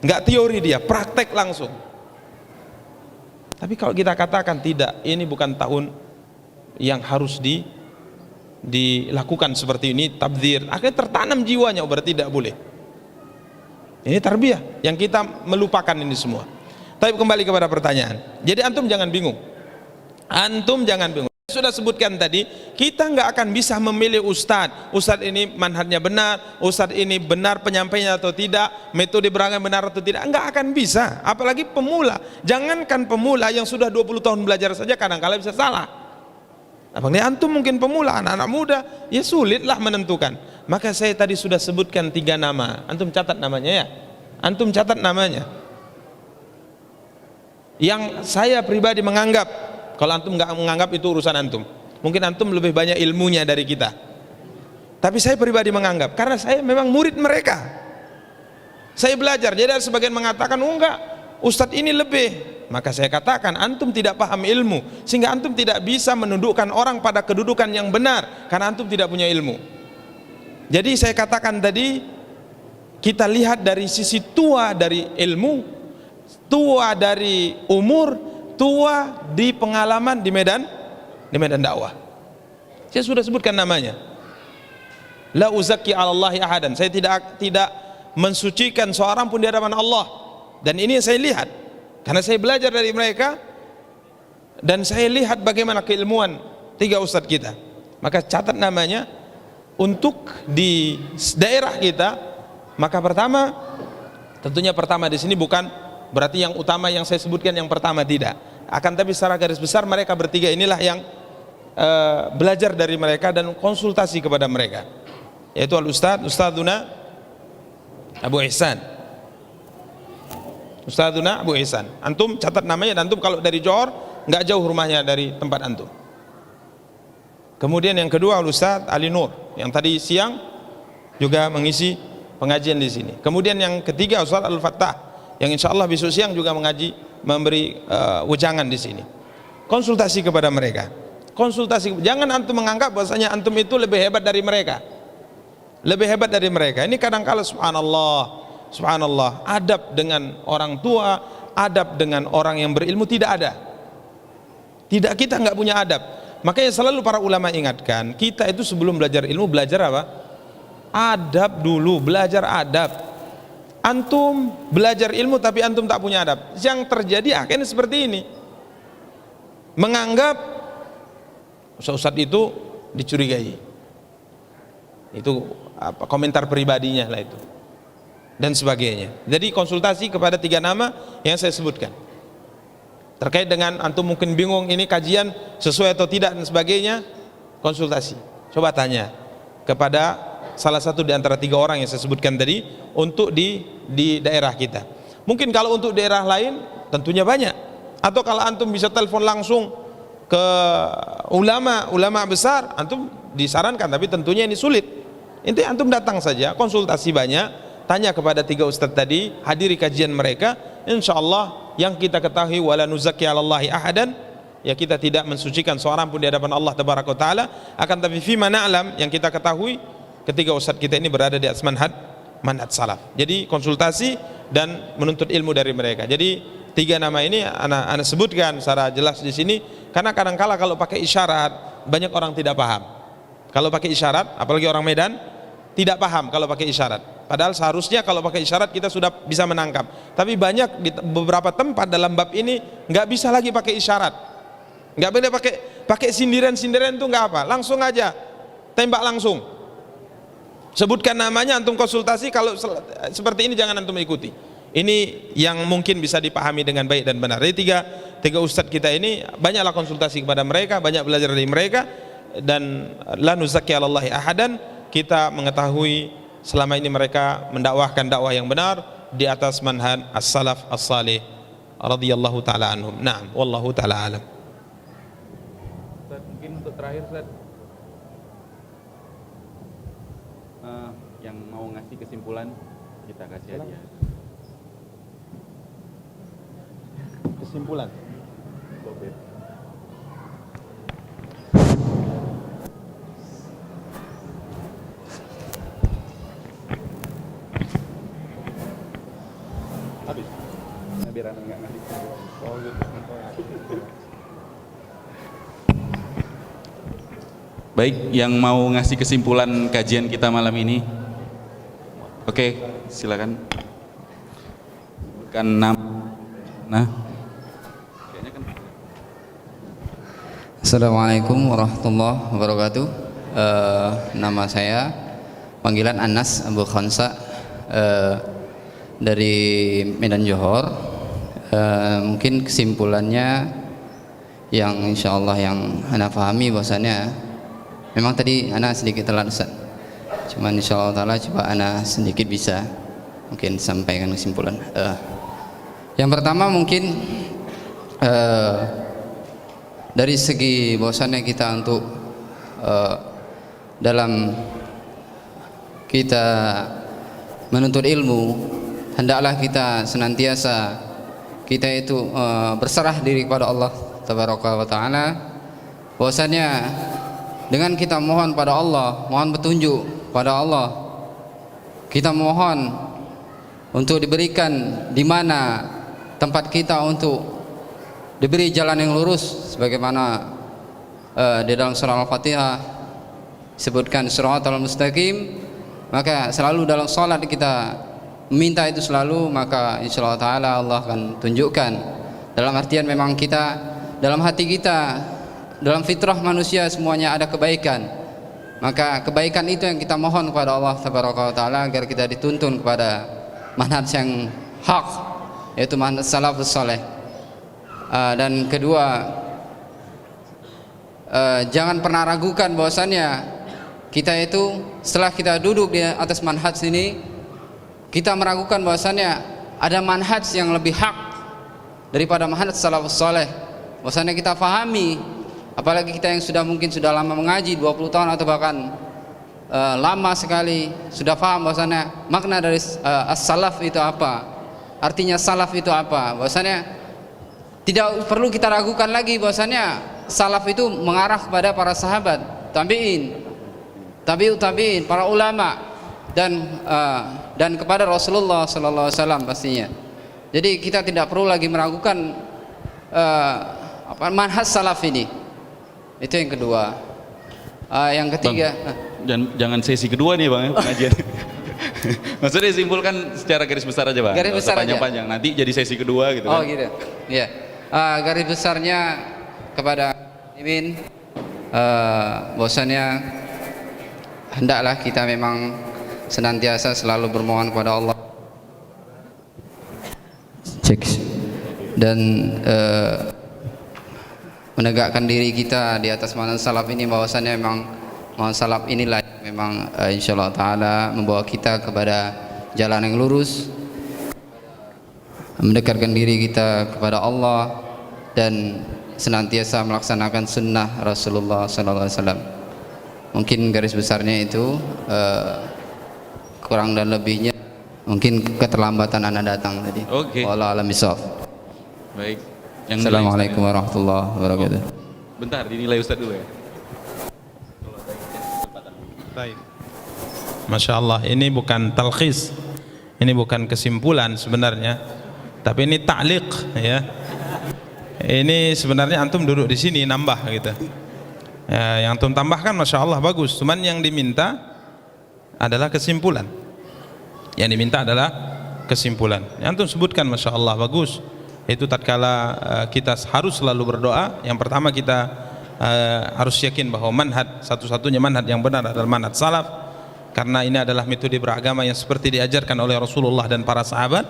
Speaker 2: Enggak teori dia, praktek langsung. Tapi kalau kita katakan tidak, ini bukan tahun yang harus dilakukan seperti ini, tabdzir, akhirnya tertanam jiwanya, berarti tidak boleh. Ini tarbiyah yang kita melupakan ini semua. Tapi kembali kepada pertanyaan. Jadi antum jangan bingung. Antum jangan bingung. Sudah sebutkan tadi, kita nggak akan bisa memilih ustadz ini manhajnya benar, ustadz ini benar penyampainya atau tidak, metode beragama benar atau tidak, nggak akan bisa. Apalagi pemula, jangankan pemula yang sudah 20 tahun belajar saja kadang-kala bisa salah. Apalagi antum mungkin pemula, anak-anak muda, ya sulitlah menentukan. Maka saya tadi sudah sebutkan 3 nama, antum catat namanya ya, antum catat namanya. Yang saya pribadi menganggap, kalau antum nggak menganggap itu urusan antum, mungkin antum lebih banyak ilmunya dari kita.
Speaker 4: Tapi saya pribadi menganggap, karena saya memang murid mereka, saya belajar. Jadi ada sebagian mengatakan, oh enggak, Ustadz ini lebih. Maka saya katakan, antum tidak paham ilmu, sehingga antum tidak bisa menundukkan orang pada kedudukan yang benar, karena antum tidak punya ilmu. Jadi saya katakan tadi, kita lihat dari sisi tua dari ilmu, tua dari umur, tua di pengalaman di medan dakwah. Saya sudah sebutkan namanya. La uzakki 'alallahi ahadan. Saya tidak mensucikan seorang pun di hadapan Allah. Dan ini yang saya lihat, karena saya belajar dari mereka dan saya lihat bagaimana keilmuan tiga ustadz kita. Maka catat namanya untuk di daerah kita. Maka pertama, tentunya pertama di sini bukan berarti yang utama yang saya sebutkan yang pertama, tidak. Akan tapi secara garis besar mereka bertiga inilah yang belajar dari mereka dan konsultasi kepada mereka, yaitu Ustadzuna Abu Ihsan. Ustadzuna Abu Ihsan. Antum catat namanya, dan antum kalau dari Johor nggak jauh rumahnya dari tempat antum. Kemudian yang kedua Ustadz Ali Nur yang tadi siang juga mengisi pengajian di sini. Kemudian yang ketiga Ustaz Al-Fattah yang insya Allah besok siang juga memberi wejangan di sini. Konsultasi kepada mereka. Konsultasi, jangan antum menganggap bahwasanya antum itu lebih hebat dari mereka. Lebih hebat dari mereka. Ini kadang-kala subhanallah, adab dengan orang tua, adab dengan orang yang berilmu tidak ada. Tidak, kita nggak punya adab. Makanya selalu para ulama ingatkan, kita itu sebelum belajar ilmu belajar apa? Adab dulu, belajar adab. Antum belajar ilmu tapi antum tak punya adab. Yang terjadi akhirnya seperti ini. Menganggap ustadz itu dicurigai. Itu apa, komentar pribadinya lah itu. Dan sebagainya. Jadi konsultasi kepada tiga nama yang saya sebutkan. Terkait dengan antum mungkin bingung ini kajian sesuai atau tidak dan sebagainya, konsultasi. Coba tanya kepada salah satu di antara tiga orang yang saya sebutkan tadi untuk di daerah kita. Mungkin kalau untuk daerah lain tentunya banyak. Atau kalau antum bisa telepon langsung ke ulama besar, antum disarankan, tapi tentunya ini sulit. Intinya antum datang saja, konsultasi banyak, tanya kepada tiga ustadz tadi, hadiri kajian mereka, insyaallah yang kita ketahui wala nuzakki 'alallahi ahadan, ya kita tidak mensucikan seorang pun di hadapan Allah tabaraka wa taala, akan tapi fima na'lam yang kita ketahui ketiga ustadz kita ini berada di atas manhaj salaf. Jadi konsultasi dan menuntut ilmu dari mereka. Jadi tiga nama ini ana sebutkan secara jelas di sini karena kadang-kala kalau pakai isyarat banyak orang tidak paham. Kalau pakai isyarat, apalagi orang Medan tidak paham kalau pakai isyarat. Padahal seharusnya kalau pakai isyarat kita sudah bisa menangkap. Tapi banyak di beberapa tempat dalam bab ini nggak bisa lagi pakai isyarat. Nggak boleh pakai sindiran-sindiran itu nggak apa. Langsung aja tembak langsung. Sebutkan namanya, antum konsultasi, kalau seperti ini jangan antum ikuti. Ini yang mungkin bisa dipahami dengan baik dan benar. Jadi tiga ustadz kita ini banyaklah konsultasi kepada mereka, banyak belajar dari mereka, dan la nuzakki 'alallahi ahadan, kita mengetahui selama ini mereka mendakwahkan dakwah yang benar di atas manhaj as-salaf as-salih radhiyallahu taala anhum. Naam, wallahu taala alam.
Speaker 3: Ustaz, mungkin untuk terakhir Ustaz, yang mau ngasih kesimpulan kita kasih aja.
Speaker 4: Kesimpulan.
Speaker 3: Habis. Biar anak nggak ngasih kesimpulan. Oh gitu.
Speaker 5: Baik, yang mau ngasih kesimpulan kajian kita malam ini. Oke, silakan. Bukan nah.
Speaker 10: Assalamualaikum warahmatullahi wabarakatuh. Nama saya panggilan Anas Abu Khansa, dari Medan Johor. Mungkin kesimpulannya yang insyaallah yang ana pahami bahwasannya memang tadi ana sedikit telat Ustaz. Cuman insyaallah taala coba ana sedikit bisa mungkin sampaikan kesimpulan. Yang pertama mungkin dari segi bahwasannya kita untuk dalam kita menuntut ilmu, hendaklah kita senantiasa kita itu berserah diri kepada Allah Tabaraka wa Ta'ala. Bahwasanya dengan kita mohon pada Allah, mohon petunjuk pada Allah, kita mohon untuk diberikan di mana tempat kita untuk diberi jalan yang lurus, sebagaimana di dalam surah Al-Fatihah disebutkan shiratal mustaqim. Maka selalu dalam salat kita minta itu selalu, maka insyaallah taala Allah akan tunjukkan. Dalam artian memang kita, dalam hati kita, dalam fitrah manusia semuanya ada kebaikan. Maka kebaikan itu yang kita mohon kepada Allah Tabaraka wa Ta'ala agar kita dituntun kepada manhaj yang hak, yaitu manhaj salafus saleh. Dan kedua, jangan pernah ragukan bahwasannya kita itu setelah kita duduk di atas manhaj ini, kita meragukan bahwasannya ada manhaj yang lebih hak daripada manhaj salafus saleh. Bahwasannya kita fahami, apalagi kita yang sudah mungkin sudah lama mengaji 20 tahun atau bahkan lama sekali, sudah paham bahwasannya makna dari as-salaf itu apa, artinya salaf itu apa. Bahwasannya tidak perlu kita ragukan lagi bahwasannya salaf itu mengarah kepada para sahabat, tabi'in, tabi'ut tabi'in, para ulama, dan kepada Rasulullah sallallahu alaihi wasallam pastinya. Jadi kita tidak perlu lagi meragukan manhaj salaf ini. Itu yang kedua. Yang ketiga,
Speaker 5: Jangan sesi kedua nih Bang, pengajian. Maksudnya simpulkan secara garis besar aja Bang.
Speaker 10: Garis besar aja.
Speaker 5: Panjang-panjang. Nanti jadi sesi kedua gitu
Speaker 10: oh
Speaker 5: kan.
Speaker 10: gitu. Iya. Garis besarnya kepada muslimin, bahwasanya hendaklah kita memang senantiasa selalu bermohon kepada Allah. Dan menegakkan diri kita di atas manhaj salaf ini, bahwasannya memang manhaj salaf inilah yang memang insyaallah taala membawa kita kepada jalan yang lurus, mendekatkan diri kita kepada Allah dan senantiasa melaksanakan sunnah Rasulullah sallallahu alaihi wasallam. Mungkin garis besarnya itu, kurang dan lebihnya mungkin keterlambatan Anda datang tadi.
Speaker 5: Oke.
Speaker 10: Wallahu a'lam bishawab.
Speaker 5: Baik.
Speaker 10: Assalamualaikum warahmatullahi wabarakatuh.
Speaker 5: Bentar, dinilai Ustaz dulu ya.
Speaker 2: Baik. Masya Allah, ini bukan talkhis, ini bukan kesimpulan sebenarnya, tapi ini ta'liq ya. Ini sebenarnya antum duduk di sini nambah gitu. Ya, yang antum tambahkan Masya Allah bagus, cuman yang diminta adalah kesimpulan. Yang diminta adalah kesimpulan. Yang antum sebutkan Masya Allah bagus. Itu tatkala kita harus selalu berdoa. Yang pertama kita harus yakin bahwa manhaj, satu-satunya manhaj yang benar adalah manhaj salaf, karena ini adalah metode beragama yang seperti diajarkan oleh Rasulullah dan para sahabat.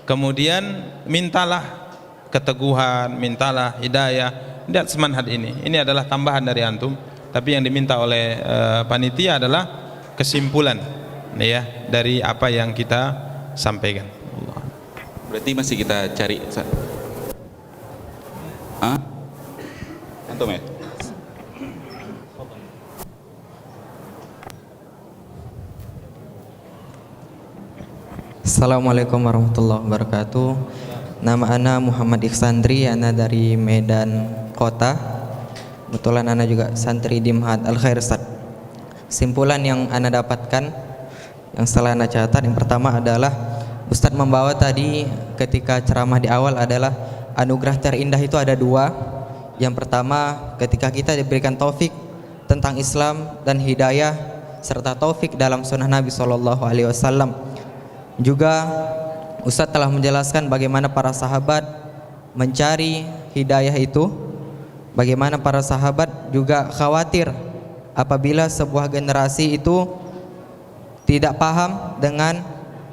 Speaker 2: Kemudian mintalah keteguhan, mintalah hidayah di atas manhaj ini. Ini adalah tambahan dari antum, tapi yang diminta oleh panitia adalah kesimpulan ya dari apa yang kita sampaikan.
Speaker 5: Berarti masih kita cari. Antum ya?
Speaker 11: Assalamualaikum warahmatullahi wabarakatuh. Nama ana Muhammad Iksandri, ana dari Medan Kota. Kebetulan ana juga santri di Ma'had Al Khair Ustaz. Simpulan yang ana dapatkan, yang setelah ana catat, yang pertama adalah Ustaz membawa tadi ketika ceramah di awal adalah anugerah terindah itu ada dua. Yang pertama ketika kita diberikan taufik tentang Islam dan hidayah serta taufik dalam sunnah Nabi SAW. Juga Ustaz telah menjelaskan bagaimana para sahabat mencari hidayah itu, bagaimana para sahabat juga khawatir apabila sebuah generasi itu tidak paham dengan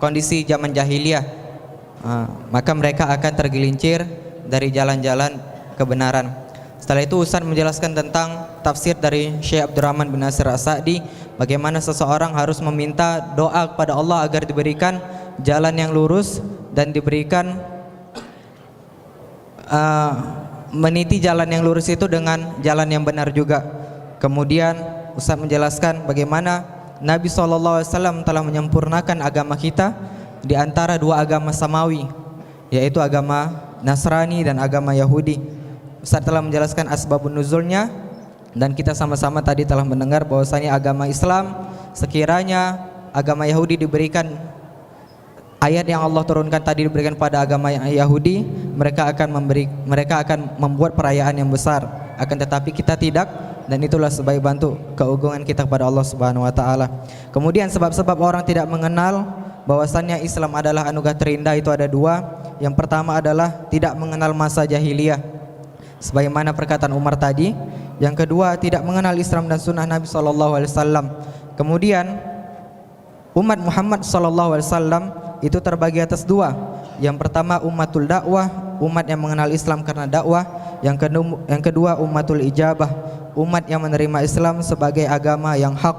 Speaker 11: kondisi zaman jahiliyah, maka mereka akan tergelincir dari jalan-jalan kebenaran. Setelah itu Ustaz menjelaskan tentang tafsir dari Syekh Abdurrahman bin Nasir As-Sa'di, bagaimana seseorang harus meminta doa kepada Allah agar diberikan jalan yang lurus dan diberikan meniti jalan yang lurus itu dengan jalan yang benar juga. Kemudian Ustaz menjelaskan bagaimana Nabi SAW telah menyempurnakan agama kita di antara dua agama samawi, yaitu agama Nasrani dan agama Yahudi. Ustaz telah menjelaskan asbabun nuzulnya, dan kita sama-sama tadi telah mendengar bahwasanya agama Islam, sekiranya agama Yahudi diberikan ayat yang Allah turunkan tadi diberikan pada agama Yahudi, mereka akan membuat perayaan yang besar. Akan tetapi kita tidak, dan itulah sebagai bentuk keagungan kita kepada Allah Subhanahu wa taala. Kemudian sebab-sebab orang tidak mengenal bahwasannya Islam adalah anugerah terindah itu ada dua. Yang pertama adalah tidak mengenal masa jahiliyah, sebagaimana perkataan Umar tadi. Yang kedua, tidak mengenal Islam dan sunnah Nabi SAW. Kemudian umat Muhammad SAW itu terbagi atas dua. Yang pertama ummatul dakwah, umat yang mengenal Islam karena dakwah. Yang kedua ummatul ijabah, umat yang menerima Islam sebagai agama yang hak.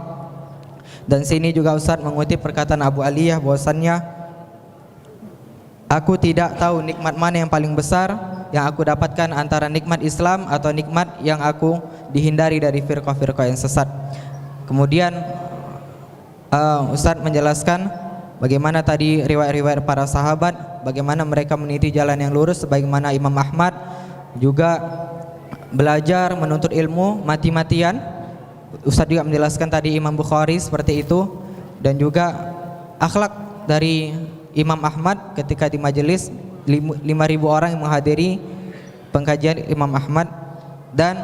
Speaker 11: Dan sini juga Ustaz mengutip perkataan Abu Aliyah bahwasannya, aku tidak tahu nikmat mana yang paling besar yang aku dapatkan antara nikmat Islam atau nikmat yang aku dihindari dari firqah-firqah yang sesat. Kemudian Ustaz menjelaskan bagaimana tadi riwayat-riwayat para sahabat, bagaimana mereka meniti jalan yang lurus, sebagaimana Imam Ahmad juga belajar menuntut ilmu mati-matian. Ustaz juga menjelaskan tadi Imam Bukhari seperti itu, dan juga akhlak dari Imam Ahmad ketika di majelis 5.000 orang yang menghadiri pengkajian Imam Ahmad. Dan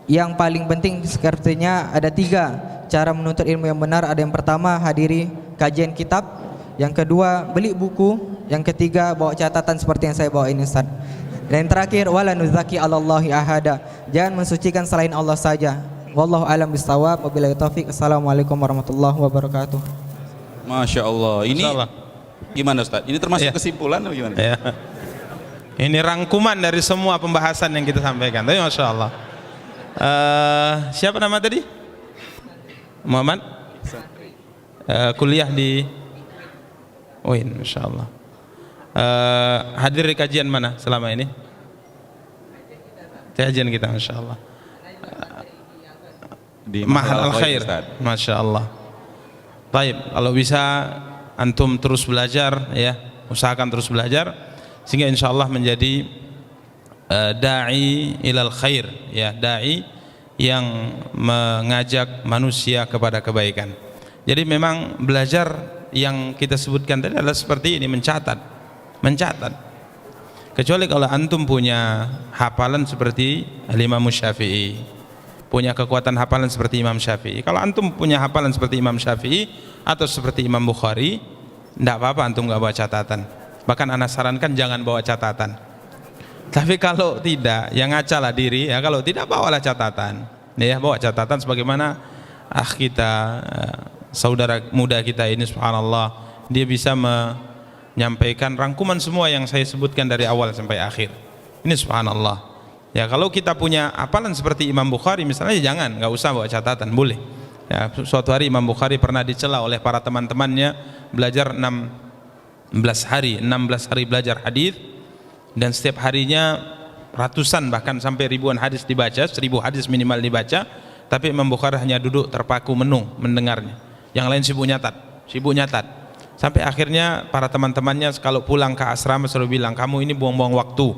Speaker 11: yang paling penting sepertinya ada 3 cara menuntut ilmu yang benar. Ada yang pertama, hadiri kajian kitab. Yang kedua, beli buku. Yang ketiga, bawa catatan seperti yang saya bawa ini, Ustaz. Dan yang terakhir, wala nuzaki 'alallahi ahada, jangan mensucikan selain Allah saja. Wallahu a'lam bishawab. Wabillahi taufik. Assalamualaikum warahmatullahi wabarakatuh.
Speaker 5: Masya Allah. Ini gimana Ustaz? Ini termasuk kesimpulan atau gimana?
Speaker 4: Ya. Ini rangkuman dari semua pembahasan yang kita sampaikan. Tapi Masya Allah. Siapa nama tadi? Muhammad? Kuliah di UIN, Masya Allah. Hadir di kajian mana selama ini? Kajian kita, Masya Allah.
Speaker 5: Di
Speaker 4: Mahal Al-Khair, Masya Allah. Baik, kalau bisa antum terus belajar, ya, usahakan terus belajar sehingga insya Allah menjadi da'i ilal khair, ya, da'i yang mengajak manusia kepada kebaikan. Jadi memang belajar yang kita sebutkan tadi adalah seperti ini, mencatat. Kecuali kalau antum punya hafalan seperti Imam Syafi'i, punya kekuatan hafalan seperti Imam Syafi'i. Kalau antum punya hafalan seperti Imam Syafi'i atau seperti Imam Bukhari, tidak apa-apa antum nggak bawa catatan. Bahkan anak sarankan jangan bawa catatan. Tapi kalau tidak, ya ngacalah diri. Ya, kalau tidak, bawalah catatan. Ya, bawa catatan sebagaimana kita, saudara muda kita ini, subhanallah, dia bisa menyampaikan rangkuman semua yang saya sebutkan dari awal sampai akhir. Ini subhanallah. Ya, kalau kita punya hafalan seperti Imam Bukhari misalnya, jangan, nggak usah bawa catatan, boleh. Ya, suatu hari Imam Bukhari pernah dicela oleh para teman-temannya, belajar 16 hari belajar hadis, dan setiap harinya ratusan bahkan sampai ribuan hadis dibaca, 1000 hadis minimal dibaca, tapi Imam Bukhari hanya duduk terpaku menung mendengarnya. Yang lain sibuk nyatat. Sampai akhirnya para teman-temannya kalau pulang ke asrama selalu bilang, kamu ini buang-buang waktu,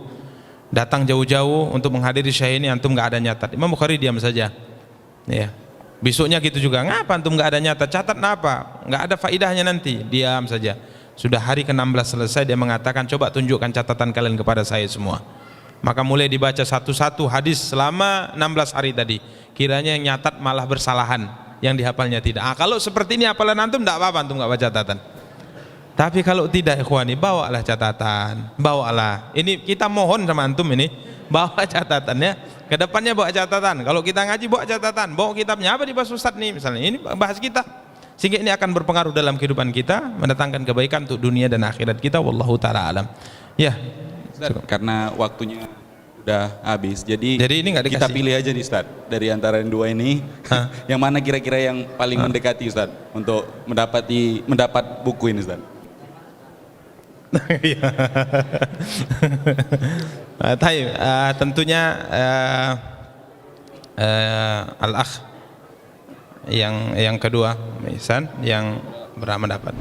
Speaker 4: datang jauh-jauh untuk menghadiri syekh ini, antum nggak ada nyatat. Imam Bukhari diam saja. Ya. Besoknya gitu juga, ngapa antum nggak ada nyatat? Catat apa? Nggak ada faidahnya nanti. Diam saja. Sudah hari ke-16 selesai, dia mengatakan, coba tunjukkan catatan kalian kepada saya semua. Maka mulai dibaca satu-satu hadis selama 16 hari tadi. Kiranya yang nyatat malah bersalahan, yang dihafalnya tidak. Kalau seperti ini hafalan antum, tidak apa-apa antum nggak baca catatan. Tapi kalau tidak, ikhwani, bawalah catatan, bawalah. Ini kita mohon sama antum ini, bawa catatannya. Kedepannya bawa catatan. Kalau kita ngaji, bawa catatan. Bawa kitabnya, apa dibahas Ustaz nih, misalnya ini bahas kitab. Sehingga ini akan berpengaruh dalam kehidupan kita, mendatangkan kebaikan untuk dunia dan akhirat kita. Wallahu ta'ala alam. Ya,
Speaker 5: Ustaz, karena waktunya udah habis, jadi
Speaker 4: ini nggak
Speaker 5: kita
Speaker 4: dikasih.
Speaker 5: pilih aja nih Ustaz, dari antara yang dua ini, yang mana kira-kira yang paling mendekati Ustaz untuk mendapat buku ini Ustaz?
Speaker 4: Tentunya Al-Akh
Speaker 2: yang kedua, Ihsan yang berpendapat.